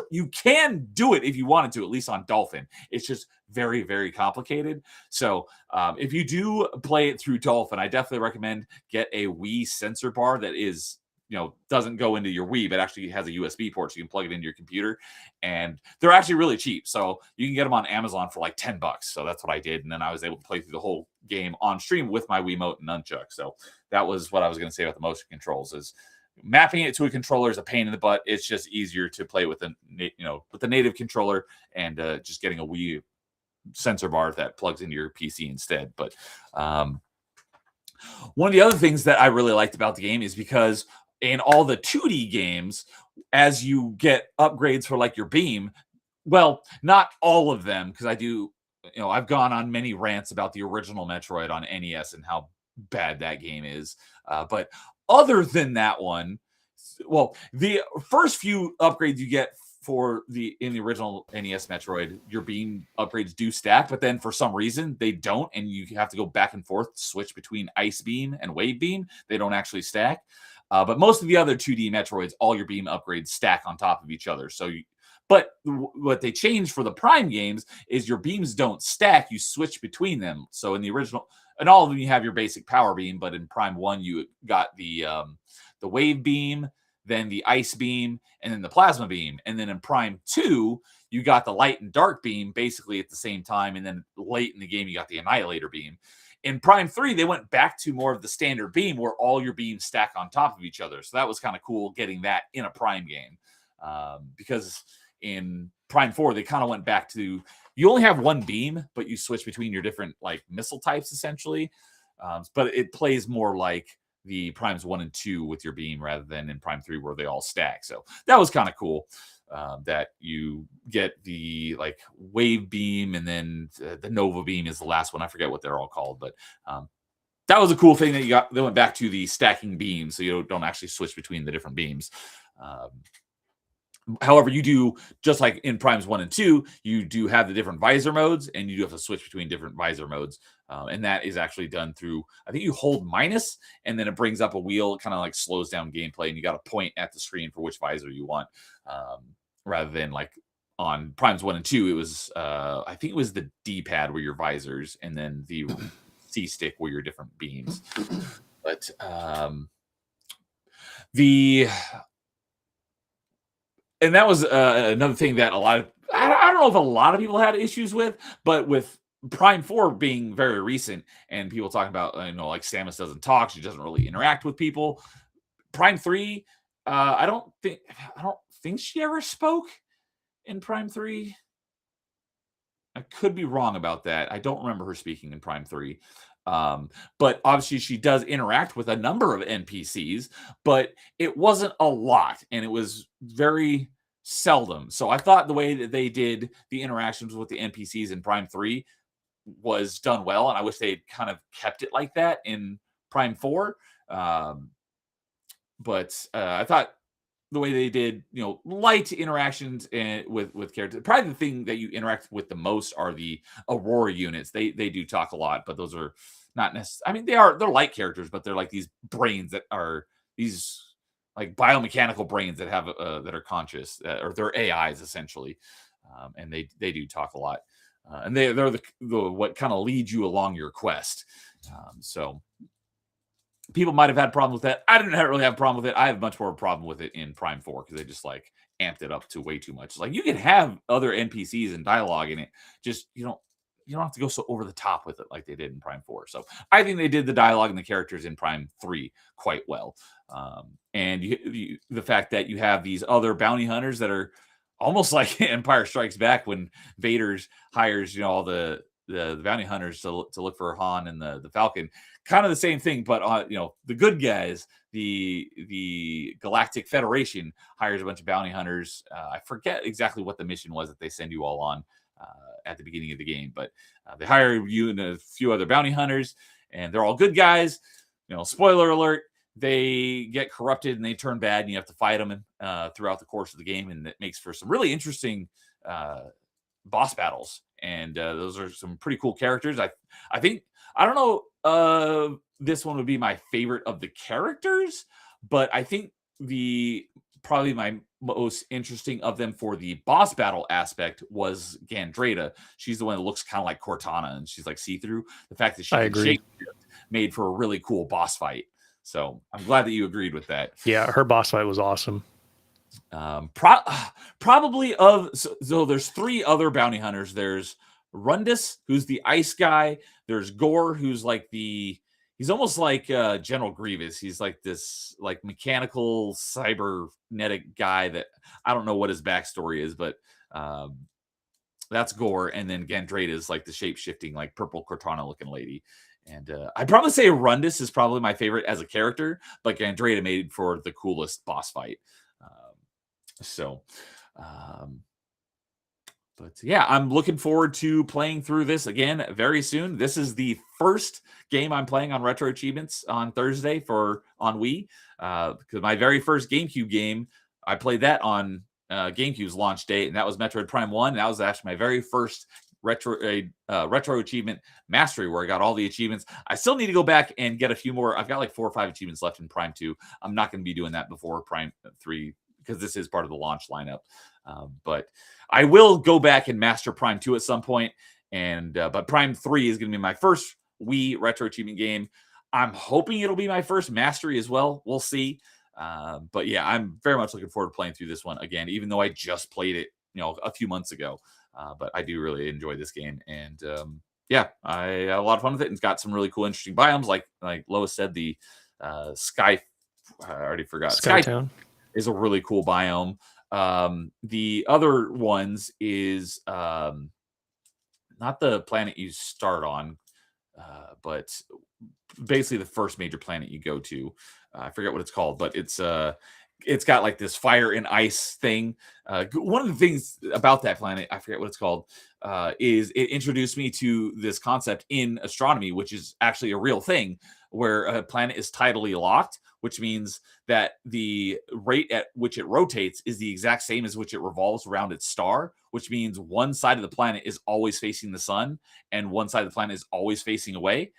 You can do it if you wanted to, at least on Dolphin. It's just very, very complicated. So if you do play it through Dolphin, I definitely recommend get a Wii sensor bar that is, doesn't go into your Wii, but actually has a USB port, so you can plug it into your computer. And they're actually really cheap. So you can get them on Amazon for like $10. So that's what I did. And then I was able to play through the whole game on stream with my Wiimote and nunchuck. So that was what I was going to say about the motion controls, is mapping it to a controller is a pain in the butt. It's just easier to play with the native controller, and just getting a Wii sensor bar that plugs into your PC instead. But one of the other things that I really liked about the game is because in all the 2D games, as you get upgrades for like your beam, well, not all of them, because I've gone on many rants about the original Metroid on NES and how bad that game is. But other than that one, well, the first few upgrades you get in the original NES Metroid, your beam upgrades do stack, but then for some reason they don't, and you have to go back and forth, switch between Ice Beam and Wave Beam. They don't actually stack. But most of the other 2D Metroids, all your beam upgrades stack on top of each other. But what they changed for the Prime games is your beams don't stack; you switch between them. So in the original, and all of them, you have your basic power beam. But in Prime 1, you got the Wave Beam, then the Ice Beam, and then the Plasma Beam. And then in Prime 2, you got the Light and Dark Beam basically at the same time. And then late in the game, you got the Annihilator Beam. In Prime 3, they went back to more of the standard beam, where all your beams stack on top of each other. So that was kind of cool getting that in a Prime game. Because in Prime 4, they kind of went back to, you only have one beam, but you switch between your different like missile types essentially. But it plays more like the Primes 1 and 2 with your beam, rather than in Prime 3 where they all stack. So that was kind of cool. That you get the like Wave Beam, and then the Nova Beam is the last one. I forget what they're all called, but that was a cool thing that they went back to the stacking beams, so you don't actually switch between the different beams. However, you do, just like in Primes 1 and 2, you do have the different visor modes, and you do have to switch between different visor modes. And that is actually done through, I think you hold minus, and then it brings up a wheel, kind of like slows down gameplay, and you got to point at the screen for which visor you want. Rather than like on Primes 1 and 2, it was, I think it was the D-pad were your visors, and then the C-stick were your different beams. But and that was another thing that I don't know if a lot of people had issues with, but with Prime 4 being very recent and people talking about, like Samus doesn't talk, she doesn't really interact with people. Prime 3, I don't think she ever spoke in Prime 3. I could be wrong about that. I don't remember her speaking in Prime 3. But obviously she does interact with a number of NPCs, but it wasn't a lot, and it was very seldom. So I thought the way that they did the interactions with the NPCs in Prime 3 was done well, and I wish they kind of kept it like that in Prime 4. But I thought the way they did, light interactions with characters. Probably the thing that you interact with the most are the Aurora units. They do talk a lot, but those are not necessarily. I mean, they're light characters, but they're like these brains that are these like biomechanical brains that have that are conscious, or they're AIs essentially, and they do talk a lot, and they're the what kind of leads you along your quest. So people might have had problems with that. I didn't really have a problem with it. I have much more of a problem with it in Prime 4 because they just like amped it up to way too much. Like you can have other NPCs and dialogue in it, just you don't have to go so over the top with it like they did in Prime 4. So I think they did the dialogue and the characters in Prime 3 quite well. And the fact that you have these other bounty hunters that are almost like Empire Strikes Back when Vader's hires all the bounty hunters to look for Han and the Falcon, kind of the same thing, but the good guys, the Galactic Federation hires a bunch of bounty hunters. I forget exactly what the mission was that they send you all on at the beginning of the game, but they hire you and a few other bounty hunters, and they're all good guys. Spoiler alert, they get corrupted and they turn bad, and you have to fight them throughout the course of the game, and it makes for some really interesting boss battles. And those are some pretty cool characters. I think, I don't know, this one would be my favorite of the characters, but I think probably my most interesting of them for the boss battle aspect was Gandreda. She's the one that looks kind of like Cortana, and she's like see-through. The fact that she can shape made for a really cool boss fight. So I'm glad that you agreed with that. Yeah, her boss fight was awesome. Probably so there's 3 other bounty hunters. There's Rundus, who's the ice guy. There's Gore, who's like he's almost like General Grievous. He's like this like mechanical cybernetic guy that I don't know what his backstory is, but that's Gore. And then Gandreda is like the shape-shifting, like purple Cortana looking lady. And I'd probably say Rundus is probably my favorite as a character, but Gandreda made for the coolest boss fight. But yeah, I'm looking forward to playing through this again very soon. This is the first game I'm playing on Retro Achievements on Thursday on Wii. Because my very first GameCube game, I played that on GameCube's launch date, and that was Metroid Prime 1. And that was actually my very first retro achievement mastery, where I got all the achievements. I still need to go back and get a few more. I've got like 4 or 5 achievements left in Prime 2. I'm not going to be doing that before Prime 3 because this is part of the launch lineup. But I will go back and master Prime 2 at some point. And but Prime 3 is going to be my first Wii retro achievement game. I'm hoping it'll be my first mastery as well. We'll see. But yeah, I'm very much looking forward to playing through this one again, even though I just played it, a few months ago. But I do really enjoy this game, and yeah, I had a lot of fun with it. And it's got some really cool, interesting biomes, like Lois said, the Sky. I already forgot. Skytown is a really cool biome. The other ones is not the planet you start on, but basically the first major planet you go to. I forget what it's called, but it's got like this fire and ice thing. One of the things about that planet, I forget what it's called, is it introduced me to this concept in astronomy, which is actually a real thing, where a planet is tidally locked, which means that the rate at which it rotates is the exact same as which it revolves around its star, which means one side of the planet is always facing the sun and one side of the planet is always facing away.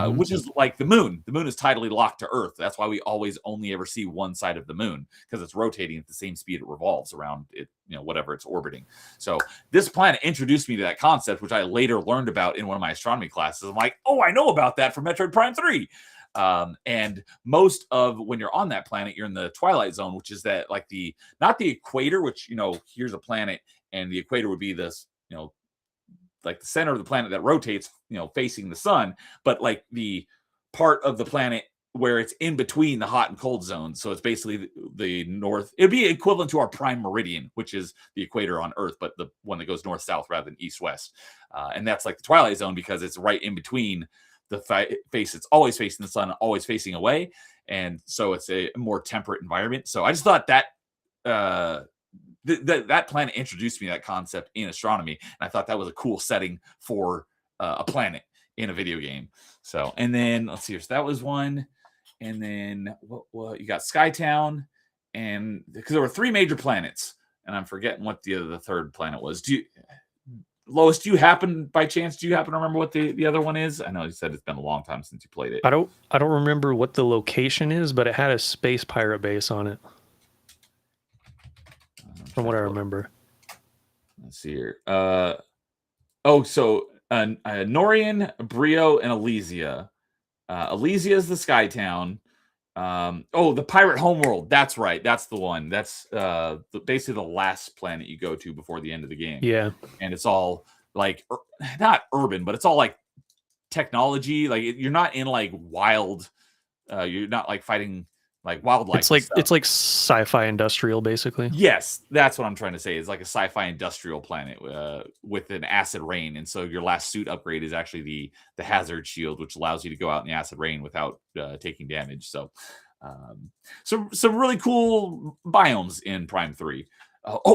Which is like the moon. The moon is tidally locked to Earth. That's why we always only ever see one side of the moon, because it's rotating at the same speed it revolves around it, whatever it's orbiting. So this planet introduced me to that concept, which I later learned about in one of my astronomy classes. I'm like, oh, I know about that from Metroid Prime 3. And most of when you're on that planet, you're in the twilight zone, which is that like not the equator, which, here's a planet and the equator would be this, like the center of the planet that rotates, facing the sun, but like the part of the planet where it's in between the hot and cold zones. So it's basically the north. It'd be equivalent to our prime meridian, which is the equator on Earth, but the one that goes north-south rather than east-west. And that's like the twilight zone because it's right in between the face. It's always facing the sun, always facing away. And so it's a more temperate environment. So I just thought that that planet introduced me to that concept in astronomy, and I thought that was a cool setting for a planet in a video game. So, and then let's see, so that was one, and then what you got Skytown, and because there were 3 major planets, and I'm forgetting what the third planet was. Lois, by chance, do you happen to remember what the other one is? I know you said it's been a long time since you played it. I don't remember what the location is, but it had a space pirate base on it. From what I remember. Let's see here. Norian, Brio, and Elysia. Elysia is the Sky Town. The Pirate Homeworld. That's right. That's the one. That's basically the last planet you go to before the end of the game. Yeah. And it's all like not urban, but it's all like technology. Like you're not in like wild. You're not like fighting like wildlife. It's like sci-fi industrial, basically. Yes, that's what I'm trying to say. It's like a sci-fi industrial planet with an acid rain, and so your last suit upgrade is actually the hazard shield, which allows you to go out in the acid rain without taking damage. So, some really cool biomes in Prime 3.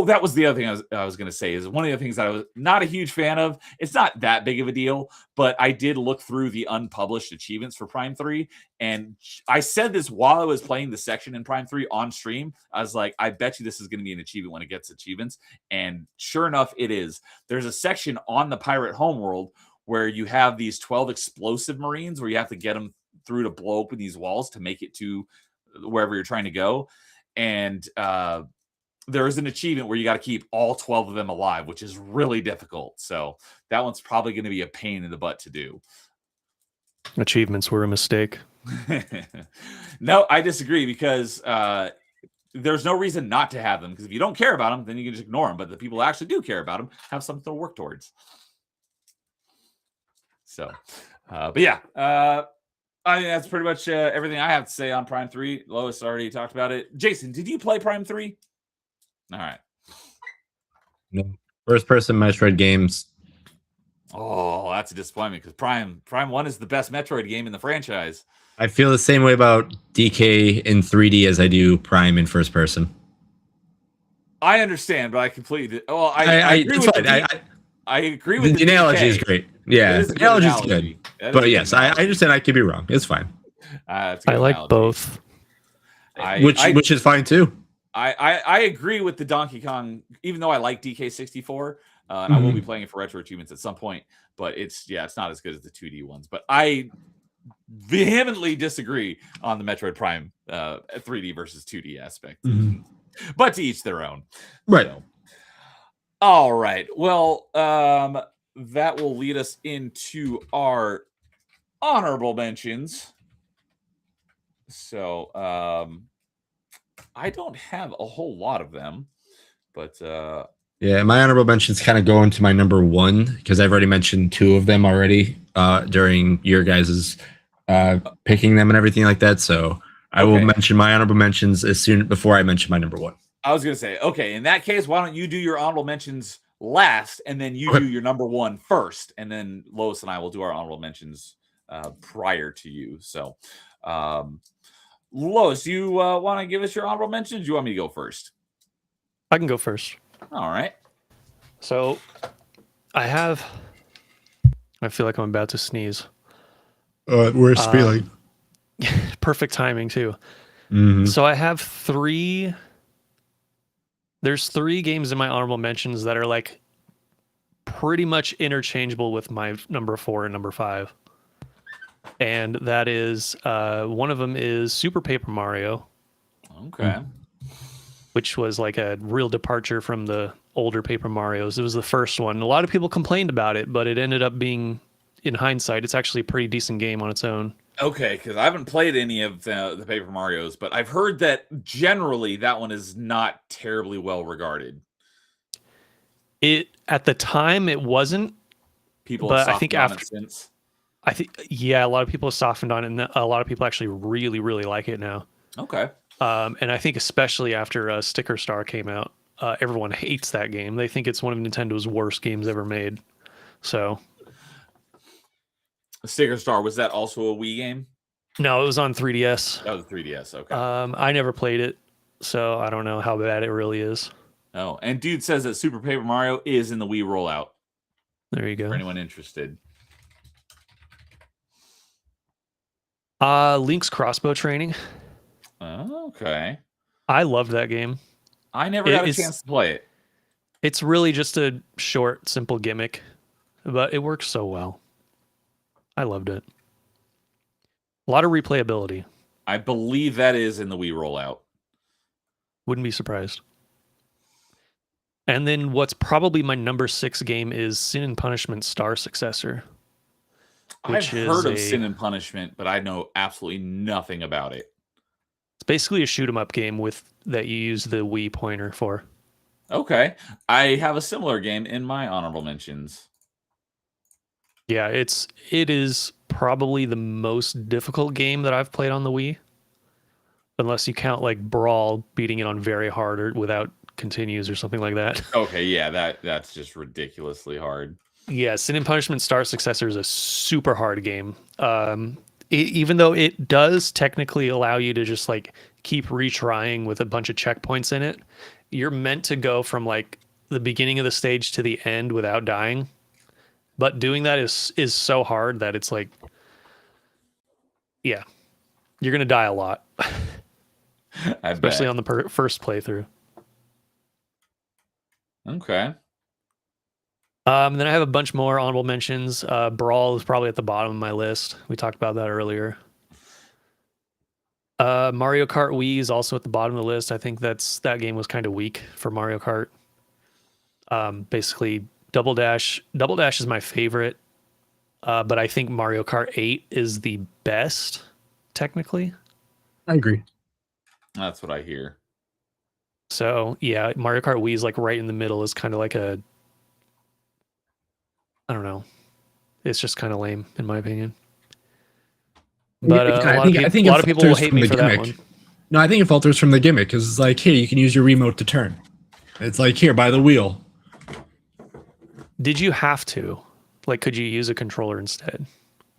That was the other thing I was going to say is one of the things that I was not a huge fan of. It's not that big of a deal, but I did look through the unpublished achievements for Prime 3. And I said this while I was playing the section in Prime 3 on stream. I was like, I bet you this is going to be an achievement when it gets achievements. And sure enough, it is. There's a section on the Pirate Homeworld where you have these 12 explosive Marines where you have to get them through to blow open these walls to make it to wherever you're trying to go. And, there is an achievement where you got to keep all 12 of them alive, which is really difficult. So that one's probably going to be a pain in the butt to do. Achievements were a mistake. No, I disagree because there's no reason not to have them. Because if you don't care about them, then you can just ignore them. But the people who actually do care about them have something to work towards. So, but yeah, I mean, that's pretty much everything I have to say on Prime 3. Lois already talked about it. Jason, did you play Prime 3? All right. No. First person Metroid games. Oh, that's a disappointment because Prime 1 is the best Metroid game in the franchise. I feel the same way about DK in 3D as I do Prime in first person. I understand, but I completely. Well, I agree with I agree with the analogy is great. Yeah, the analogy is good. But yes, I understand. I could be wrong. It's fine. I like analogy. Both. Which is fine too. I agree with the Donkey Kong, even though I like DK64, and I will be playing it for retro achievements at some point. But it's not as good as the 2D ones. But I vehemently disagree on the Metroid Prime 3D versus 2D aspect. But to each their own. Right. So. All right. Well, that will lead us into our honorable mentions. So, I don't have a whole lot of them, but yeah, my honorable mentions kind of go into my number one because I've already mentioned two of them already during your guys's picking them and everything like that. So I will mention my honorable mentions as soon before I mention my number one. I was going to say, okay, in that case, why don't you do your honorable mentions last, and then you do your number one first, and then Lois and I will do our honorable mentions prior to you. So, Lois, you want to give us your honorable mentions? Or do you want me to go first? I can go first. All right. So, I feel like I'm about to sneeze. Worst feeling. Perfect timing too. So I have three. There's three games in my honorable mentions that are like pretty much interchangeable with my number 4 and number 5. And that is one of them is Super Paper Mario. Okay. Which was like a real departure from the older Paper Marios. It was the first one. A lot of people complained about it, but it ended up being, in hindsight, it's actually a pretty decent game on its own. Okay, because I haven't played any of the Paper Marios, but I've heard that generally that one is not terribly well regarded. It at the time it wasn't. People, but I think after since. I think a lot of people have softened on it, and a lot of people actually really, really like it now. Okay. And I think especially after Sticker Star came out, everyone hates that game. They think it's one of Nintendo's worst games ever made. So. Sticker Star, was that also a Wii game? No, it was on 3DS. That was 3DS, okay. I never played it, so I don't know how bad it really is. Oh, and dude says that Super Paper Mario is in the Wii rollout. There you go. For anyone interested. Link's Crossbow Training. Okay. I loved that game. I never got a chance to play it. It's really just a short, simple gimmick, but it works so well. I loved it. A lot of replayability. I believe that is in the Wii rollout. Wouldn't be surprised. And then what's probably my number 6 game is Sin and Punishment Star Successor. I've heard of Sin and Punishment, but I know absolutely nothing about it. It's basically a shoot 'em up game that you use the Wii pointer for. Okay. I have a similar game in my honorable mentions. Yeah, it is probably the most difficult game that I've played on the Wii. Unless you count like Brawl beating it on very hard or without continues or something like that. Okay, yeah, that's just ridiculously hard. Yeah, Sin and Punishment Star Successor is a super hard game. Even though it does technically allow you to just like keep retrying with a bunch of checkpoints in it, you're meant to go from like the beginning of the stage to the end without dying. But doing that is so hard that it's like, yeah, you're gonna die a lot, especially on the first playthrough. Okay. Then I have a bunch more honorable mentions. Brawl is probably at the bottom of my list. We talked about that earlier. Mario Kart Wii is also at the bottom of the list. I think that game was kind of weak for Mario Kart. Basically, Double Dash is my favorite, but I think Mario Kart 8 is the best, technically. I agree. That's what I hear. So, yeah, Mario Kart Wii is like right in the middle. Is kind of like I don't know. It's just kind of lame, in my opinion. But a lot of people will hate me for that one. No, I think it falters from the gimmick because it's like, hey, you can use your remote to turn. It's like, here, by the wheel. Did you have to? Like, could you use a controller instead?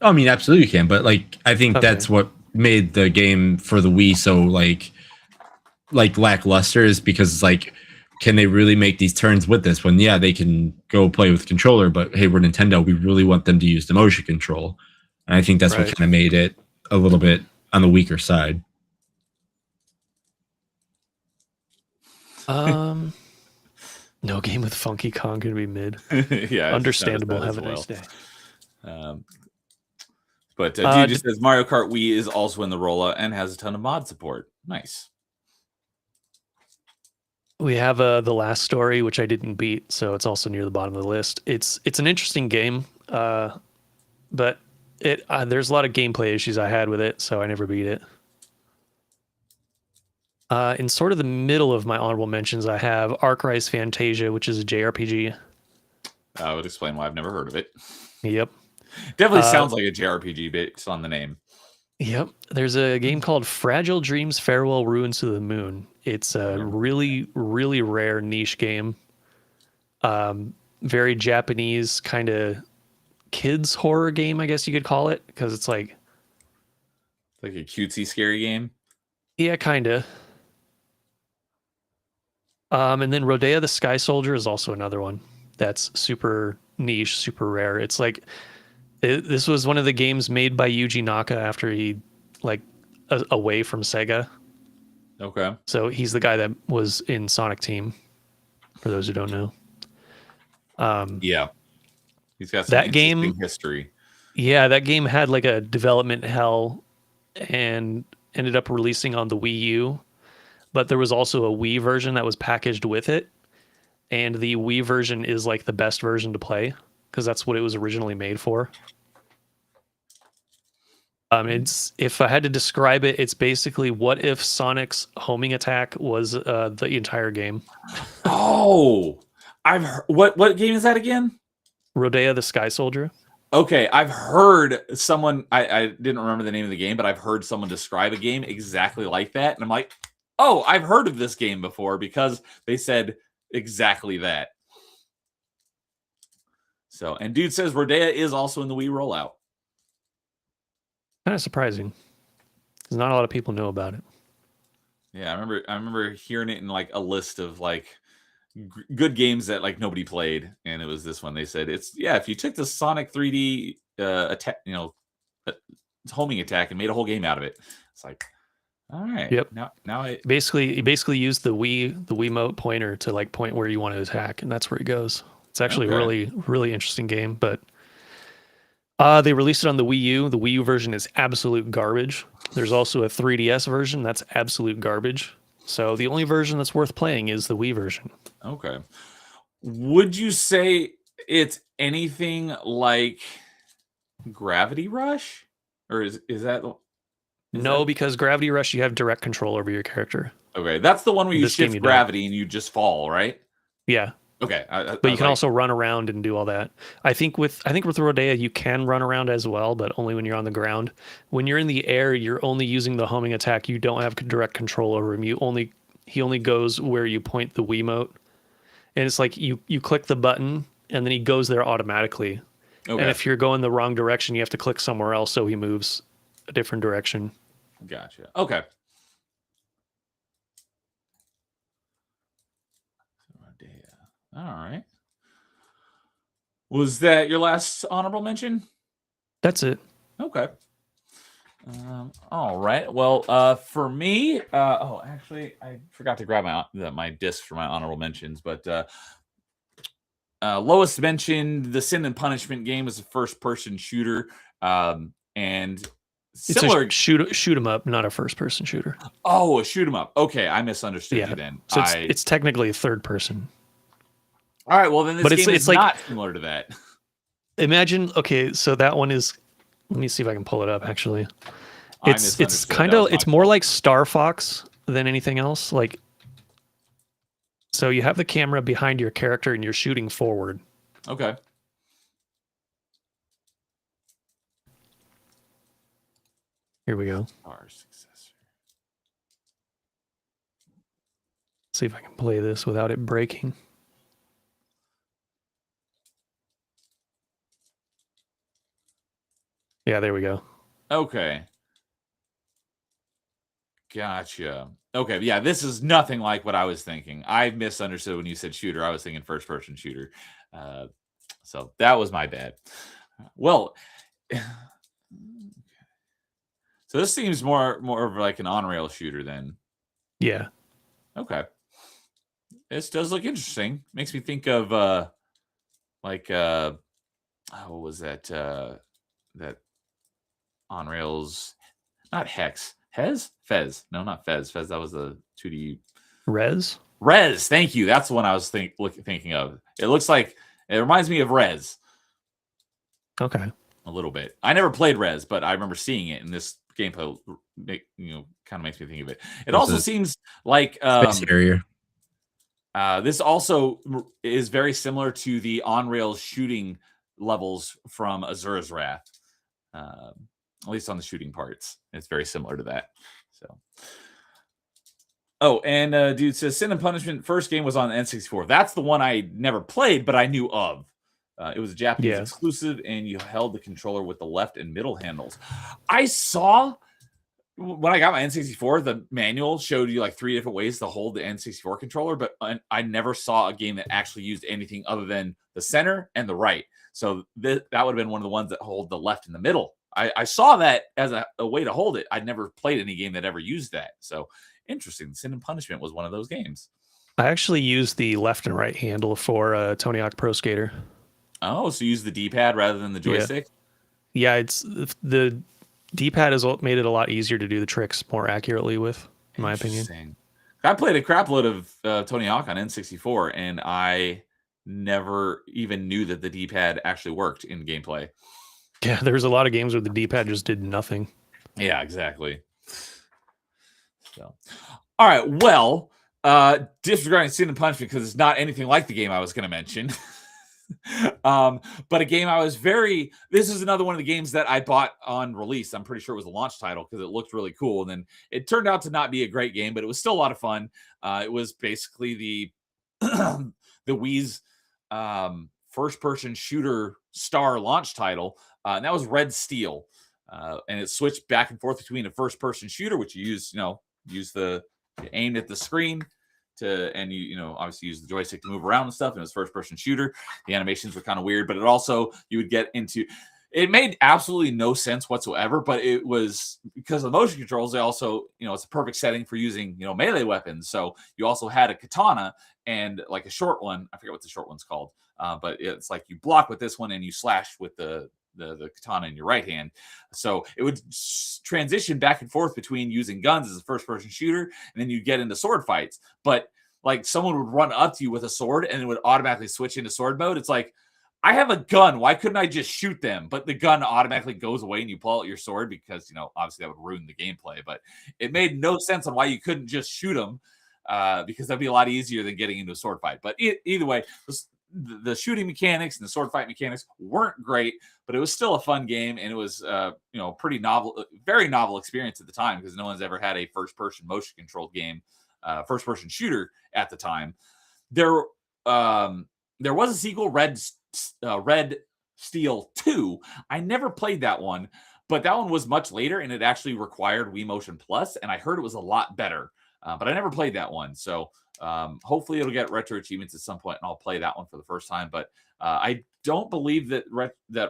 I mean, absolutely you can, but like, I think that's what made the game for the Wii so like lackluster is because like, can they really make these turns with this when, yeah, they can go play with controller, but hey, we're Nintendo. We really want them to use the motion control. And I think that's what kind of made it a little bit on the weaker side. No game with Funky Kong gonna be mid. Yeah, understandable. Have a nice day. But dude just says Mario Kart Wii is also in the rollout and has a ton of mod support. Nice. We have the last story, which I didn't beat, so it's also near the bottom of the list. It's an interesting game, but there's a lot of gameplay issues I had with it, so I never beat it. In sort of the middle of my honorable mentions, I have Arc-Rise Fantasia, which is a JRPG. I would explain why I've never heard of it. Yep. Definitely sounds like a JRPG based on the name. Yep. There's a game called Fragile Dreams Farewell Ruins to the Moon. It's a really, really rare niche game. Very Japanese kind of kids horror game, I guess you could call it, because it's like a cutesy, scary game. Yeah, kind of. And then Rodea the Sky Soldier is also another one that's super niche, super rare. It's like this was one of the games made by Yuji Naka after he away from Sega. Okay. So he's the guy that was in Sonic Team, for those who don't know. Yeah. He's got some interesting history. Yeah, that game had like a development hell and ended up releasing on the Wii U. But there was also a Wii version that was packaged with it. And the Wii version is like the best version to play because that's what it was originally made for. If I had to describe it, it's basically what if Sonic's homing attack was the entire game. Oh, I've heard, what game is that again? Rodea the Sky Soldier. Okay, I've heard someone, I didn't remember the name of the game, but I've heard someone describe a game exactly like that. And I'm like, oh, I've heard of this game before because they said exactly that. So, and dude says Rodea is also in the Wii rollout. Kind of surprising, because not a lot of people know about it. Yeah, I remember hearing it in like a list of like good games that like nobody played, and it was this one. They said it's if you took the Sonic 3D attack, homing attack, and made a whole game out of it. It's like, All right. Yep. Now I Basically, you basically use the Wiimote pointer to like point where you want to attack, and that's where he goes. It's actually a Okay. really interesting game, but they released it on the Wii U. The Wii U version is absolute garbage. There's also a 3DS version that's absolute garbage. So the only version that's worth playing is the Wii version. Okay. Would you say it's anything like Gravity Rush, or is that? No, because Gravity Rush, you have direct control over your character. Okay? That's the one where you This game shift you don't. gravity and you just fall, right? Yeah, Okay. but you can also run around and do all that. I think with Rodea, you can run around as well, but only when you're on the ground. When you're in the air, you're only using the homing attack. You don't have direct control over him. He only goes where you point the Wiimote, and it's like you click the button and then he goes there automatically. Okay. And if you're going the wrong direction, you have to click somewhere else so he moves a different direction. Gotcha. Okay. All right. Was that your last honorable mention? That's it. Okay. All right. Well, for me, actually, I forgot to grab my disc for my honorable mentions, but Lois mentioned the Sin and Punishment game as a first-person shooter, and similar. It's a shoot 'em up, not a first person shooter. Oh, a shoot 'em up. Okay, I misunderstood you then. So it's technically a third person. All right. Well, then this game is like, not similar to that. Imagine. Okay, so that one is. Let me see if I can pull it up. Actually, it's more like Star Fox than anything else. Like, so you have the camera behind your character and you're shooting forward. Okay. Here we go. Our successor. See if I can play this without it breaking. Yeah, there we go. Okay. Gotcha. Okay, yeah, this is nothing like what I was thinking. I misunderstood when you said shooter. I was thinking first-person shooter. So that was my bad. Well, so this seems more of like an on-rail shooter then. Yeah. Okay. This does look interesting. Makes me think of what was that? That on rails, not Hex. Fez. No, not Fez. Fez, that was the 2D. Rez. Thank you. That's the one I was thinking of. It looks like it reminds me of Rez. Okay. A little bit. I never played Rez, but I remember seeing it, and this gameplay, kind of makes me think of it. It also seems like Space Harrier. This also is very similar to the on-rails shooting levels from Azura's Wrath. At least on the shooting parts. It's very similar to that. So, and dude says Sin and Punishment first game was on N64. That's the one I never played, but I knew of. It was a Japanese exclusive, and you held the controller with the left and middle handles. I saw when I got my N64, the manual showed you like 3 different ways to hold the N64 controller, but I never saw a game that actually used anything other than the center and the right. So that would have been one of the ones that hold the left and the middle. I saw that as a way to hold it. I'd never played any game that ever used that. So interesting. Sin and Punishment was one of those games. I actually used the left and right handle for Tony Hawk Pro Skater. Oh, so you use the D-pad rather than the joystick? Yeah, it's the D-pad has made it a lot easier to do the tricks more accurately with, in my opinion. I played a crap load of Tony Hawk on N64, and I never even knew that the D-pad actually worked in gameplay. Yeah, there's a lot of games where the D-pad just did nothing. Yeah, exactly. So, all right, well, disregarding Sin and Punishment because it's not anything like the game I was going to mention. But a game this is another one of the games that I bought on release. I'm pretty sure it was a launch title because it looked really cool. And then it turned out to not be a great game, but it was still a lot of fun. It was basically the Wii's first-person shooter star launch title. And that was Red Steel. And it switched back and forth between a first-person shooter, which you aim at the screen and you obviously use the joystick to move around and stuff. And it was first-person shooter. The animations were kind of weird, but it also you would get into. It made absolutely no sense whatsoever, but it was because of the motion controls. They also, it's a perfect setting for using, melee weapons. So you also had a katana and like a short one. I forget what the short one's called, but it's like you block with this one and you slash with the katana in your right hand. So it would transition back and forth between using guns as a first-person shooter, and then you get into sword fights. But like someone would run up to you with a sword and it would automatically switch into sword mode. It's like, I have a gun. Why couldn't I just shoot them? But the gun automatically goes away and you pull out your sword because, obviously that would ruin the gameplay. But it made no sense on why you couldn't just shoot them because that'd be a lot easier than getting into a sword fight. But either way, the shooting mechanics and the sword fight mechanics weren't great, but it was still a fun game. And it was, pretty novel, very novel experience at the time because no one's ever had a first-person motion controlled game, first-person shooter at the time. There was a sequel, Red Steel 2. I never played that one, but that one was much later and it actually required Wii Motion Plus, and I heard it was a lot better, but I never played that one. So hopefully it'll get retro achievements at some point and I'll play that one for the first time. But I don't believe that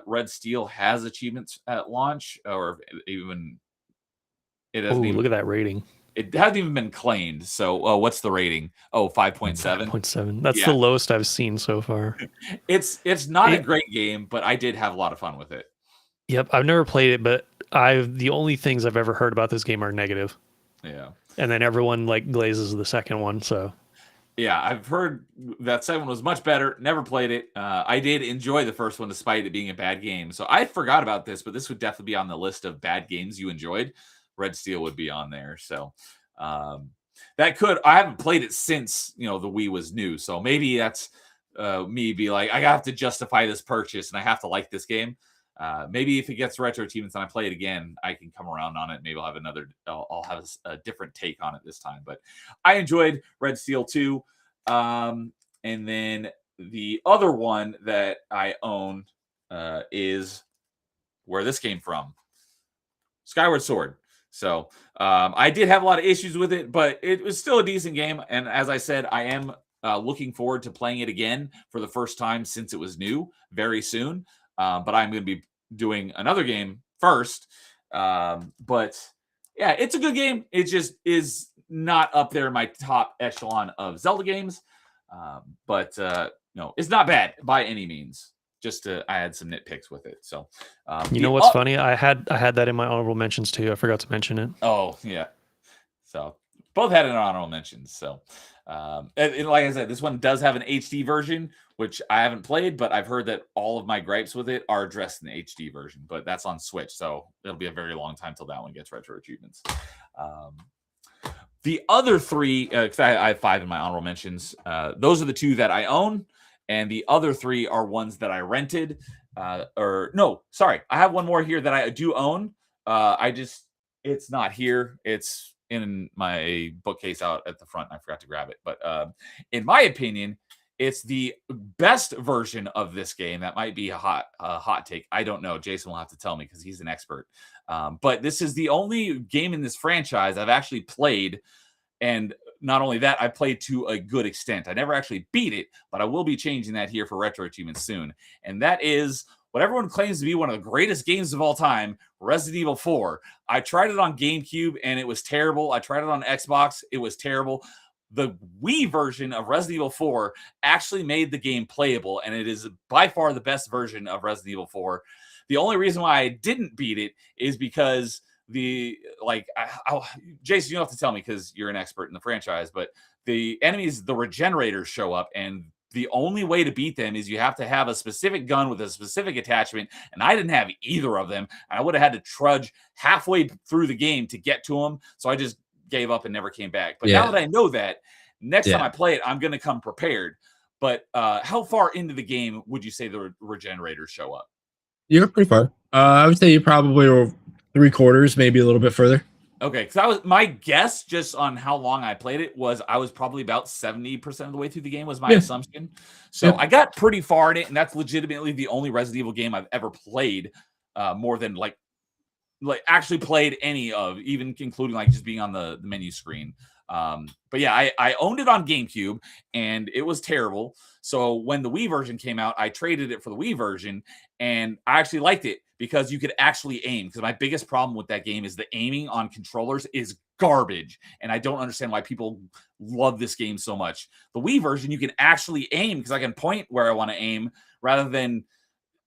Red Steel has achievements at launch, or even it doesn't. Look at that rating. It hasn't even been claimed. So what's the rating? 5.7. 5.7. That's the lowest I've seen so far. It's not a great game, but I did have a lot of fun with it. Yep, I've never played it, but the only things I've ever heard about this game are negative. Yeah. And then everyone glazes the second one, so. Yeah, I've heard that second one was much better. Never played it. I did enjoy the first one despite it being a bad game. So I forgot about this, but this would definitely be on the list of bad games you enjoyed. Red Steel would be on there. So I haven't played it since, the Wii was new. So maybe that's me be like, I have to justify this purchase and I have to like this game. Maybe if it gets retro achievements and I play it again, I can come around on it. Maybe I'll have a different take on it this time, but I enjoyed Red Steel 2. And then the other one that I own is where this came from, Skyward Sword. So I did have a lot of issues with it, but it was still a decent game. And as I said, I am looking forward to playing it again for the first time since it was new very soon. But I'm going to be doing another game first. But yeah, it's a good game. It just is not up there in my top echelon of Zelda games. But no, it's not bad by any means. I had some nitpicks with it. So, you know what's funny? I had that in my honorable mentions too. I forgot to mention it. Oh yeah. So both had it in honorable mentions. So, and like I said, this one does have an HD version, which I haven't played, but I've heard that all of my gripes with it are addressed in the HD version. But that's on Switch, so it'll be a very long time till that one gets retro achievements. The other three, because I have 5 in my honorable mentions. Those are the 2 that I own. And the other 3 are ones that I rented. I have one more here that I do own. It's not here. It's in my bookcase out at the front. I forgot to grab it. But in my opinion, it's the best version of this game. That might be a hot take. I don't know. Jason will have to tell me because he's an expert. But this is the only game in this franchise I've actually played. And not only that, I played to a good extent. I never actually beat it, but I will be changing that here for retro achievements soon. And that is what everyone claims to be one of the greatest games of all time, Resident Evil 4. I tried it on GameCube and it was terrible. I tried it on Xbox. It was terrible. The Wii version of Resident Evil 4 actually made the game playable, and it is by far the best version of Resident Evil 4. The only reason why I didn't beat it is because Jason, you don't have to tell me because you're an expert in the franchise, but the enemies, the regenerators, show up, and the only way to beat them is you have to have a specific gun with a specific attachment, and I didn't have either of them, and I would have had to trudge halfway through the game to get to them, so I just gave up and never came back. But now that I know that, next time I play it, I'm going to come prepared. But how far into the game would you say the regenerators show up? You're pretty far. I would say you probably were 3/4, maybe a little bit further. Okay, because that was my guess, just on how long I played it, was I was probably about 70% of the way through the game was my assumption. So I got pretty far in it, and that's legitimately the only Resident Evil game I've ever played more than like actually played any of, even including just being on the menu screen. But yeah, I owned it on GameCube, and it was terrible. So when the Wii version came out, I traded it for the Wii version, and I actually liked it because you could actually aim. Because my biggest problem with that game is the aiming on controllers is garbage, and I don't understand why people love this game so much. The Wii version, you can actually aim because I can point where I want to aim rather than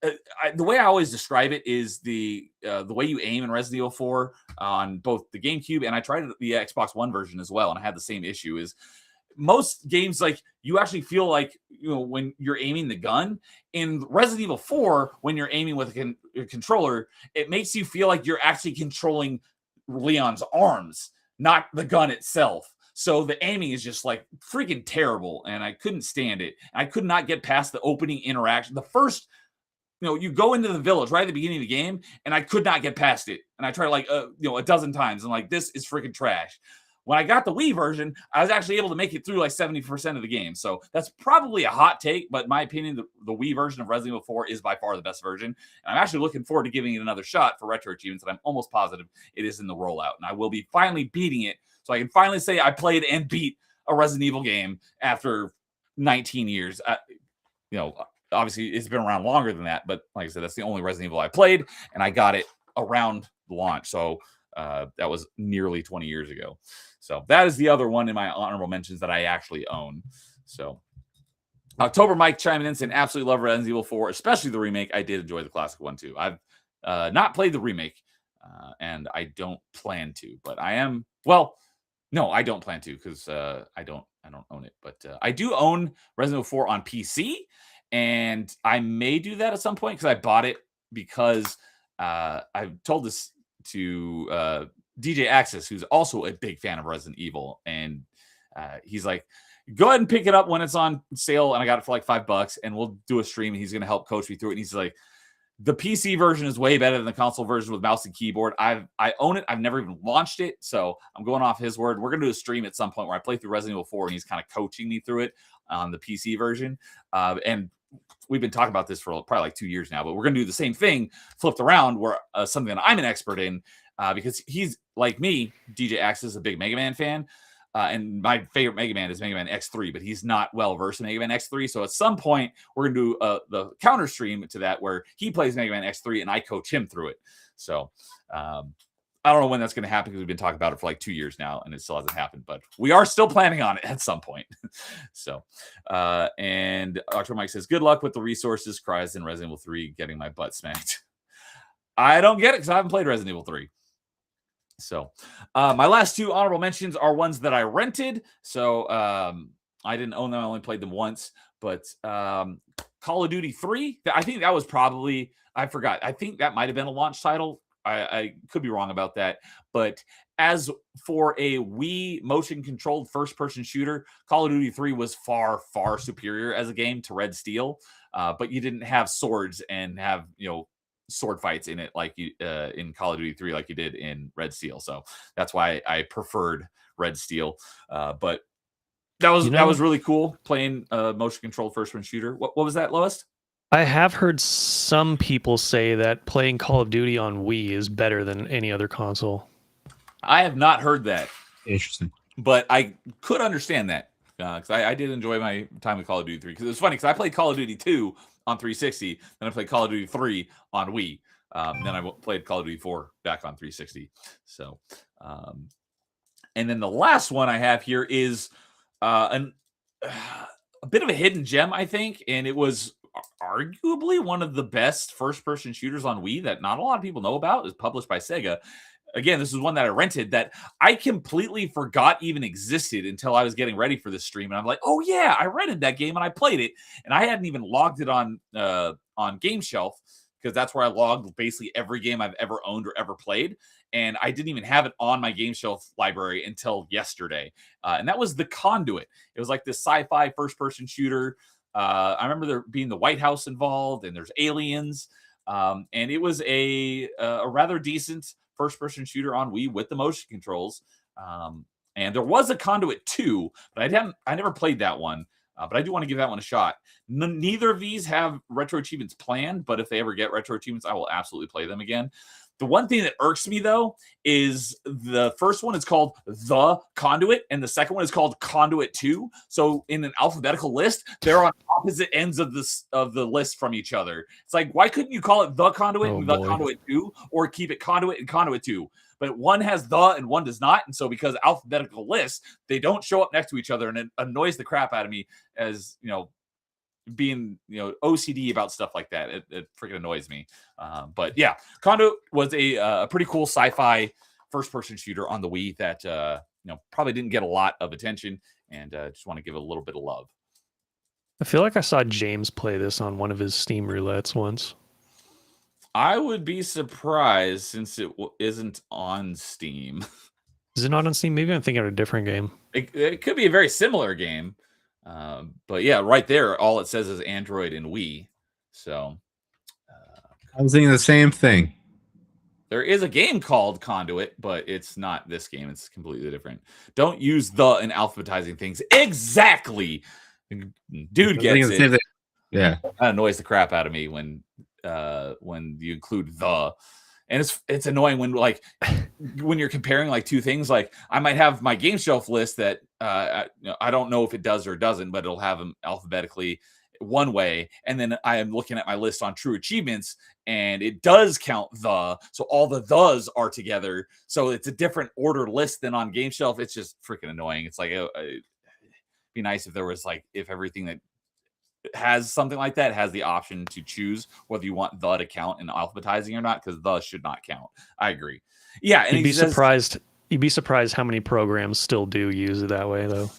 the way I always describe it is the way you aim in Resident Evil 4 on both the GameCube, and I tried the Xbox One version as well, and I had the same issue. Is most games, like, you actually feel like, when you're aiming the gun. In Resident Evil 4, when you're aiming with a controller, it makes you feel like you're actually controlling Leon's arms, not the gun itself. So the aiming is just like freaking terrible, and I couldn't stand it. I could not get past the opening interaction. The first, you go into the village right at the beginning of the game, and I could not get past it. And I tried like a dozen times. I'm like, this is freaking trash. When I got the Wii version, I was actually able to make it through like 70% of the game. So that's probably a hot take, but in my opinion, the Wii version of Resident Evil 4 is by far the best version. And I'm actually looking forward to giving it another shot for retro achievements, and I'm almost positive it is in the rollout. And I will be finally beating it, so I can finally say I played and beat a Resident Evil game after 19 years. Obviously it's been around longer than that, but like I said, that's the only Resident Evil I played, and I got it around the launch. So that was nearly 20 years ago. So that is the other one in my honorable mentions that I actually own. So October Mike chiming in saying, absolutely love Resident Evil 4, especially the remake. I did enjoy the classic one too. I've not played the remake, and I don't plan to, but I am. Well, no, I don't plan to because I don't own it, but I do own Resident Evil 4 on PC, and I may do that at some point because I bought it because I've told this to DJ Axis, who's also a big fan of Resident Evil, and he's like, go ahead and pick it up when it's on sale, and I got it for like $5, and we'll do a stream, and he's going to help coach me through it. And he's like, the PC version is way better than the console version with mouse and keyboard. I own it. I've never even launched it, so I'm going off his word. We're going to do a stream at some point where I play through Resident Evil 4, and he's kind of coaching me through it on the PC version. And we've been talking about this for probably like 2 years now, but we're going to do the same thing flipped around, where something that I'm an expert in, because he's like me. DJ Axis is a big Mega Man fan, and my favorite Mega Man is Mega Man X3, but he's not well versed in Mega Man X3. So at some point, we're going to do the counter stream to that, where he plays Mega Man X3 and I coach him through it. So I don't know when that's going to happen, because we've been talking about it for like 2 years now, and it still hasn't happened, but we are still planning on it at some point. So, and Dr. Mike says, good luck with the resources, cries in Resident Evil 3, getting my butt smacked. I don't get it because I haven't played Resident Evil 3. So my last two honorable mentions are ones that I rented. So I didn't own them. I only played them once. But Call of Duty 3, I think that was probably, I forgot. I think that might have been a launch title. I could be wrong about that. But as for a Wii motion-controlled first-person shooter, Call of Duty 3 was far, far superior as a game to Red Steel. But you didn't have swords and have, sword fights in it like you in Call of Duty 3 like you did in Red Steel. So that's why I preferred Red Steel. But that was really cool playing a motion controlled first person shooter. What was that, Lois? I have heard some people say that playing Call of Duty on Wii is better than any other console. I have not heard that. Interesting. But I could understand that because I did enjoy my time with Call of Duty 3, because it was funny because I played Call of Duty 2 on 360, then I played Call of Duty 3 on Wii, then I played Call of Duty 4 back on 360. So, and then the last one I have here is a bit of a hidden gem, I think, and it was arguably one of the best first-person shooters on Wii that not a lot of people know about. It's published by Sega. Again, this is one that I rented that I completely forgot even existed until I was getting ready for this stream. And I'm like, oh yeah, I rented that game and I played it. And I hadn't even logged it on GameShelf, because that's where I logged basically every game I've ever owned or ever played. And I didn't even have it on my GameShelf library until yesterday. And that was The Conduit. It was like this sci-fi first-person shooter. I remember there being the White House involved, and there's aliens. And it was a rather decent first-person shooter on Wii with the motion controls. And there was a Conduit 2, but I never played that one. But I do want to give that one a shot. Neither of these have retro achievements planned, but if they ever get retro achievements, I will absolutely play them again. The one thing that irks me though is the first one is called The Conduit, and the second one is called Conduit 2. So in an alphabetical list, they're on opposite ends of the list from each other. It's like, why couldn't you call it The Conduit and The Conduit 2, or keep it Conduit and Conduit 2? But one has the and one does not, and so because alphabetical lists, they don't show up next to each other, and it annoys the crap out of me as being OCD about stuff like that. It freaking annoys me. But yeah, Conduit was a pretty cool sci-fi first-person shooter on the Wii that probably didn't get a lot of attention, and just want to give it a little bit of love. I feel like I saw James play this on one of his Steam roulettes once. I would be surprised since it isn't on Steam. Is it not on Steam? Maybe I'm thinking of a different game. It could be a very similar game. But yeah, right there, all it says is Android and Wii. So I was thinking the same thing. There is a game called Conduit, but it's not this game. It's completely different. Don't use the in alphabetizing things. Exactly. Dude gets it. Yeah. That annoys the crap out of me when you include the. And it's annoying when you're comparing like two things. Like I might have my GameShelf list that I don't know if it does or doesn't, but it'll have them alphabetically one way. And then I am looking at my list on True Achievements, and it does count the. So all the thes are together. So it's a different order list than on GameShelf. It's just freaking annoying. It's like it'd be nice if there was if everything that has something like that has the option to choose whether you want the to count in alphabetizing or not, because the should not count. I agree. Yeah, and you'd be surprised how many programs still do use it that way though.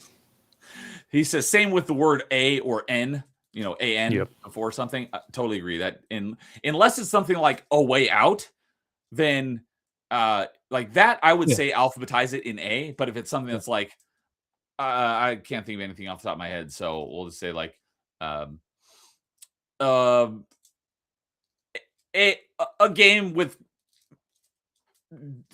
He says same with the word a or n, an Yep. before something. I totally agree that unless it's something like a way out, then like that I would say alphabetize it in a. But if it's something that's like I can't think of anything off the top of my head, so we'll just say like a game with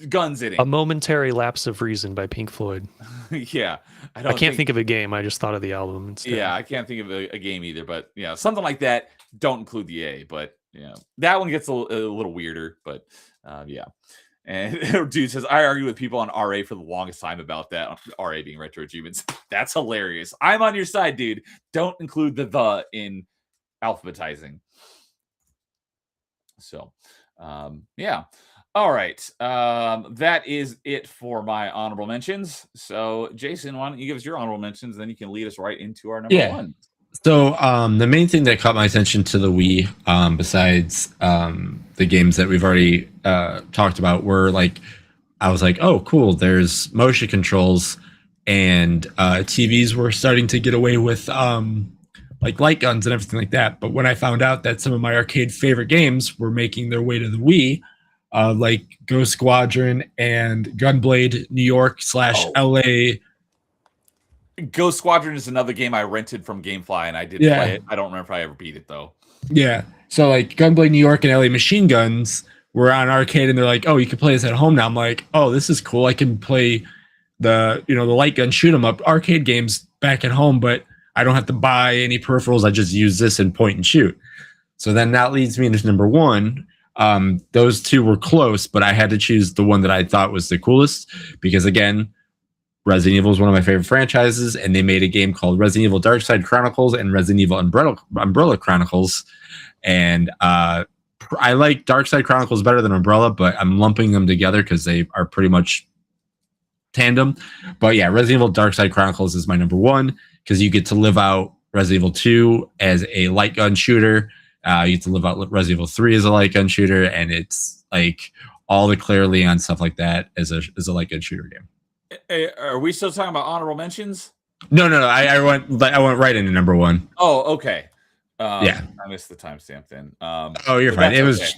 guns in it. A Momentary Lapse of Reason by Pink Floyd. Yeah, I can't think of a game. I just thought of the album instead. Yeah, I can't think of a game either. But yeah, something like that. Don't include the A. But that one gets a little weirder. But yeah. And dude says, I argue with people on RA for the longest time about that. RA being retro achievements. That's hilarious. I'm on your side, dude. Don't include the in alphabetizing. So, yeah. All right. That is it for my honorable mentions. So, Jason, why don't you give us your honorable mentions? Then you can lead us right into our number one. So the main thing that caught my attention to the Wii, besides the games that we've already talked about, were I was like, oh, cool, there's motion controls, and TVs were starting to get away with light guns and everything like that. But when I found out that some of my arcade favorite games were making their way to the Wii, like Ghost Squadron and Gunblade New York / LA. Ghost Squadron is another game I rented from GameFly, and I did play it. I don't remember if I ever beat it though. Yeah. So Gunblade New York and LA Machine Guns were on arcade, and they're like, "Oh, you can play this at home now." I'm like, "Oh, this is cool. I can play the light gun shoot 'em up arcade games back at home, but I don't have to buy any peripherals. I just use this and point and shoot." So then that leads me into number one. Those two were close, but I had to choose the one that I thought was the coolest because, again, Resident Evil is one of my favorite franchises, and they made a game called Resident Evil Darkside Chronicles and Resident Evil Umbrella Chronicles. And I like Darkside Chronicles better than Umbrella, but I'm lumping them together because they are pretty much tandem. But yeah, Resident Evil Darkside Chronicles is my number one because you get to live out Resident Evil 2 as a light gun shooter. You get to live out Resident Evil 3 as a light gun shooter, and it's like all the Claire Leon stuff like that as a light gun shooter game. Are we still talking about honorable mentions? No. I went right into number one. Oh, okay. Yeah, I missed the timestamp then. Oh, you're fine. It was, okay.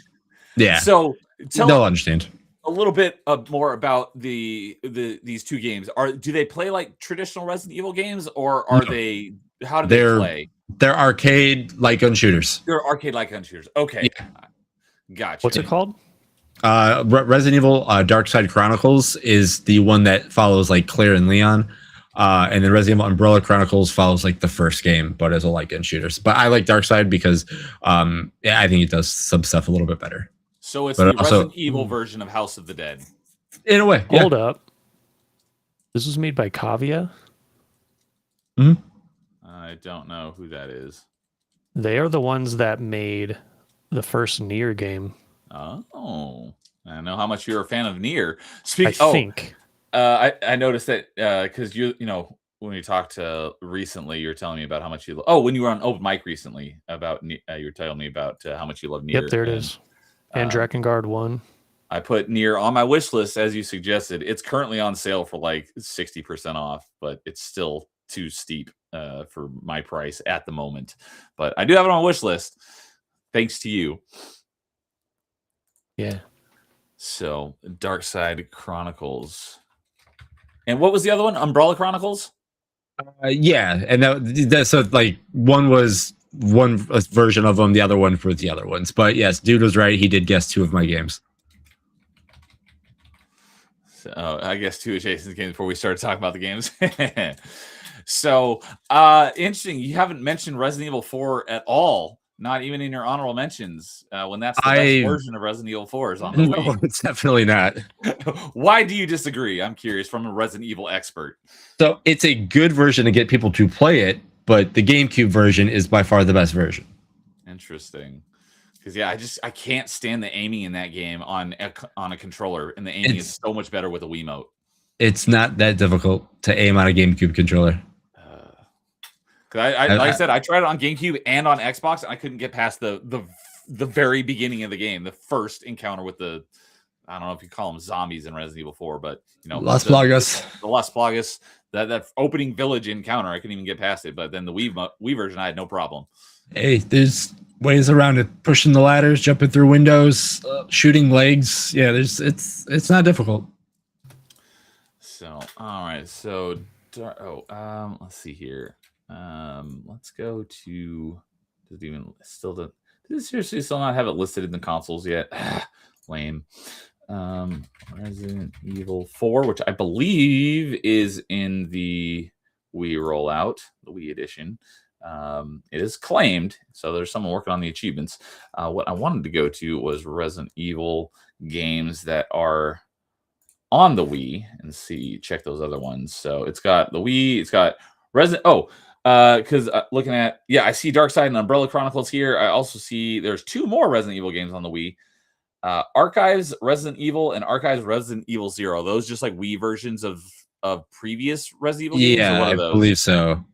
Yeah. So they'll understand a little bit more about these two games. Do they play like traditional Resident Evil games, or are they? How do they play? They're arcade light gun shooters. They're arcade light gun shooters. Okay, yeah. Gotcha. What's it called? Resident Evil Darkside Chronicles is the one that follows like Claire and Leon, and then Resident Evil Umbrella Chronicles follows like the first game, but as a light gun shooters. But I like Darkside because I think it does some stuff a little bit better. So it's But the also- Resident Evil version of House of the Dead. In a way, yeah. Hold up. This was made by Kavia. I don't know who that is. They are the ones that made the first Nier game. Oh, I know how much you're a fan of Nier. I think. I noticed that because you know when we talked recently, you were telling me about how much you. When you were on open mic recently about you were telling me about how much you love Nier. Yep, there it is. And Drakengard 1. I put Nier on my wish list as you suggested. It's currently on sale for like 60% off, but it's still too steep for my price at the moment. But I do have it on my wish list, thanks to you. Yeah. So, Dark Side Chronicles. And what was the other one? Umbrella Chronicles? Yeah, and that's so like one was one version of them, the other one for the other ones. But yes, dude was right. He did guess 2 of my games. So I guess 2 of Jason's games before we started talking about the games. So interesting. You haven't mentioned Resident Evil 4 at all. Not even in your honorable mentions. When that's the best version of Resident Evil 4 is on the Wii. No, it's definitely not. Why do you disagree? I'm curious from a Resident Evil expert. So it's a good version to get people to play it, but the GameCube version is by far the best version. Interesting. Because yeah, I can't stand the aiming in that game on a controller, and the aiming is so much better with a Wiimote. It's not that difficult to aim on a GameCube controller. Like I said, I tried it on GameCube and on Xbox, and I couldn't get past the very beginning of the game, the first encounter with the, I don't know if you call them zombies in Resident Evil 4, but you know, Las Plagas, that opening village encounter, I couldn't even get past it. But then the Wii version, I had no problem. Hey, there's ways around it. Pushing the ladders, jumping through windows, shooting legs. Yeah, it's not difficult. So all right, so let's see here. Let's go to. Does it seriously still not have it listed in the consoles yet? Lame. Resident Evil 4, which I believe is in the Wii rollout, the Wii edition. It is claimed, so there's someone working on the achievements. What I wanted to go to was Resident Evil games that are on the Wii and check those other ones. So it's got the Wii, it's got Resident. Because looking at, I see Darkside and Umbrella Chronicles here. I also see there's 2 more Resident Evil games on the Wii. Archives Resident Evil and Archives Resident Evil 0. Those just like Wii versions of previous Resident Evil games? Yeah, I believe so.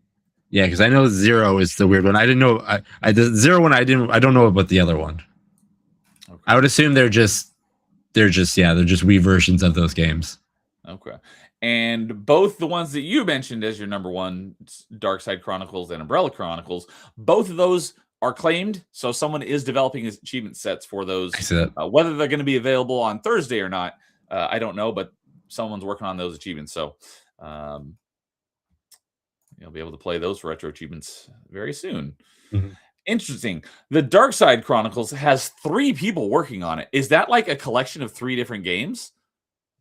Yeah, because I know 0 is the weird one. I didn't know. I the 0 one. I don't know about the other one. Okay. I would assume they're just Wii versions of those games. Okay. And both the ones that you mentioned as your number one, Dark Side Chronicles and Umbrella Chronicles, both of those are claimed. So someone is developing achievement sets for those. I see that. Whether they're going to be available on Thursday or not, I don't know, but someone's working on those achievements. So you'll be able to play those retro achievements very soon. Mm-hmm. Interesting. The Dark Side Chronicles has 3 people working on it. Is that like a collection of 3 different games?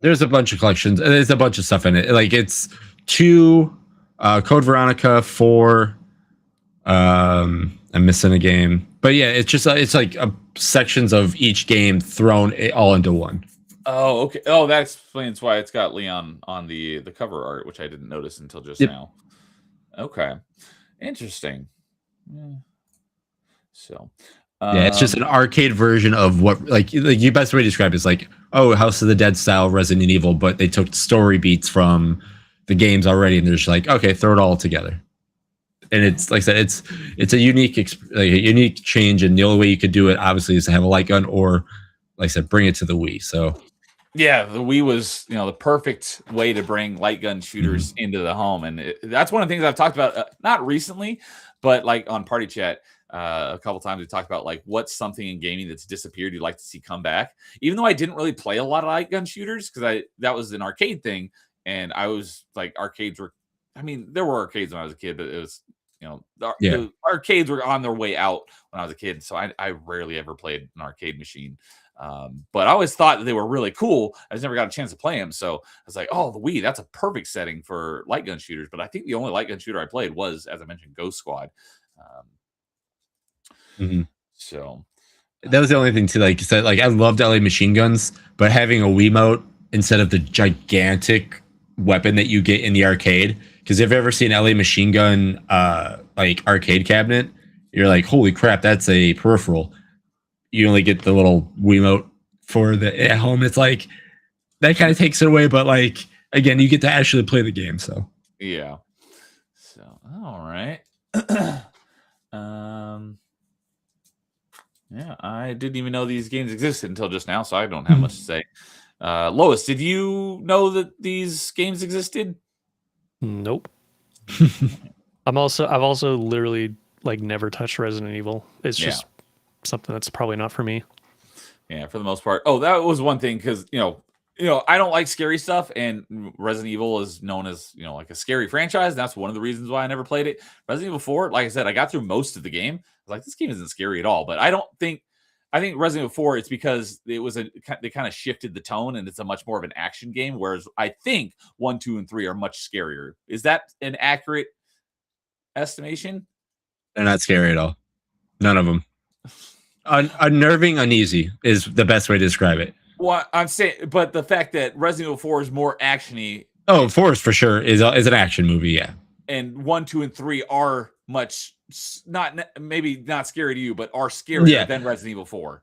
There's a bunch of collections. There's a bunch of stuff in it. Like it's 2 Code Veronica, 4 I'm missing a game. But yeah, it's like sections of each game thrown all into one. Oh, okay. Oh, that explains why it's got Leon on the cover art, which I didn't notice until just now. Okay. Interesting. Yeah. So yeah, it's just an arcade version of what like the best way to describe it is like, House of the Dead style Resident Evil, but they took story beats from the games already, and they're just like, okay, throw it all together. And it's like I said, it's a unique change, and the only way you could do it obviously is to have a light gun, or like I said, bring it to the Wii. So yeah, the Wii was the perfect way to bring light gun shooters into the home, and that's one of the things I've talked about not recently, but like on Party Chat. A couple times we talked about like what's something in gaming that's disappeared you'd like to see come back. Even though I didn't really play a lot of light gun shooters because that was an arcade thing, and I was like arcades were. I mean, there were arcades when I was a kid, but it was the arcades were on their way out when I was a kid, so I rarely ever played an arcade machine. But I always thought that they were really cool. I just never got a chance to play them, so I was like, "Oh, the Wii, that's a perfect setting for light gun shooters." But I think the only light gun shooter I played was, as I mentioned, Ghost Squad. So That was the only thing too. Like you said, like I loved LA machine guns, but having a Wiimote instead of the gigantic weapon that you get in the arcade. Because if you've ever seen LA machine gun like arcade cabinet, you're like, holy crap, that's a peripheral. You only get the little Wiimote for the at home. It's like that kind of takes it away, but like again, you get to actually play the game. So yeah. So all right. Yeah, I didn't even know these games existed until just now, so I don't have much to say. Lois, did you know that these games existed? Nope. I've also literally like never touched Resident Evil. It's just something that's probably not for me. Yeah, for the most part. Oh, that was one thing because you know, I don't like scary stuff, and Resident Evil is known as like a scary franchise. That's one of the reasons why I never played it. Resident Evil 4, like I said, I got through most of the game. I was like, this game isn't scary at all. But I think Resident Evil 4, it's because they kind of shifted the tone, and it's a much more of an action game. Whereas I think 1, 2, and 3 are much scarier. Is that an accurate estimation? they're not scary at all. None of them. Unnerving, uneasy is the best way to describe it. Well, I'm saying, but the fact that Resident Evil 4 is more actiony. Oh, 4 for sure is an action movie, yeah. And 1, 2, and 3 are much maybe not scary to you, but are scarier than Resident Evil 4.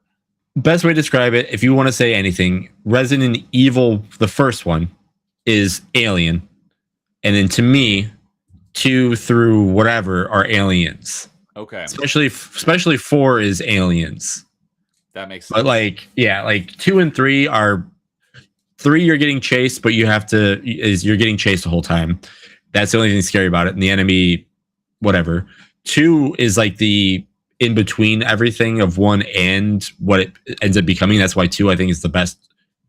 Best way to describe it, if you want to say anything, Resident Evil, the first one, is alien, and then to me, 2 through whatever are aliens. Okay. Especially 4 is aliens. That makes sense. But like 2 and 3 are 3 you're getting chased, but you're getting chased the whole time. That's the only thing scary about it. And the enemy, whatever. 2 is like the in between everything of 1 and what it ends up becoming. That's why 2 I think is the best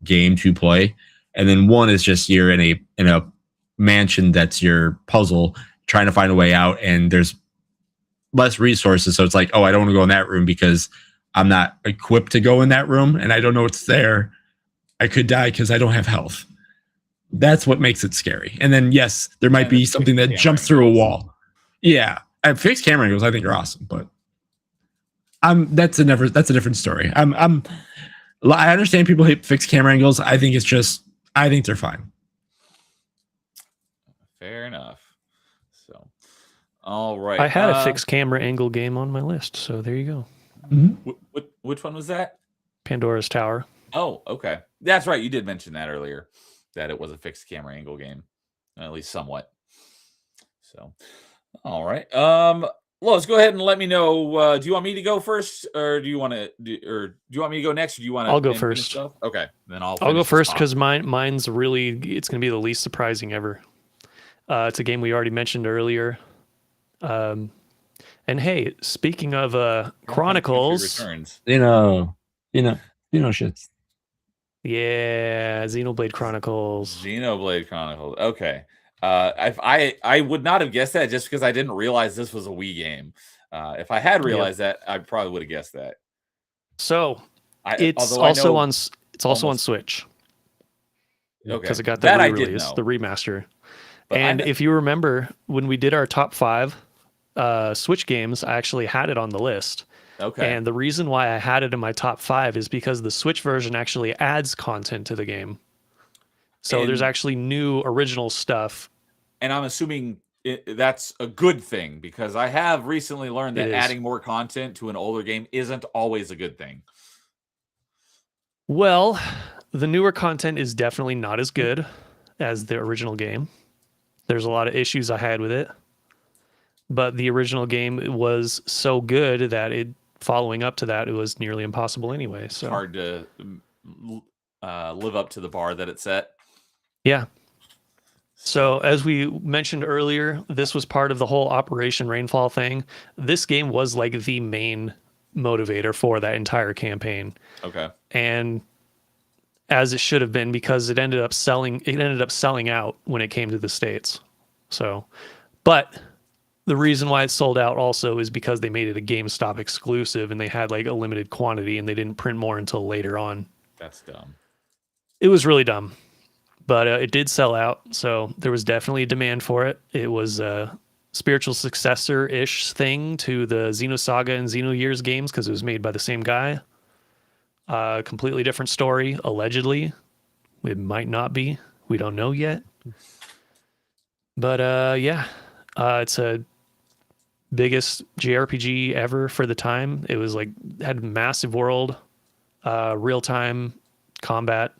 game to play. And then 1 is just you're in a mansion that's your puzzle, trying to find a way out, and there's less resources. So it's like, oh, I don't want to go in that room because I'm not equipped to go in that room and I don't know what's there. I could die because I don't have health. That's what makes it scary. And then, yes, there might be something that jumps through a wall. Yeah. Fixed camera angles, I think, are awesome, but that's a different story. I understand people hate fixed camera angles. I think they're fine. Fair enough. So, all right. I had a fixed camera angle game on my list, so there you go. Mm-hmm. Which one was that? Pandora's Tower. Oh, okay. That's right. You did mention that earlier, that it was a fixed camera angle game, at least somewhat. So, all right. Lois, go ahead and let me know. Do you want me to go first, or do you want me to go next, or do you want to? I'll go first. Okay, then I'll go first because mine's really, it's going to be the least surprising ever. It's a game we already mentioned earlier. And hey, speaking of Chronicles, shits. Yeah, Xenoblade Chronicles. Xenoblade Chronicles. Okay. I would not have guessed that just because I didn't realize this was a Wii game. If I had realized that, I probably would have guessed that. So it's also on Switch. Okay, because it got the re-release, the remaster. But and if you remember when we did our top 5 Switch games, I actually had it on the list. Okay. And the reason why I had it in my top 5 is because the Switch version actually adds content to the game. So there's actually new original stuff. And I'm assuming that's a good thing, because I have recently learned that adding more content to an older game isn't always a good thing. Well, the newer content is definitely not as good as the original game. There's a lot of issues I had with it. But the original game was so good that following up to that, it was nearly impossible anyway. So it's hard to live up to the bar that it set. Yeah. So as we mentioned earlier, this was part of the whole Operation Rainfall thing. This game was like the main motivator for that entire campaign. Okay. And as it should have been, because it ended up selling out when it came to the States. So, but the reason why it sold out also is because they made it a GameStop exclusive and they had like a limited quantity and they didn't print more until later on. That's dumb. It was really dumb. But it did sell out, so there was definitely a demand for it. It was a spiritual successor-ish thing to the Xenosaga and Xenogears games because it was made by the same guy. Completely different story, allegedly. It might not be. We don't know yet. But yeah, it's a biggest JRPG ever for the time. It was like had massive world, real time combat,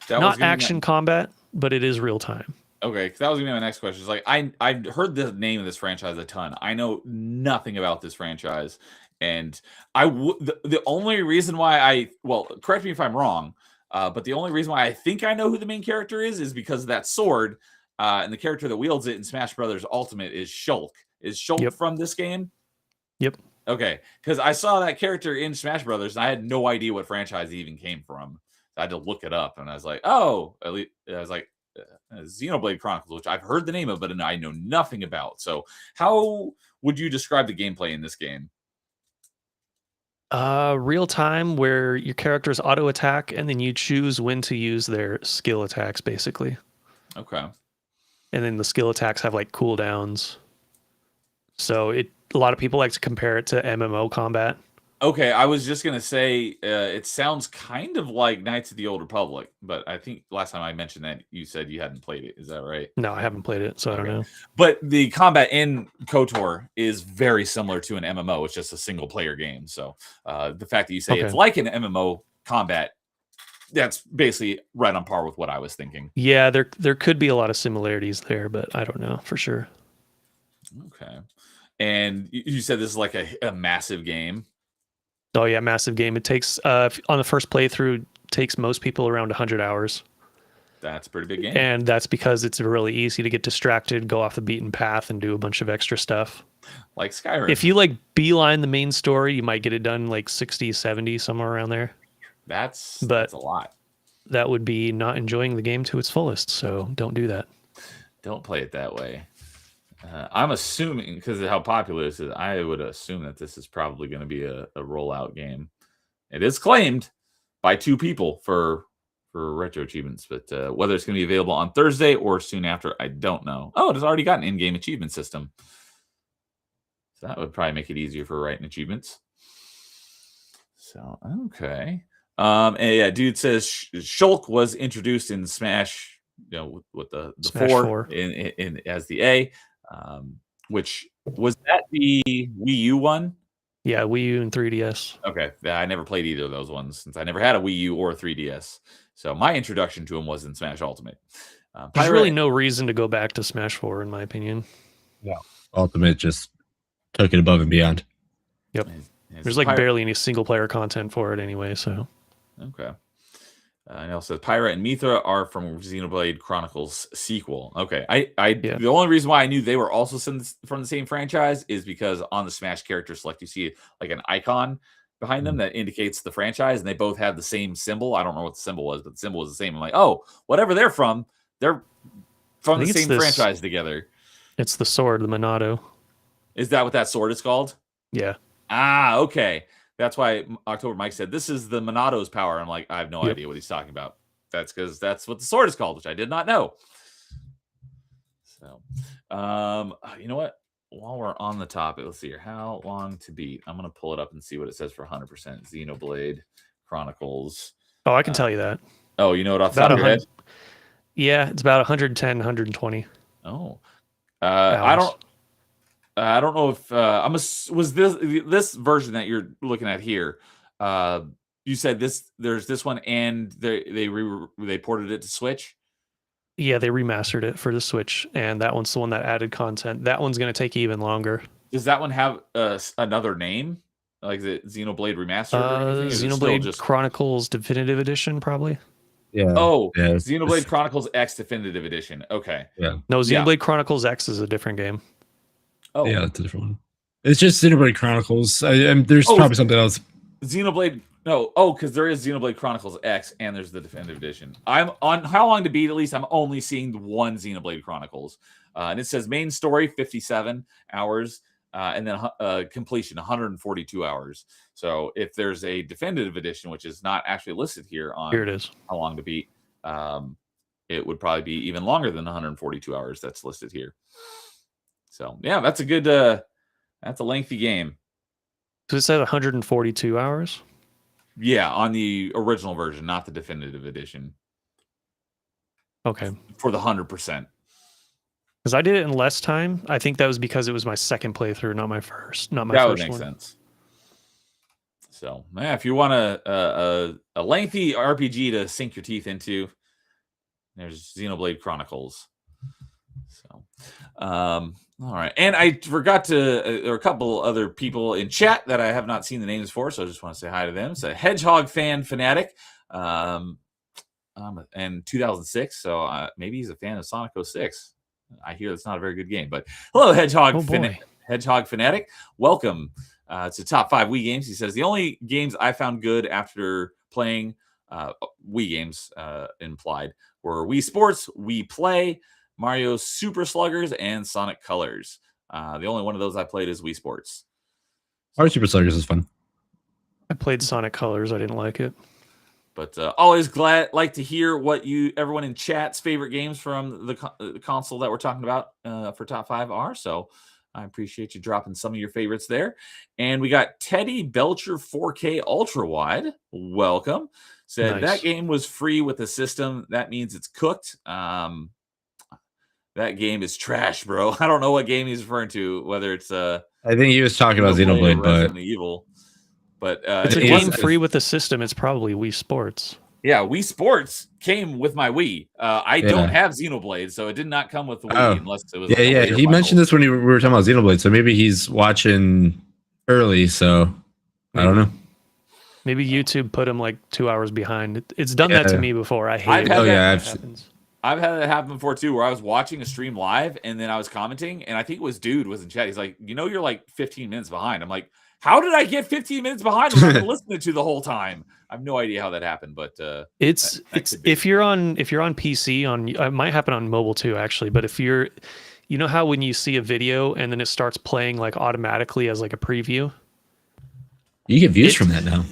not action combat, but it is real time. Okay, because that was gonna be my next question. It's like I've heard the name of this franchise a ton. I know nothing about this franchise, and the only reason why correct me if I'm wrong, but the only reason why I think I know who the main character is because of that sword, and the character that wields it in Smash Brothers Ultimate is Shulk. Is Shulk from this game? Yep. Okay, because I saw that character in Smash Brothers, and I had no idea what franchise he even came from. I had to look it up, and I was like, oh, at least I was like. Xenoblade Chronicles, which I've heard the name of, but I know nothing about. So, how would you describe the gameplay in this game? Real time, where your characters auto attack, and then you choose when to use their skill attacks, basically. Okay. And then the skill attacks have like cooldowns. So a lot of people like to compare it to MMO combat. Okay, I was just gonna say it sounds kind of like Knights of the Old Republic, but I think last time I mentioned that you said you hadn't played it. Is that right? No, I haven't played it, so I don't know. But the combat in KOTOR is very similar to an MMO. It's just a single player game. So the fact that you say it's like an MMO combat, that's basically right on par with what I was thinking. Yeah, there could be a lot of similarities there, but I don't know for sure. Okay. And you said this is like a massive game. Oh yeah, massive game. It takes on the first playthrough takes most people around 100 hours. That's a pretty big game. And that's because it's really easy to get distracted, go off the beaten path, and do a bunch of extra stuff. Like Skyrim. If you like beeline the main story, you might get it done like 60, 70, somewhere around there. That's a lot. That would be not enjoying the game to its fullest, so don't do that. Don't play it that way. I'm assuming, because of how popular this is, I would assume that this is probably going to be a rollout game. It is claimed by 2 people for retro achievements, but whether it's going to be available on Thursday or soon after, I don't know. Oh, it has already got an in-game achievement system. So that would probably make it easier for writing achievements. So, okay. And yeah, dude says Shulk was introduced in Smash, with the Smash 4 in as the A. Which was that the Wii U one? Yeah, Wii U and 3DS. Okay, I never played either of those ones since I never had a Wii U or a 3DS. So my introduction to him was in Smash Ultimate. There's really no reason to go back to Smash 4, in my opinion. Yeah, Ultimate just took it above and beyond. Yep. There's like barely any single player content for it anyway. So. Okay. And it also says Pyra and Mithra are from Xenoblade Chronicles sequel. Okay, the only reason why I knew they were also from the same franchise is because on the Smash character select you see like an icon behind them that indicates the franchise, and they both have the same symbol. I don't know what the symbol was, but the symbol is the same. I'm like, oh, whatever they're from the same franchise together. It's the sword, the Monado. Is that what that sword is called? Yeah. Ah, okay. That's why October Mike said, this is the Monado's power. I'm like, I have no idea what he's talking about. That's because that's what the sword is called, which I did not know. So, you know what? While we're on the topic, let's see here. How long to beat? I'm going to pull it up and see what it says for 100% Xenoblade Chronicles. Oh, I can tell you that. Oh, you know it off the top of your head? Yeah, it's about 110, 120. Oh. I don't know if was this version that you're looking at here. You said there's this one, and they ported it to Switch. Yeah, they remastered it for the Switch, and that one's the one that added content. That one's going to take even longer. Does that one have another name, like the Xenoblade Remastered? Xenoblade Chronicles Definitive Edition, probably. Yeah. Oh, yeah. Xenoblade Chronicles X Definitive Edition. Okay. Yeah. No, Xenoblade Chronicles X is a different game. Oh, yeah, that's a different one. It's just Xenoblade Chronicles. There's probably something else. Xenoblade. No. Oh, because there is Xenoblade Chronicles X, and there's the Definitive Edition. I'm on How Long to Beat. At least I'm only seeing one Xenoblade Chronicles, and it says main story 57 hours, and then completion 142 hours. So if there's a Definitive Edition, which is not actually listed here on Here it is. How Long to Beat, it would probably be even longer than 142 hours that's listed here. So yeah, that's a good. That's a lengthy game. So it said 142 hours. Yeah, on the original version, not the definitive edition. Okay. For the 100%. Because I did it in less time. I think that was because it was my second playthrough, not my first. That would make sense. So, yeah, if you want a lengthy RPG to sink your teeth into, there's Xenoblade Chronicles. So, all right. And I forgot to, there are a couple other people in chat that I have not seen the names for, so I just want to say hi to them. So, Hedgehog Fan Fanatic, and 2006, so maybe he's a fan of Sonic 06. I hear it's not a very good game, but hello, Hedgehog Fanatic. Welcome to Top 5 Wii Games. He says, the only games I found good after playing Wii Games implied were Wii Sports, Wii Play, Mario Super Sluggers, and Sonic Colors. The only one of those I played is Wii Sports. Mario Super Sluggers is fun. I played Sonic Colors. I didn't like it. But always like to hear what everyone in chat's favorite games from the console that we're talking about for top 5 are. So I appreciate you dropping some of your favorites there. And we got Teddy Belcher 4K Ultra Wide. Welcome. Said that game was free with the system. That means it's cooked. That game is trash, bro. I don't know what game he's referring to. Whether it's I think he was talking about Xenoblade, but Evil. But it's a game free with the system. It's probably Wii Sports. Yeah, Wii Sports came with my Wii. I don't have Xenoblade, so it did not come with the Wii unless it was. Yeah. He mentioned this when we were talking about Xenoblade, so maybe he's watching early. So I don't know. Maybe YouTube put him like 2 hours behind. It's done that to me before. I hate it. I've had that happen before too, where I was watching a stream live and then I was commenting, and I think it was Dude was in chat. He's like, you're like 15 minutes behind. I'm like, how did I get 15 minutes behind when I've been listening to the whole time? I have no idea how that happened, but it's if you're on PC, it might happen on mobile too, actually. But if you know how when you see a video and then it starts playing like automatically as like a preview, you get views from that now.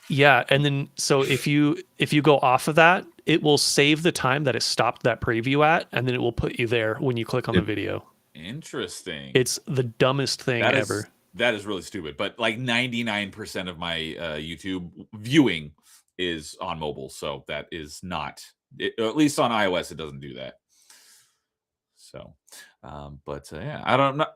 Yeah, and then so if you go off of that, it will save the time that it stopped that preview at, and then it will put you there when you click on the video. Interesting. It's the dumbest thing ever. That is really stupid, but like 99% of my YouTube viewing is on mobile, so that is not, at least on iOS, it doesn't do that. So, yeah, I don't know.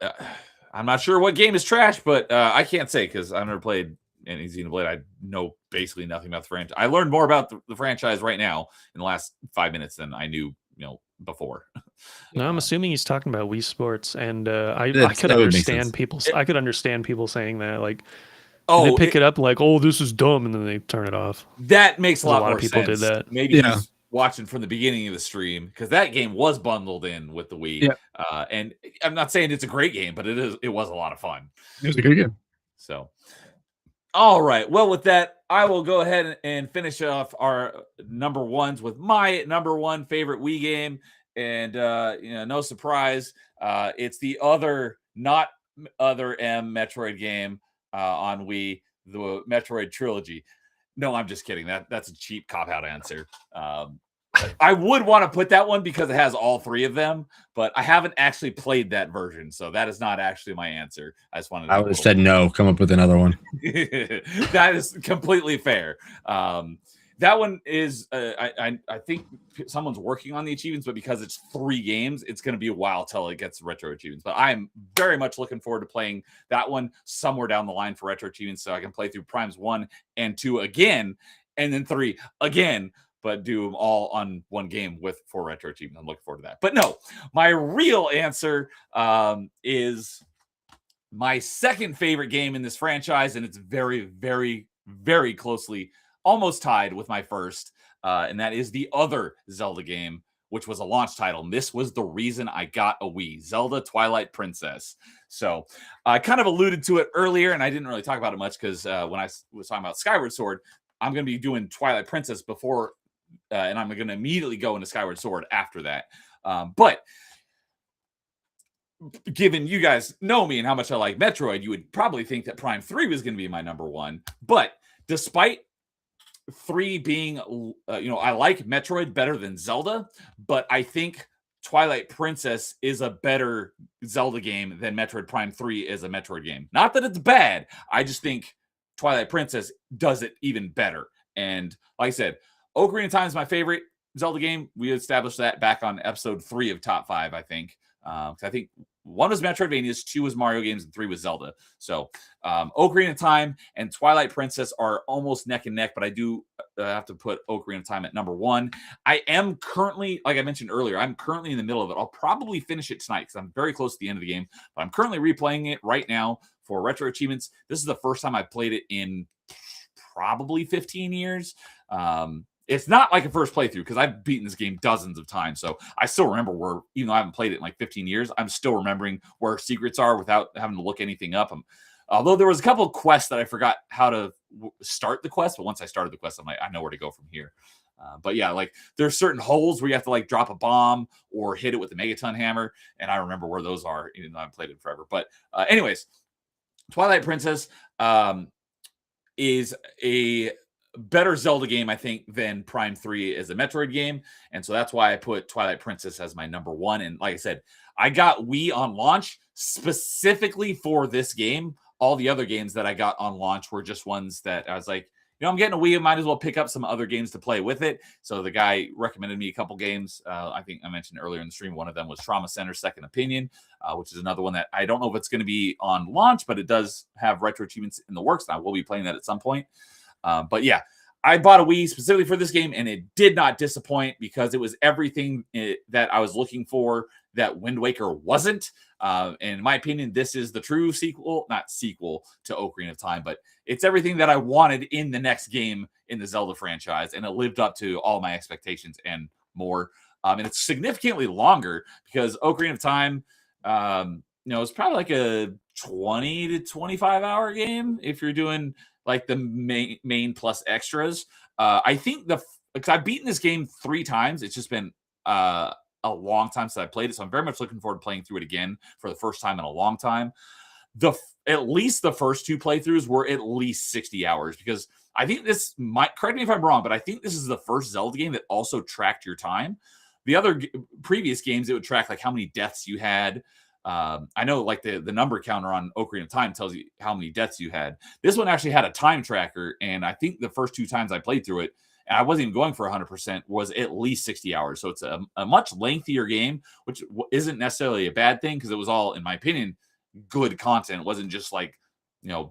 I'm not sure what game is trash, but I can't say because I've never played any Xenoblade. I know basically nothing about the franchise. I learned more about the franchise right now in the last 5 minutes than I knew, before. No, I'm assuming he's talking about Wii Sports, and I could understand people. I could understand people saying that, like, they pick it up like, "Oh, this is dumb," and then they turn it off. That makes a lot of more people sense. did that. Maybe he's watching from the beginning of the stream because that game was bundled in with the Wii. And I'm not saying it's a great game, but it was a lot of fun. It was a good game. So, all right. Well, with that, I will go ahead and finish off our number ones with my number one favorite Wii game. And, no surprise, it's the not other M Metroid game on Wii, the Metroid trilogy. No, I'm just kidding. That's a cheap cop-out answer. I would want to put that one because it has all three of them, but I haven't actually played that version, so that is not actually my answer. I just wanted. I would have said no. Come up with another one. That is completely fair. That one is. I think someone's working on the achievements, but because it's 3 games, it's going to be a while till it gets retro achievements. But I am very much looking forward to playing that one somewhere down the line for retro achievements, so I can play through Primes 1 and 2 again, and then 3 again. But do them all on one game for retro achievement. I'm looking forward to that. But no, my real answer is my second favorite game in this franchise, and it's very, very, very closely almost tied with my first, and that is the other Zelda game, which was a launch title. And this was the reason I got a Wii, Zelda Twilight Princess. So I kind of alluded to it earlier, and I didn't really talk about it much because when I was talking about Skyward Sword, I'm going to be doing Twilight Princess before and I'm going to immediately go into Skyward Sword after that. But given you guys know me and how much I like Metroid, you would probably think that Prime 3 was going to be my number one. But despite 3 being, I like Metroid better than Zelda, but I think Twilight Princess is a better Zelda game than Metroid Prime 3 is a Metroid game. Not that it's bad. I just think Twilight Princess does it even better. And like I said, Ocarina of Time is my favorite Zelda game. We established that back on episode 3 of Top 5, I think. I think 1 was Metroidvanias, 2 was Mario games, and 3 was Zelda. So Ocarina of Time and Twilight Princess are almost neck and neck, but I do have to put Ocarina of Time at number 1. I am currently, like I mentioned earlier, I'm currently in the middle of it. I'll probably finish it tonight because I'm very close to the end of the game, but I'm currently replaying it right now for retro achievements. This is the first time I've played it in probably 15 years. It's not like a first playthrough because I've beaten this game dozens of times. So I still remember where, even though I haven't played it in like 15 years, I'm still remembering where secrets are without having to look anything up. Although there was a couple of quests that I forgot how to start the quest, but once I started the quest, I'm like, I know where to go from here. But yeah, like there's certain holes where you have to like drop a bomb or hit it with the Megaton hammer. And I remember where those are, even though I've played it forever. But anyways, Twilight Princess is a better Zelda game, I think, than Prime 3 as a Metroid game. And so that's why I put Twilight Princess as my number 1. And like I said, I got Wii on launch specifically for this game. All the other games that I got on launch were just ones that I was like, I'm getting a Wii, I might as well pick up some other games to play with it. So the guy recommended me a couple games. I think I mentioned earlier in the stream, one of them was Trauma Center Second Opinion, which is another one that I don't know if it's going to be on launch, but it does have retro achievements in the works. And I will be playing that at some point. But yeah, I bought a Wii specifically for this game, and it did not disappoint because it was everything that I was looking for that Wind Waker wasn't. And in my opinion, this is the true not sequel to Ocarina of Time, but it's everything that I wanted in the next game in the Zelda franchise, and it lived up to all my expectations and more. And it's significantly longer because Ocarina of Time, it's probably like a 20 to 25 hour game if you're doing like the main plus extras. I think because I've beaten this game 3 times. It's just been a long time since I played it. So I'm very much looking forward to playing through it again for the first time in a long time. At least the first 2 playthroughs were at least 60 hours because I think this might, correct me if I'm wrong, but I think this is the first Zelda game that also tracked your time. The other previous games, it would track like how many deaths you had. I know like the number counter on Ocarina of Time tells you how many deaths you had. This one actually had a time tracker, and I think the first 2 times I played through it, and I wasn't even going for 100%, was at least 60 hours. So it's a much lengthier game, which isn't necessarily a bad thing because it was all, in my opinion, good content. It wasn't just like, how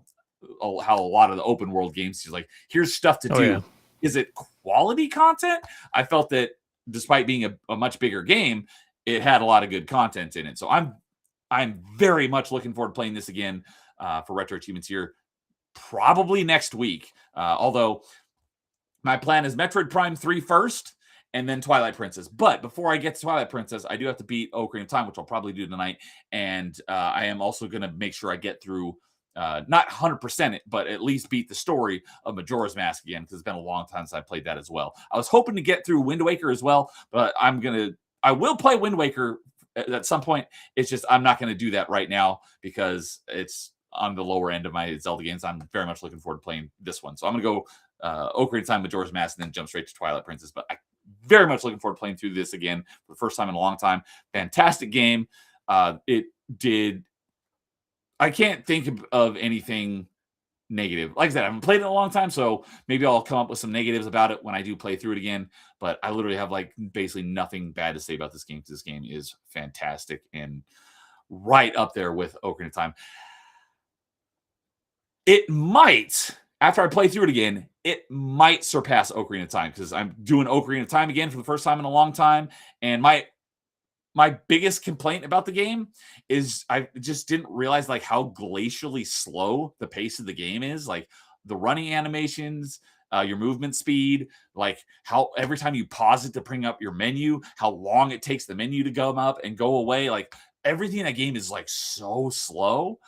a lot of the open world games is like, here's stuff to do. Yeah. Is it quality content? I felt that despite being a much bigger game, it had a lot of good content in it. So I'm very much looking forward to playing this again for Retro Achievements here, probably next week. Although my plan is Metroid Prime 3 first, and then Twilight Princess. But before I get to Twilight Princess, I do have to beat Ocarina of Time, which I'll probably do tonight. And I am also going to make sure I get through, not 100% it, but at least beat the story of Majora's Mask again, because it's been a long time since I played that as well. I was hoping to get through Wind Waker as well, but I will play Wind Waker at some point. It's just I'm not going to do that right now because it's on the lower end of my Zelda games. I'm very much looking forward to playing this one. So I'm going to go Ocarina of Time, Majora's Mask, and then jump straight to Twilight Princess. But I very much looking forward to playing through this again for the first time in a long time. Fantastic game. I can't think of anything negative. Like I said, I haven't played it in a long time, so maybe I'll come up with some negatives about it when I do play through it again. But I literally have like basically nothing bad to say about this game because this game is fantastic and right up there with Ocarina of Time. It might, after I play through it again, it might surpass Ocarina of Time because I'm doing Ocarina of Time again for the first time in a long time. And my biggest complaint about the game is I just didn't realize like how glacially slow the pace of the game is. Like the running animations, your movement speed, like how every time you pause it to bring up your menu, how long it takes the menu to come up and go away. Like everything in that game is like so slow,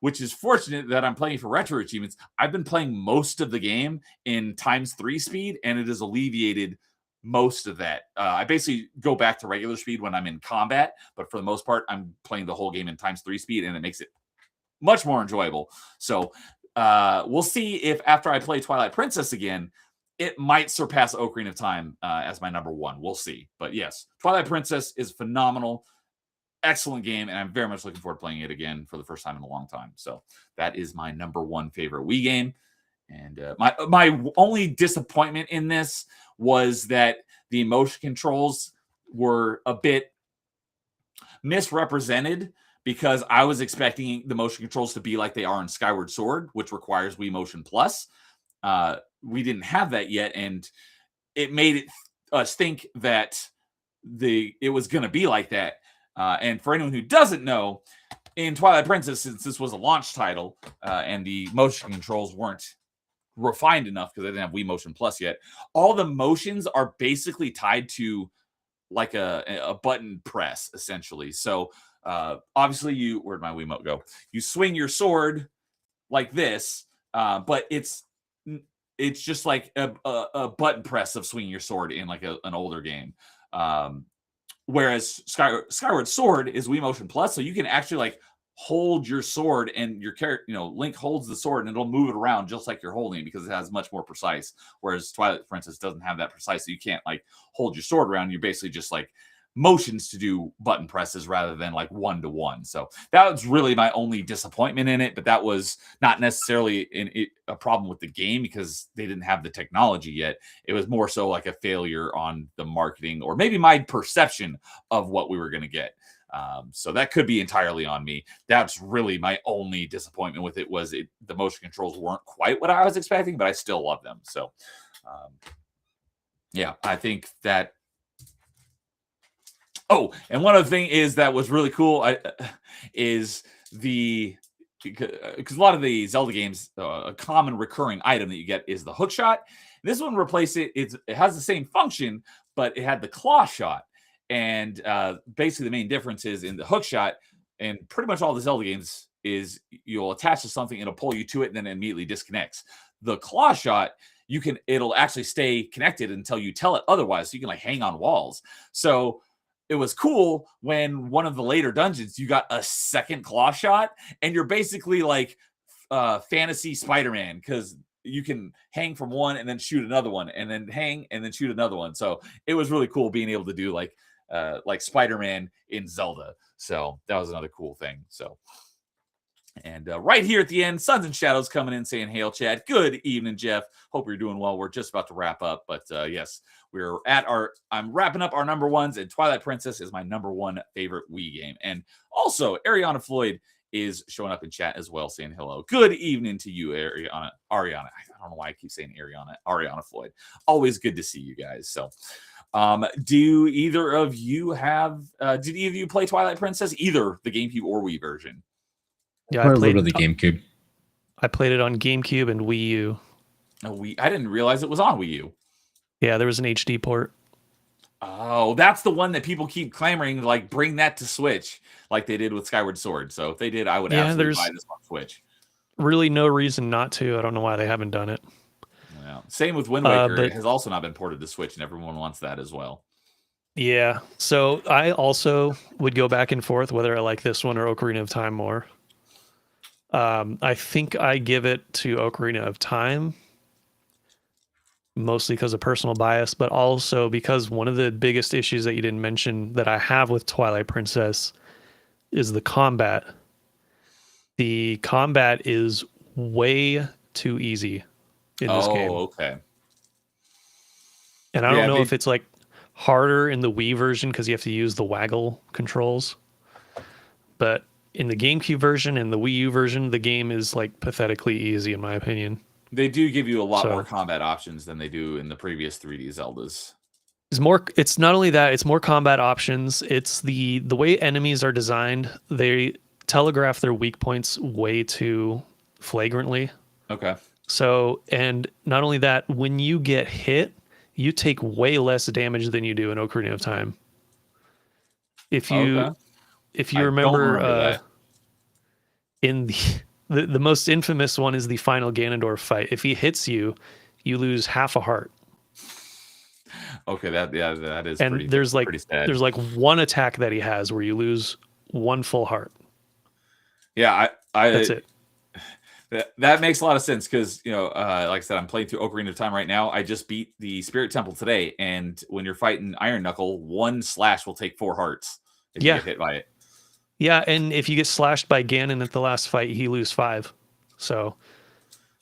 which is fortunate that I'm playing for Retro Achievements. I've been playing most of the game in ×3 speed, and it has alleviated most of that. I basically go back to regular speed when I'm in combat, but for the most part, I'm playing the whole game in ×3 speed, and it makes it much more enjoyable. So we'll see if after I play Twilight Princess again, it might surpass Ocarina of Time as my number 1. We'll see. But yes, Twilight Princess is phenomenal. excellent game, and I'm very much looking forward to playing it again for the first time in a long time. So that is my number one favorite Wii game. And my only disappointment in this was that the motion controls were a bit misrepresented, because I was expecting the motion controls to be like they are in Skyward Sword, which requires Wii Motion Plus. We didn't have that yet, and it made us think that it was going to be like that. And for anyone who doesn't know, in Twilight Princess, since this was a launch title and the motion controls weren't refined enough because they didn't have Wii Motion Plus yet, all the motions are basically tied to like a button press, essentially. So obviously, where'd my Wiimote go? You swing your sword like this, but it's just like a button press of swinging your sword in like an older game. Whereas Skyward Sword is Wii Motion Plus, so you can actually like hold your sword, and your character, Link holds the sword and it'll move it around just like you're holding it, because it has much more precise. Whereas Twilight, for instance, doesn't have that precise, so you can't like hold your sword around. You're basically just like motions to do button presses rather than like one-to-one. So that was really my only disappointment in it, but that was not necessarily a problem with the game because they didn't have the technology yet. It was more so like a failure on the marketing, or maybe my perception of what we were going to get. So that could be entirely on me. That's really my only disappointment with it, was the motion controls weren't quite what I was expecting, but I still love them. So yeah, I think that. Oh, and one other thing is that was really cool is because a lot of the Zelda games, a common recurring item that you get is the hook shot. This one replaced it. It has the same function, but it had the claw shot. And basically the main difference is in the hook shot, and pretty much all the Zelda games, is you'll attach to something, it'll pull you to it, and then it immediately disconnects. The claw shot, it'll actually stay connected until you tell it otherwise, so you can like hang on walls. So it was cool when one of the later dungeons, you got a second claw shot, and you're basically like fantasy Spider-Man, because you can hang from one and then shoot another one, and then hang and then shoot another one. So it was really cool being able to do like Spider-Man in Zelda. So that was another cool thing. So, and right here at the end, Suns and Shadows coming in saying, "Hail, Chad. Good evening, Jeff. Hope you're doing well. We're just about to wrap up, but yes, I'm wrapping up our number ones, and Twilight Princess is my number one favorite Wii game." And also, Ariana Floyd is showing up in chat as well, saying hello. Good evening to you, Ariana. I don't know why I keep saying Ariana Floyd. Always good to see you guys. So, do either of you did either of you play Twilight Princess, either the GameCube or Wii version? Yeah, I played the GameCube. I played it on GameCube and Wii U. I didn't realize it was on Wii U. Yeah, there was an HD port. Oh, that's the one that people keep clamoring, like, bring that to Switch, like they did with Skyward Sword. So if they did, I would absolutely buy this on Switch. Really no reason not to. I don't know why they haven't done it. Yeah. Same with Wind Waker. It has also not been ported to Switch, and everyone wants that as well. Yeah. So I also would go back and forth whether I like this one or Ocarina of Time more. I think I give it to Ocarina of Time, mostly because of personal bias, but also because one of the biggest issues that you didn't mention that I have with Twilight Princess is the combat. The combat is way too easy in this game. Oh, okay. And I don't know if it's like harder in the Wii version because you have to use the waggle controls, but in the GameCube version and the Wii U version, the game is like pathetically easy in my opinion. They do give you a lot more combat options than they do in the previous 3D Zeldas. It's not only that, it's more combat options. It's the way enemies are designed. They telegraph their weak points way too flagrantly. Okay. So, and not only that, when you get hit, you take way less damage than you do in Ocarina of Time. If you remember in the most infamous one is the final Ganondorf fight. If he hits you, you lose half a heart. Okay, that is and pretty, there's like pretty sad. There's like one attack that he has where you lose one full heart. Yeah, that's it. That makes a lot of sense because like I said, I'm playing through Ocarina of Time right now. I just beat the Spirit Temple today, and when you're fighting Iron Knuckle, one slash will take 4 hearts if you get hit by it. Yeah, and if you get slashed by Ganon at the last fight, he lose 5. So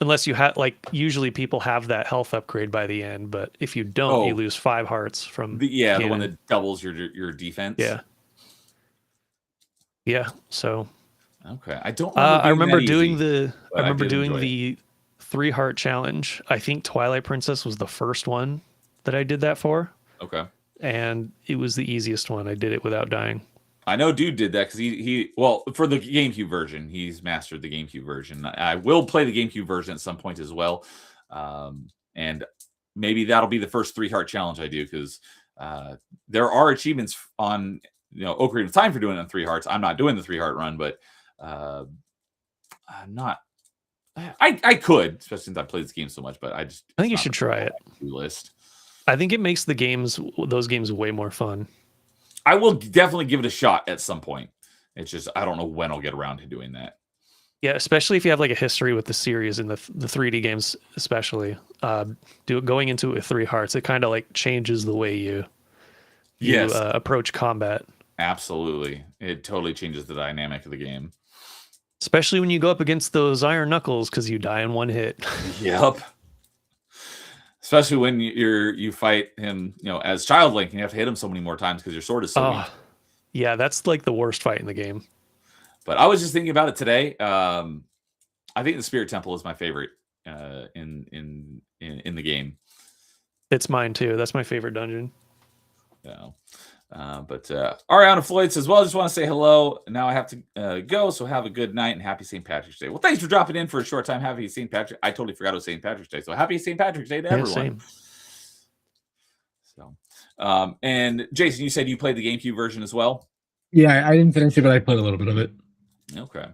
unless you have usually people have that health upgrade by the end, but if you don't, you lose 5 hearts from the one Ganon. that doubles your defense. Yeah. Yeah. So okay, I don't. I remember doing the 3-heart challenge. I think Twilight Princess was the first one that I did that for. Okay. And it was the easiest one. I did it without dying. I know dude did that because he for the GameCube version, he's mastered the GameCube version. I will play the GameCube version at some point as well. And maybe that'll be the first 3-heart challenge I do because there are achievements on Ocarina of Time for doing it on 3 hearts. I'm not doing the 3-heart run, but I'm not. I could, especially since I played this game so much, but I think you should try it. List. I think it makes those games way more fun. I will definitely give it a shot at some point. It's just I don't know when I'll get around to doing that. Yeah, especially if you have like a history with the series and the 3D games, especially going into it with 3 hearts, it kind of like changes the way you approach combat. Absolutely, it totally changes the dynamic of the game. Especially when you go up against those Iron Knuckles because you die in 1 hit. Yep. Especially when you fight him, as Child Link, and you have to hit him so many more times because your sword is so weak. Yeah, that's like the worst fight in the game. But I was just thinking about it today. I think the Spirit Temple is my favorite in the game. It's mine too. That's my favorite dungeon. Yeah. But Ariana Floyd says, well, I just want to say hello. Now I have to go, so have a good night and happy St. Patrick's Day. Well, thanks for dropping in for a short time. Happy St. Patrick. I totally forgot it was St. Patrick's Day. So happy St. Patrick's Day to everyone. Same. So, and Jason, you said you played the GameCube version as well? Yeah, I didn't finish it, but I played a little bit of it. Okay.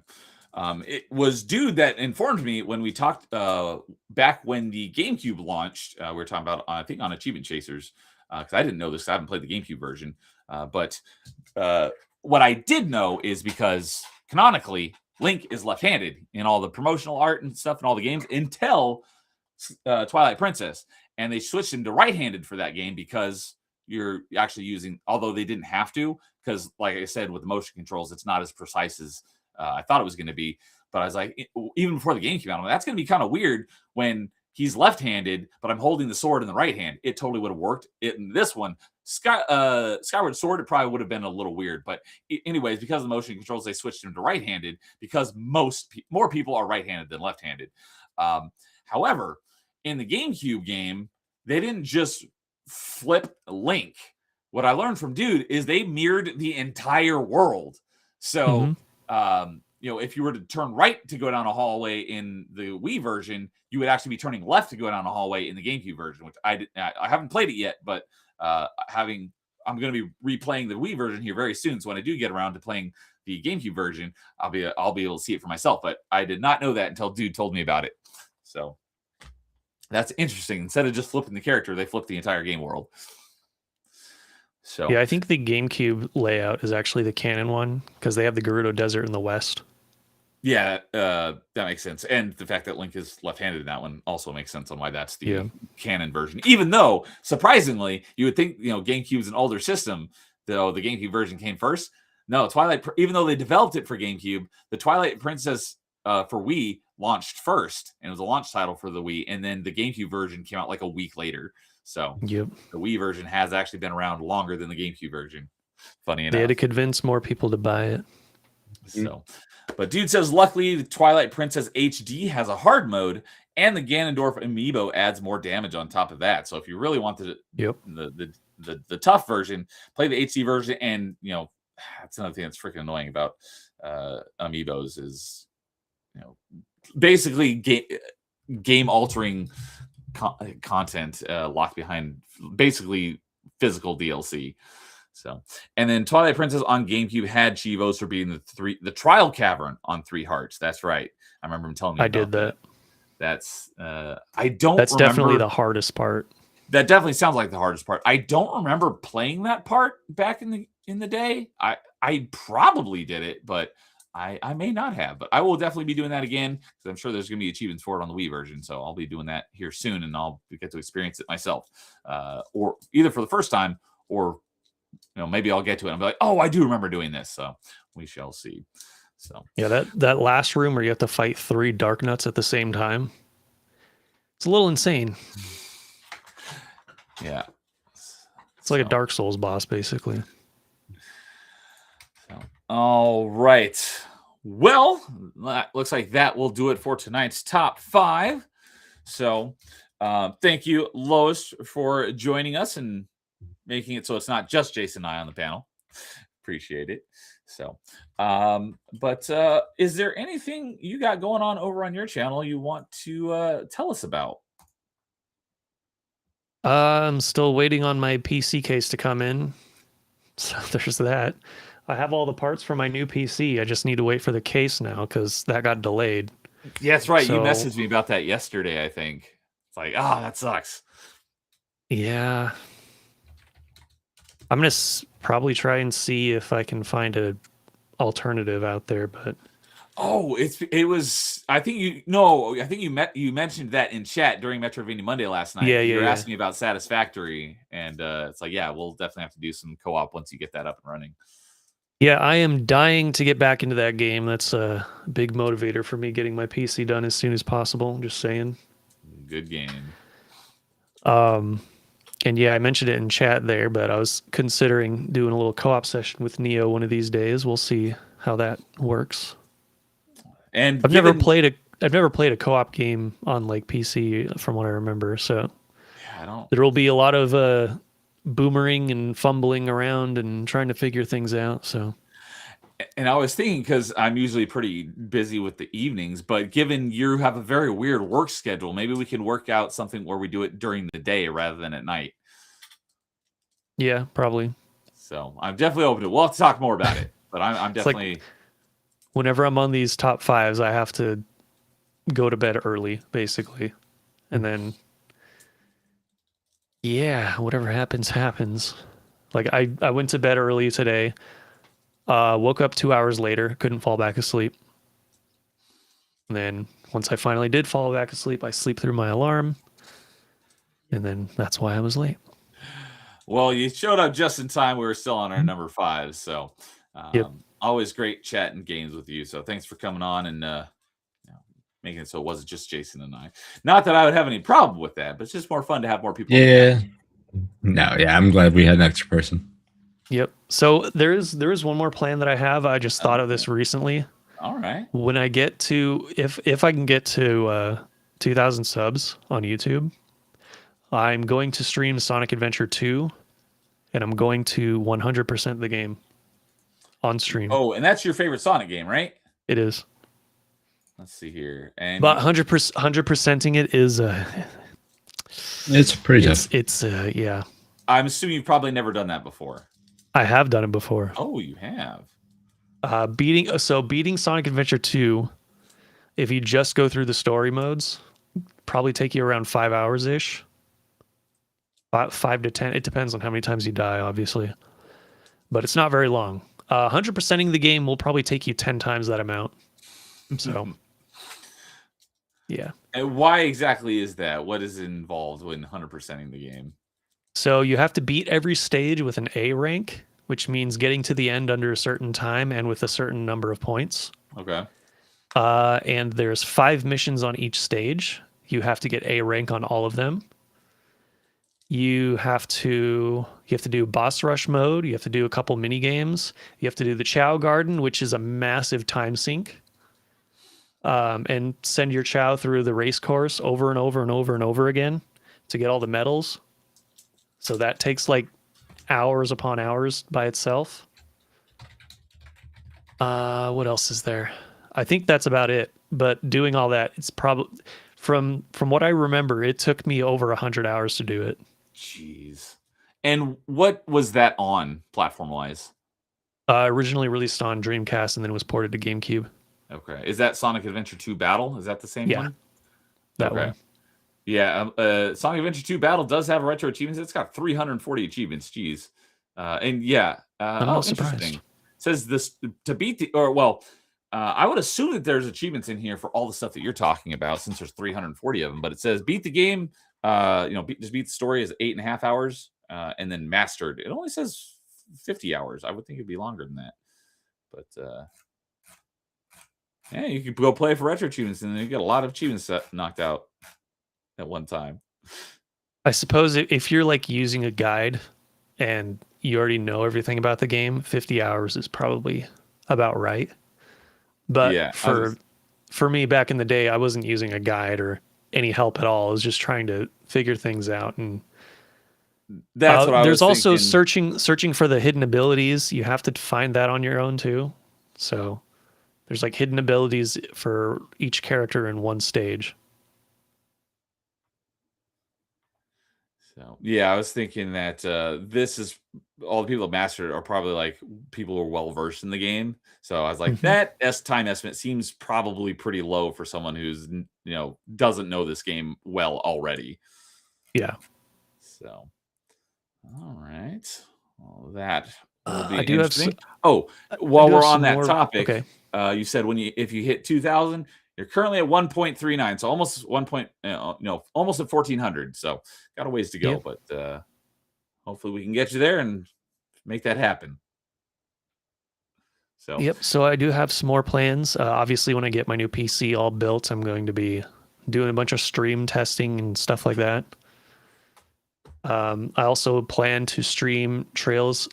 It was Dude that informed me when we talked back when the GameCube launched. We were talking about, I think, on Achievement Chasers. Because I didn't know this. I haven't played the GameCube version. But what I did know is because canonically, Link is left-handed in all the promotional art and stuff in all the games until Twilight Princess. And they switched him to right-handed for that game because you're actually using, although they didn't have to, because like I said, with the motion controls, it's not as precise as I thought it was going to be. But I was like, even before the game came out, that's going to be kind of weird when he's left-handed, but I'm holding the sword in the right hand. It totally would have worked. In this one, Skyward Sword, it probably would have been a little weird. But anyways, because of the motion controls, they switched him to right-handed because more people are right-handed than left-handed. However, in the GameCube game, they didn't just flip Link. What I learned from Dude is they mirrored the entire world. So, if you were to turn right to go down a hallway in the Wii version, you would actually be turning left to go down a hallway in the GameCube version, which I haven't played it yet, but I'm going to be replaying the Wii version here very soon. So when I do get around to playing the GameCube version, I'll be able to see it for myself. But I did not know that until Dude told me about it. So that's interesting. Instead of just flipping the character, they flipped the entire game world. So yeah, I think the GameCube layout is actually the canon one because they have the Gerudo Desert in the west. Yeah, that makes sense. And the fact that Link is left-handed in that one also makes sense on why that's the canon version. Even though, surprisingly, you would think, GameCube's an older system, though the GameCube version came first. No, even though they developed it for GameCube, the Twilight Princess for Wii launched first, and it was a launch title for the Wii, and then the GameCube version came out like a week later. So the Wii version has actually been around longer than the GameCube version. Funny enough. They had to convince more people to buy it. So, but Dude says, luckily, the Twilight Princess HD has a hard mode, and the Ganondorf amiibo adds more damage on top of that. So if you really want the tough version, play the HD version. And that's another thing that's freaking annoying about amiibos is basically game altering content locked behind basically physical DLC. So, and then Twilight Princess on GameCube had Chivos for being the trial cavern on 3 hearts. That's right. I remember him telling me. I did that. That's That's definitely the hardest part. That definitely sounds like the hardest part. I don't remember playing that part back in the day. I probably did it, but I may not have. But I will definitely be doing that again because I'm sure there's going to be achievements for it on the Wii version. So I'll be doing that here soon, and I'll get to experience it myself, or either for the first time or maybe I'll get to it and be like, oh, I do remember doing this. So we shall see. So Yeah, that last room where you have to fight 3 Dark Nuts at the same time. It's a little insane. Yeah. It's like a Dark Souls boss, basically. So, all right. Well, looks like that will do it for tonight's top 5. So thank you, Lois, for joining us and making it so it's not just Jason and I on the panel. Appreciate it. So, but is there anything you got going on over on your channel you want to tell us about? I'm still waiting on my PC case to come in. So there's that. I have all the parts for my new PC. I just need to wait for the case now because that got delayed. Yeah, that's right. You messaged me about that yesterday, I think. It's like, that sucks. Yeah. I'm going to probably try and see if I can find a alternative out there, but I think you mentioned that in chat during Metrovania Monday last night. You were asking me about Satisfactory, and it's like, yeah, we'll definitely have to do some co-op once you get that up and running. Yeah, I am dying to get back into that game. That's a big motivator for me getting my PC done as soon as possible. Just saying. Good game. And yeah, I mentioned it in chat there, but I was considering doing a little co-op session with Neo one of these days. We'll see how that works. And I've never played a co-op game on like PC from what I remember. So yeah, there will be a lot of boomering and fumbling around and trying to figure things out. So, and I was thinking, because I'm usually pretty busy with the evenings, but given you have a very weird work schedule, maybe we can work out something where we do it during the day rather than at night. Yeah, probably. So I'm definitely open to it. We'll have to talk more about it, but I'm definitely. Whenever I'm on these top 5s, I have to go to bed early, basically. And then, yeah, whatever happens, happens. Like, I went to bed early today, woke up 2 hours later, couldn't fall back asleep. And then once I finally did fall back asleep, I sleep through my alarm. And then that's why I was late. Well, you showed up just in time. We were still on our number 5, so always great chatting games with you. So thanks for coming on and making it so it wasn't just Jason and I. Not that I would have any problem with that, but it's just more fun to have more people. Yeah. No, yeah, I'm glad we had an extra person. Yep. So there is one more plan that I have. I just thought of this recently. All right. When I get to if I can get to 2,000 subs on YouTube, I'm going to stream Sonic Adventure 2, and I'm going to 100% the game on stream. Oh, and that's your favorite Sonic game, right? It is. Let's see here. And but 100%ing it is it's pretty tough. It's yeah. I'm assuming you've probably never done that before. I have done it before. Oh, you have. Beating Sonic Adventure 2, if you just go through the story modes, probably take you around 5 hours ish. 5 to 10. It depends on how many times you die, obviously. But it's not very long. 100%ing the game will probably take you 10 times that amount. So, yeah. And why exactly is that? What is involved when 100%ing the game? So you have to beat every stage with an A rank, which means getting to the end under a certain time and with a certain number of points. Okay. And there's 5 missions on each stage. You have to get A rank on all of them. You have to do boss rush mode. You have to do a couple mini games. You have to do the Chow Garden, which is a massive time sink. And send your Chow through the race course over and over and over and over again to get all the medals. So that takes like hours upon hours by itself. What else is there? I think that's about it. But doing all that, it's probably from what I remember, it took me over 100 hours to do it. Jeez. And what was that on platform-wise? Originally released on Dreamcast and then was ported to GameCube. Okay. Is that Sonic Adventure 2 Battle? Is that the same one? That one. Yeah. Sonic Adventure 2 Battle does have retro achievements. It's got 340 achievements. Jeez. And yeah. I'm not surprised. Interesting. It says this to beat the, I would assume that there's achievements in here for all the stuff that you're talking about since there's 340 of them, but it says beat the game, just beat the story is 8.5 hours, and then mastered. It only says 50 hours. I would think it'd be longer than that. But yeah, you could go play for retro achievements, and then you get a lot of achievements knocked out at one time. I suppose if you're like using a guide and you already know everything about the game, 50 hours is probably about right. But Yeah, for me back in the day, I wasn't using a guide or any help at all. I was just trying to figure things out. And that's what I was there's also thinking. searching for the hidden abilities. You have to find that on your own too. So there's like hidden abilities for each character in one stage. So yeah, I was thinking that this is all the people that mastered it are probably like people who are well versed in the game. So I was like, that time estimate seems probably pretty low for someone who's doesn't know this game well already. Yeah. So all right, well, that will be I do interesting. While we're on that topic, okay. You said if you hit 2,000. You're currently at 1.39, so almost almost at 1,400. So got a ways to go, but hopefully we can get you there and make that happen. So yep. So I do have some more plans. Obviously, when I get my new PC all built, I'm going to be doing a bunch of stream testing and stuff like that. I also plan to stream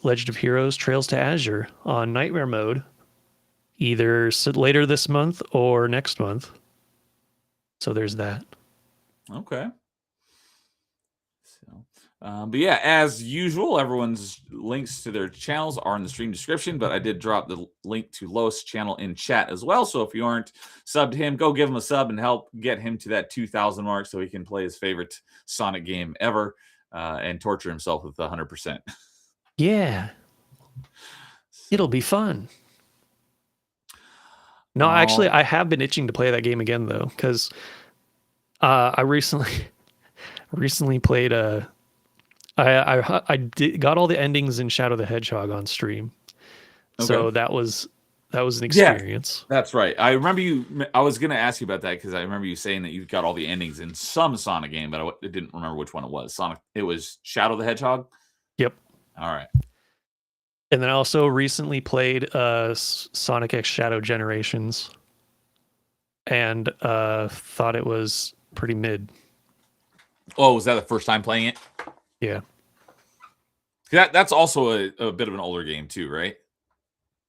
Legend of Heroes Trails to Azure on Nightmare mode, either later this month or next month. So there's that. Okay. So, but yeah, as usual, everyone's links to their channels are in the stream description, but I did drop the link to Lois' channel in chat as well. So if you aren't subbed to him, go give him a sub and help get him to that 2,000 mark so he can play his favorite Sonic game ever and torture himself with 100%. Yeah. It'll be fun. No, actually, I have been itching to play that game again though, because I recently played got all the endings in Shadow the Hedgehog on stream, so that was an experience. Yeah, that's right. I remember you. I was going to ask you about that because I remember you saying that you got all the endings in some Sonic game, but I didn't remember which one it was. It was Shadow the Hedgehog. Yep. All right. And then I also recently played Sonic X Shadow Generations and thought it was pretty mid. Oh, was that the first time playing it? Yeah. That's also a bit of an older game too, right?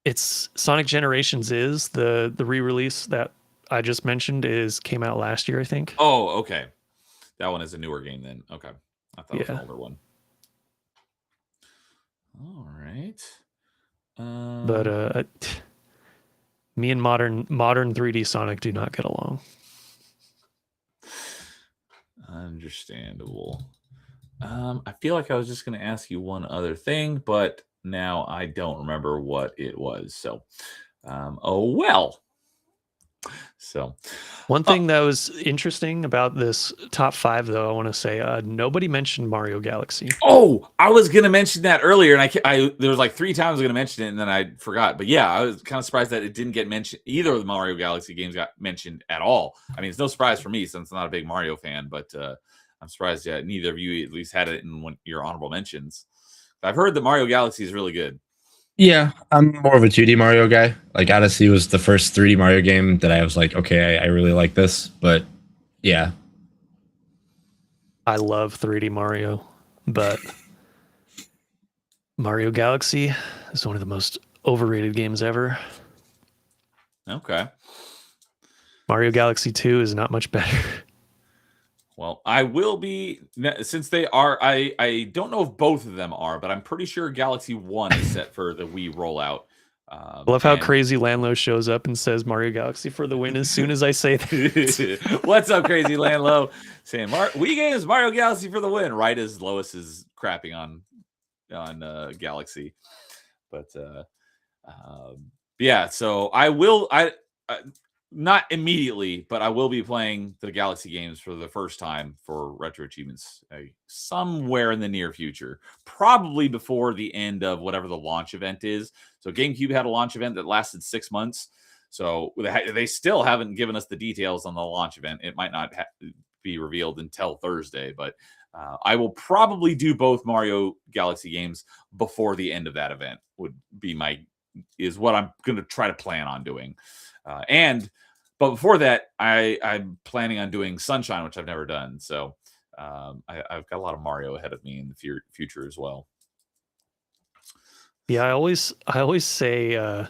It's Sonic Generations is the re-release that I just mentioned came out last year, I think. Oh, okay. That one is a newer game then. Okay. I thought it was an older one. All right. But me and modern 3D Sonic do not get along. Understandable. I feel like I was just going to ask you one other thing, but now I don't remember what it was. So, oh well. So, one thing that was interesting about this top 5, though, I want to say nobody mentioned Mario Galaxy. Oh, I was going to mention that earlier, and I there was like 3 times I was going to mention it, and then I forgot. But yeah, I was kind of surprised that it didn't get mentioned. Either of the Mario Galaxy games got mentioned at all. I mean, it's no surprise for me since I'm not a big Mario fan, but I'm surprised that neither of you at least had it in your honorable mentions. I've heard that Mario Galaxy is really good. Yeah, I'm more of a 2D Mario guy. Like Odyssey was the first 3D Mario game that I was like, okay, I really like this. But yeah. I love 3D Mario, but Mario Galaxy is one of the most overrated games ever. Okay. Mario Galaxy 2 is not much better. Well, I will be, since they are, I don't know if both of them are, but I'm pretty sure Galaxy 1 is set for the Wii rollout. I love how Crazy Landlow shows up and says Mario Galaxy for the win as soon as I say that. What's up, Crazy Landlow? Saying Wii Games, Mario Galaxy for the win, right as Lois is crapping on Galaxy. But yeah, so I will, not immediately, but I will be playing the Galaxy games for the first time for Retro Achievements somewhere in the near future, probably before the end of whatever the launch event is. So GameCube had a launch event that lasted 6 months. So they still haven't given us the details on the launch event. It might not be revealed until Thursday, but I will probably do both Mario Galaxy games before the end of that event. Is what I'm going to try to plan on doing. But before that, I'm planning on doing Sunshine, which I've never done. So I've got a lot of Mario ahead of me in the future as well. Yeah, I always say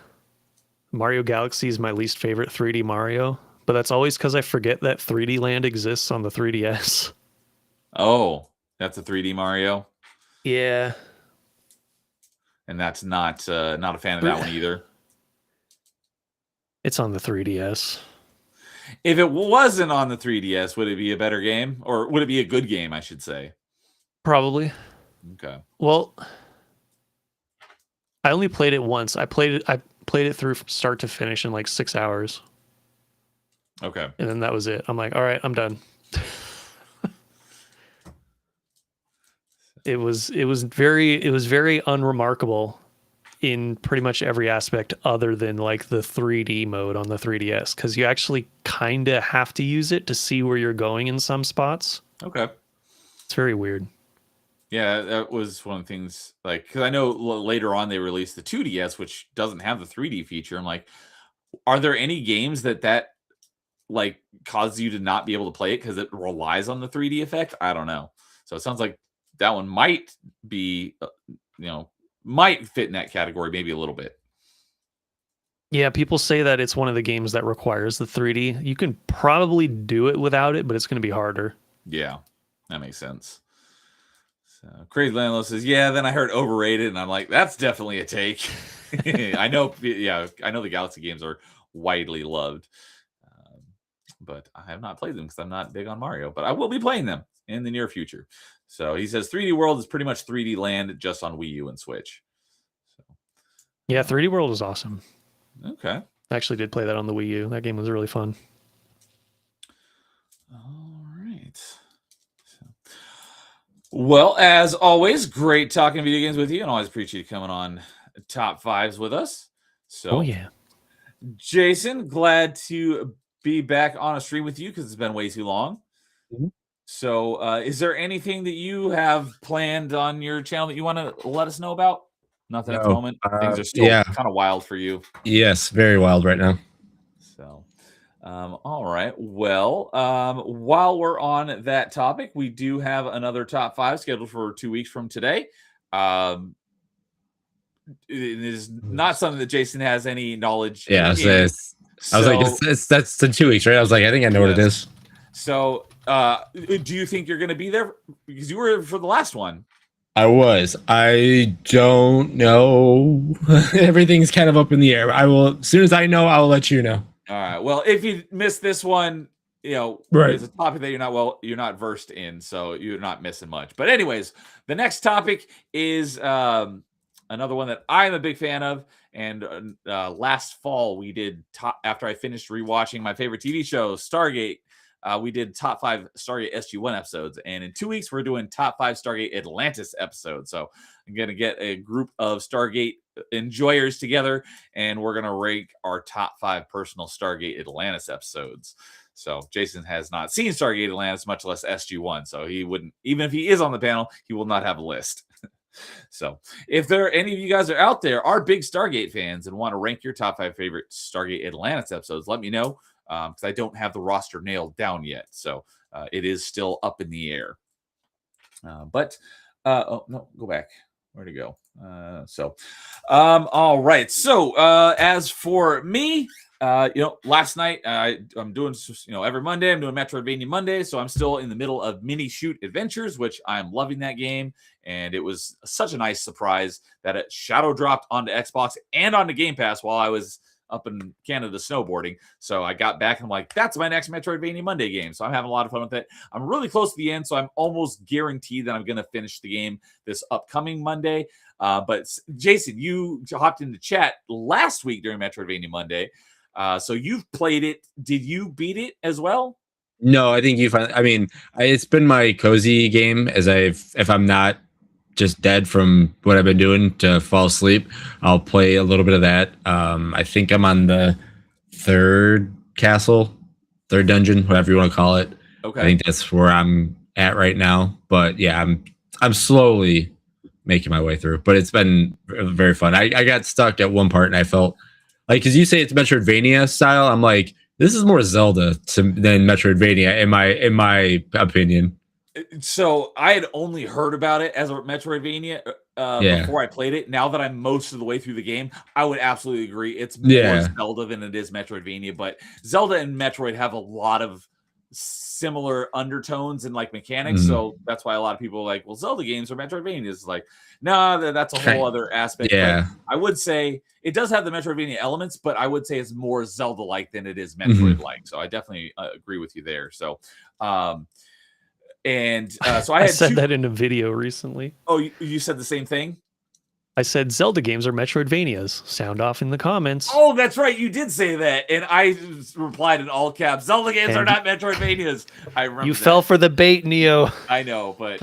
Mario Galaxy is my least favorite 3D Mario, but that's always because I forget that 3D Land exists on the 3DS. Oh, that's a 3D Mario? Yeah. And that's not a fan of that one either. It's on the 3DS. If it wasn't on the 3DS, would it be a better game? Or would it be a good game, I should say? Probably. Okay. Well, I only played it once. I played it through from start to finish in like 6 hours. Okay. And then that was it. I'm like, all right, I'm done. It was very unremarkable in pretty much every aspect other than like the 3D mode on the 3DS, because you actually kind of have to use it to see where you're going in some spots. Okay. It's very weird. Yeah, that was one of the things, like, because I know later on they released the 2DS, which doesn't have the 3D feature. I'm like, are there any games that like causes you to not be able to play it because it relies on the 3D effect? I don't know. So it sounds like that one might be, might fit in that category maybe a little bit. Yeah, people say that it's one of the games that requires the 3D. You can probably do it without it, but it's going to be harder. Yeah, that makes sense. So Crazy Landlord says, yeah, then I heard overrated, and I'm like, that's definitely a take. I know the Galaxy games are widely loved, but I have not played them because I'm not big on Mario, but I will be playing them in the near future. So he says 3D World is pretty much 3D Land just on Wii U and Switch. So, yeah, 3D World is awesome. Okay. I actually did play that on the Wii U. That game was really fun. All right. So, well, as always, great talking video games with you, and always appreciate you coming on Top Fives with us. So, yeah. Jason, glad to be back on a stream with you because it's been way too long. Mm-hmm. So, is there anything that you have planned on your channel that you want to let us know about? Nothing at the moment. Things are still kind of wild for you. Yes, very wild right now. So, all right. Well, while we're on that topic, we do have another top 5 scheduled for 2 weeks from today. It is not something that Jason has any knowledge. Yeah, I was like, that's in 2 weeks, right? I was like, I think I know what it is. So, do you think you're going to be there? Because you were for the last one. I was. I don't know. Everything's kind of up in the air. I will, as soon as I know, I'll let you know. All right. Well, if you miss this one, right, it's a topic that you're not versed in, so you're not missing much. But anyways, the next topic is another one that I'm a big fan of. And last fall we did after I finished rewatching my favorite TV show, Stargate. We did top 5 Stargate SG-1 episodes, and in 2 weeks we're doing top 5 Stargate Atlantis episodes. So I'm gonna get a group of Stargate enjoyers together, and we're gonna rank our top 5 personal Stargate Atlantis episodes. So Jason has not seen Stargate Atlantis, much less SG-1, so he wouldn't, even if he is on the panel, he will not have a list. So if any of you guys are out there are big Stargate fans and want to rank your top 5 favorite Stargate Atlantis episodes, let me know. Because I don't have the roster nailed down yet, so it is still up in the air. Oh no, go back. Where'd it go? All right. So as for me, last night I'm doing, every Monday I'm doing Metroidvania Monday, so I'm still in the middle of Mini Shoot Adventures, which I'm loving that game, and it was such a nice surprise that it shadow dropped onto Xbox and onto Game Pass while I was up in Canada snowboarding. So I got back and I'm like, that's my next Metroidvania Monday game. So I'm having a lot of fun with it. I'm really close to the end, so I'm almost guaranteed that I'm going to finish the game this upcoming Monday. But Jason, you hopped into chat last week during Metroidvania Monday. So you've played it. Did you beat it as well? No, I think it's been my cozy game if I'm not just dead from what I've been doing to fall asleep, I'll play a little bit of that. I think I'm on the third dungeon, whatever you want to call it. Okay. I think that's where I'm at right now. But yeah, I'm slowly making my way through. But it's been very fun. I got stuck at one part and I felt like, because you say it's Metroidvania style, I'm like, this is more Zelda than Metroidvania in my opinion. So I had only heard about it as a Metroidvania before I played it. Now that I'm most of the way through the game, I would absolutely agree. It's more Zelda than it is Metroidvania, but Zelda and Metroid have a lot of similar undertones and like mechanics. So that's why a lot of people are like, well, Zelda games or Metroidvania is like, no, that's a whole other aspect. Yeah. But I would say it does have the Metroidvania elements, but I would say it's more Zelda-like than it is Metroid-like. So I definitely agree with you there. So, and so I said that in a video recently. Oh, you said the same thing? I said Zelda games are Metroidvanias. Sound off in the comments. Oh, that's right. You did say that. And I replied in all caps, Zelda games are not Metroidvanias. I remember you fell for the bait, Neo. I know, but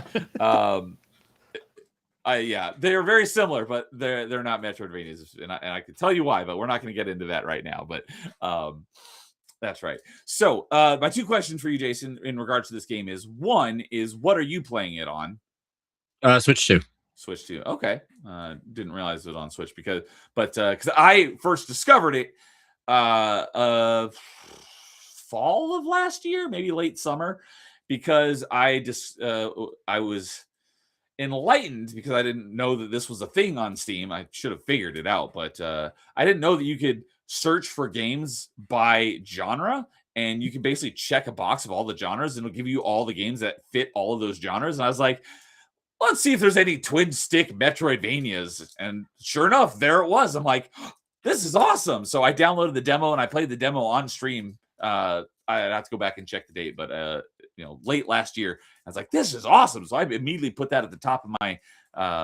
yeah, they're very similar, but they're not Metroidvanias. And I can tell you why, but we're not going to get into that right now. But that's right. So my two questions for you, Jason, in regards to this game is, one is, what are you playing it on? Switch 2. Switch 2. Okay. Didn't realize it was on Switch because I first discovered it fall of last year, maybe late summer, because I was enlightened because I didn't know that this was a thing on Steam. I should have figured it out, but I didn't know that you could search for games by genre, and you can basically check a box of all the genres and it'll give you all the games that fit all of those genres. And I was like, let's see if there's any twin stick Metroidvanias. And sure enough, there it was. I'm like, this is awesome. So I downloaded the demo and I played the demo on stream. I'd have to go back and check the date, but late last year, I was like, this is awesome. So I immediately put that at the top of my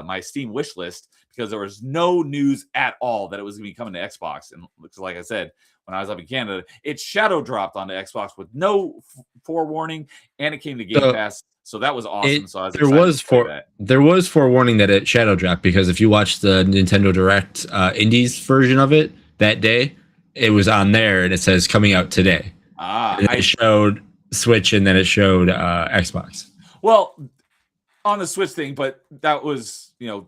my Steam wish list because there was no news at all that it was going to be coming to Xbox. And like I said, when I was up in Canada, it shadow dropped onto Xbox with no forewarning, and it came to Game Pass. So that was awesome. So I was there was forewarning that it shadow dropped, because if you watch the Nintendo Direct Indies version of it that day, it was on there and it says coming out today. It showed Switch and then it showed Xbox. Well, on the Switch thing, but that was there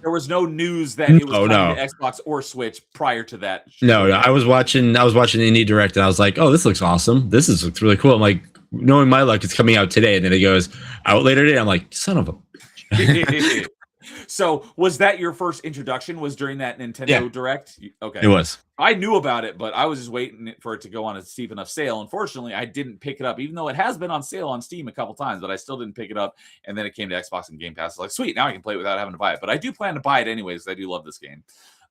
was no news that it was coming to Xbox or Switch prior to that. No, I was watching Indie Direct and I was like, oh, this looks awesome. This looks really cool. I'm like, knowing my luck, it's coming out today, and then it goes out later today. I'm like, son of a bitch. So was that your first introduction? Was during that Nintendo Direct? Okay, it was. I knew about it, but I was just waiting for it to go on a steep enough sale. Unfortunately, I didn't pick it up, even though it has been on sale on Steam a couple times, but I still didn't pick it up. And then it came to Xbox and Game Pass. Like, sweet, now I can play it without having to buy it. But I do plan to buy it anyways, because I do love this game.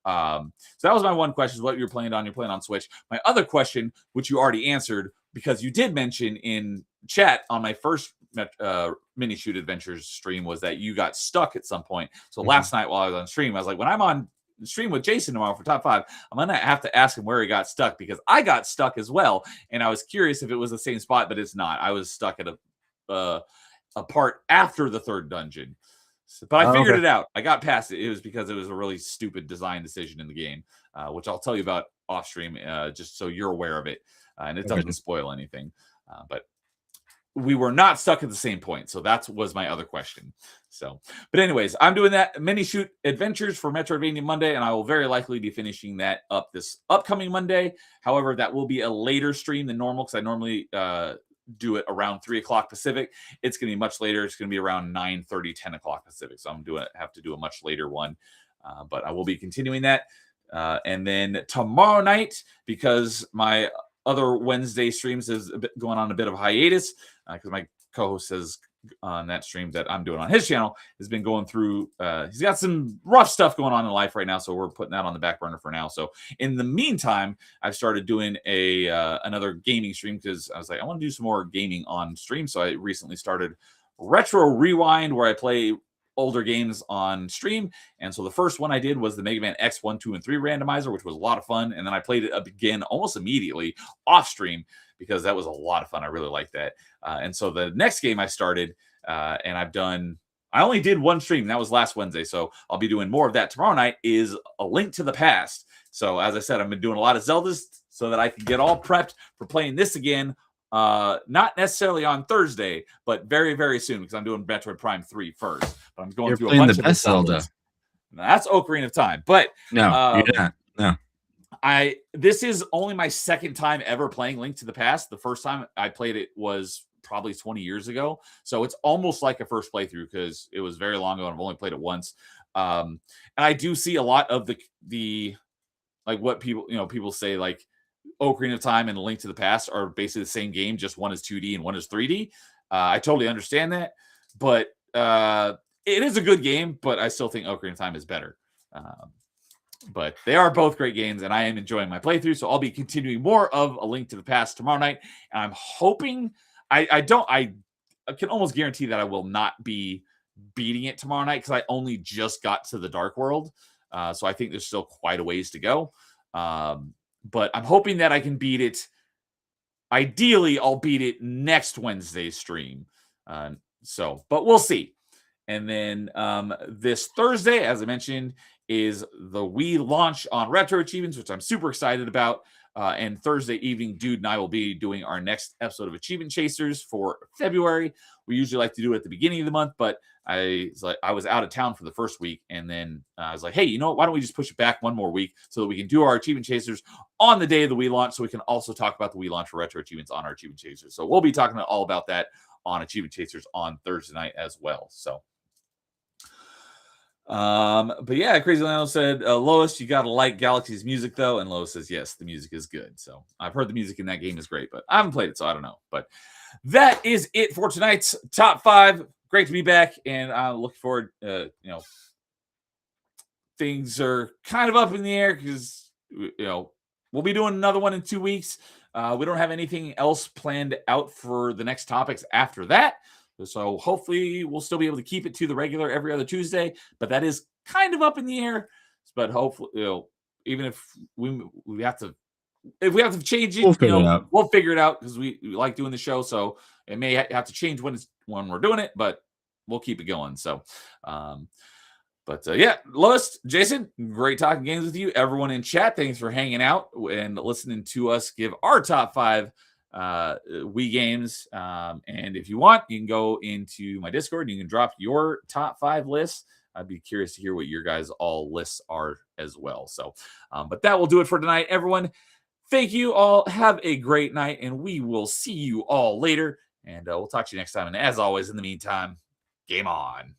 So that was my one question, is what you're playing on. You're playing on Switch. My other question, which you already answered, because you did mention in chat on my first mini shoot adventures stream, was that you got stuck at some point. So last night while I was on stream, I was like, when I'm on stream with Jason tomorrow for top 5, I'm gonna have to ask him where he got stuck, because I got stuck as well, and I was curious if it was the same spot, but it's not. I was stuck at a part after the third dungeon. But I figured it out. I got past it. It was because it was a really stupid design decision in the game, which I'll tell you about off stream, just so you're aware of it. And it doesn't spoil anything. But we were not stuck at the same point. So that was my other question. So, but anyways, I'm doing that mini shoot adventures for Metroidvania Monday, and I will very likely be finishing that up this upcoming Monday. However, that will be a later stream than normal, because I normally do it around 3 o'clock Pacific. It's going to be much later. It's going to be around 9:30, 10 o'clock Pacific. So I'm have to do a much later one, but I will be continuing that. And then tomorrow night, because my other Wednesday streams is going on a bit of a hiatus, because my co-host says on that stream that I'm doing on his channel has been going through, he's got some rough stuff going on in life right now, so we're putting that on the back burner for now. So in the meantime, I've started doing another gaming stream, because I was like, I want to do some more gaming on stream. So I recently started Retro Rewind, where I play older games on stream. And so the first one I did was the Mega Man X 1, 2, and 3 randomizer, which was a lot of fun. And then I played it again almost immediately off stream, because that was a lot of fun. I really liked that. And so the next game I started, and I only did one stream, and that was last Wednesday. So I'll be doing more of that tomorrow night, is A Link to the Past. So as I said, I've been doing a lot of Zeldas so that I can get all prepped for playing this again Not necessarily on Thursday, but very, very soon because I'm doing Metroid Prime 3 first. But I'm going You're through a playing bunch the of best Zelda. Zeldas. Now, that's Ocarina of Time. But No, you're not. No. This is only my second time ever playing Link to the Past. The first time I played it was probably 20 years ago. So it's almost like a first playthrough because it was very long ago and I've only played it once. And I do see a lot of the like what people say like Ocarina of Time and Link to the Past are basically the same game, just one is 2D and one is 3D. I totally understand that, but it is a good game, but I still think Ocarina of Time is better. But they are both great games, and I am enjoying my playthrough, so I'll be continuing more of A Link to the Past tomorrow night, and I'm hoping I can almost guarantee that I will not be beating it tomorrow night because I only just got to the Dark World, so I think there's still quite a ways to go. But I'm hoping that I can beat it. Ideally, I'll beat it next Wednesday's stream. But we'll see. And then this Thursday, as I mentioned, is the Wii launch on Retro Achievements, which I'm super excited about. And Thursday evening, Dude and I will be doing our next episode of Achievement Chasers for February. We usually like to do it at the beginning of the month, but I was out of town for the first week, and then I was like, hey, you know what? Why don't we just push it back one more week so that we can do our Achievement Chasers on the day of the Wii launch, so we can also talk about the Wii launch for Retro Achievements on our Achievement Chasers. So we'll be talking all about that on Achievement Chasers on Thursday night as well. So. But yeah, Crazy Lionel said, Lois, you gotta like Galaxy's music though, and Lois says yes, the music is good. So I've heard the music in that game is great, but I haven't played it, so I don't know. But that is it for tonight's top 5. Great to be back, and I look forward. Things are kind of up in the air because we'll be doing another one in 2 weeks. We don't have anything else planned out for the next topics after that. So hopefully we'll still be able to keep it to the regular every other Tuesday, but that is kind of up in the air. But hopefully, even if we have to, change it, we'll figure it out because we like doing the show. So it may have to change when we're doing it, but we'll keep it going. So, yeah, Lois, Jason, great talking games with you. Everyone in chat, thanks for hanging out and listening to us give our top 5 Wii games. And if you want, you can go into my Discord and you can drop your top 5 lists. I'd be curious to hear what your guys' all lists are as well. So, but that will do it for tonight, everyone. Thank you all. Have a great night, and we will see you all later. And we'll talk to you next time. And as always, in the meantime, game on.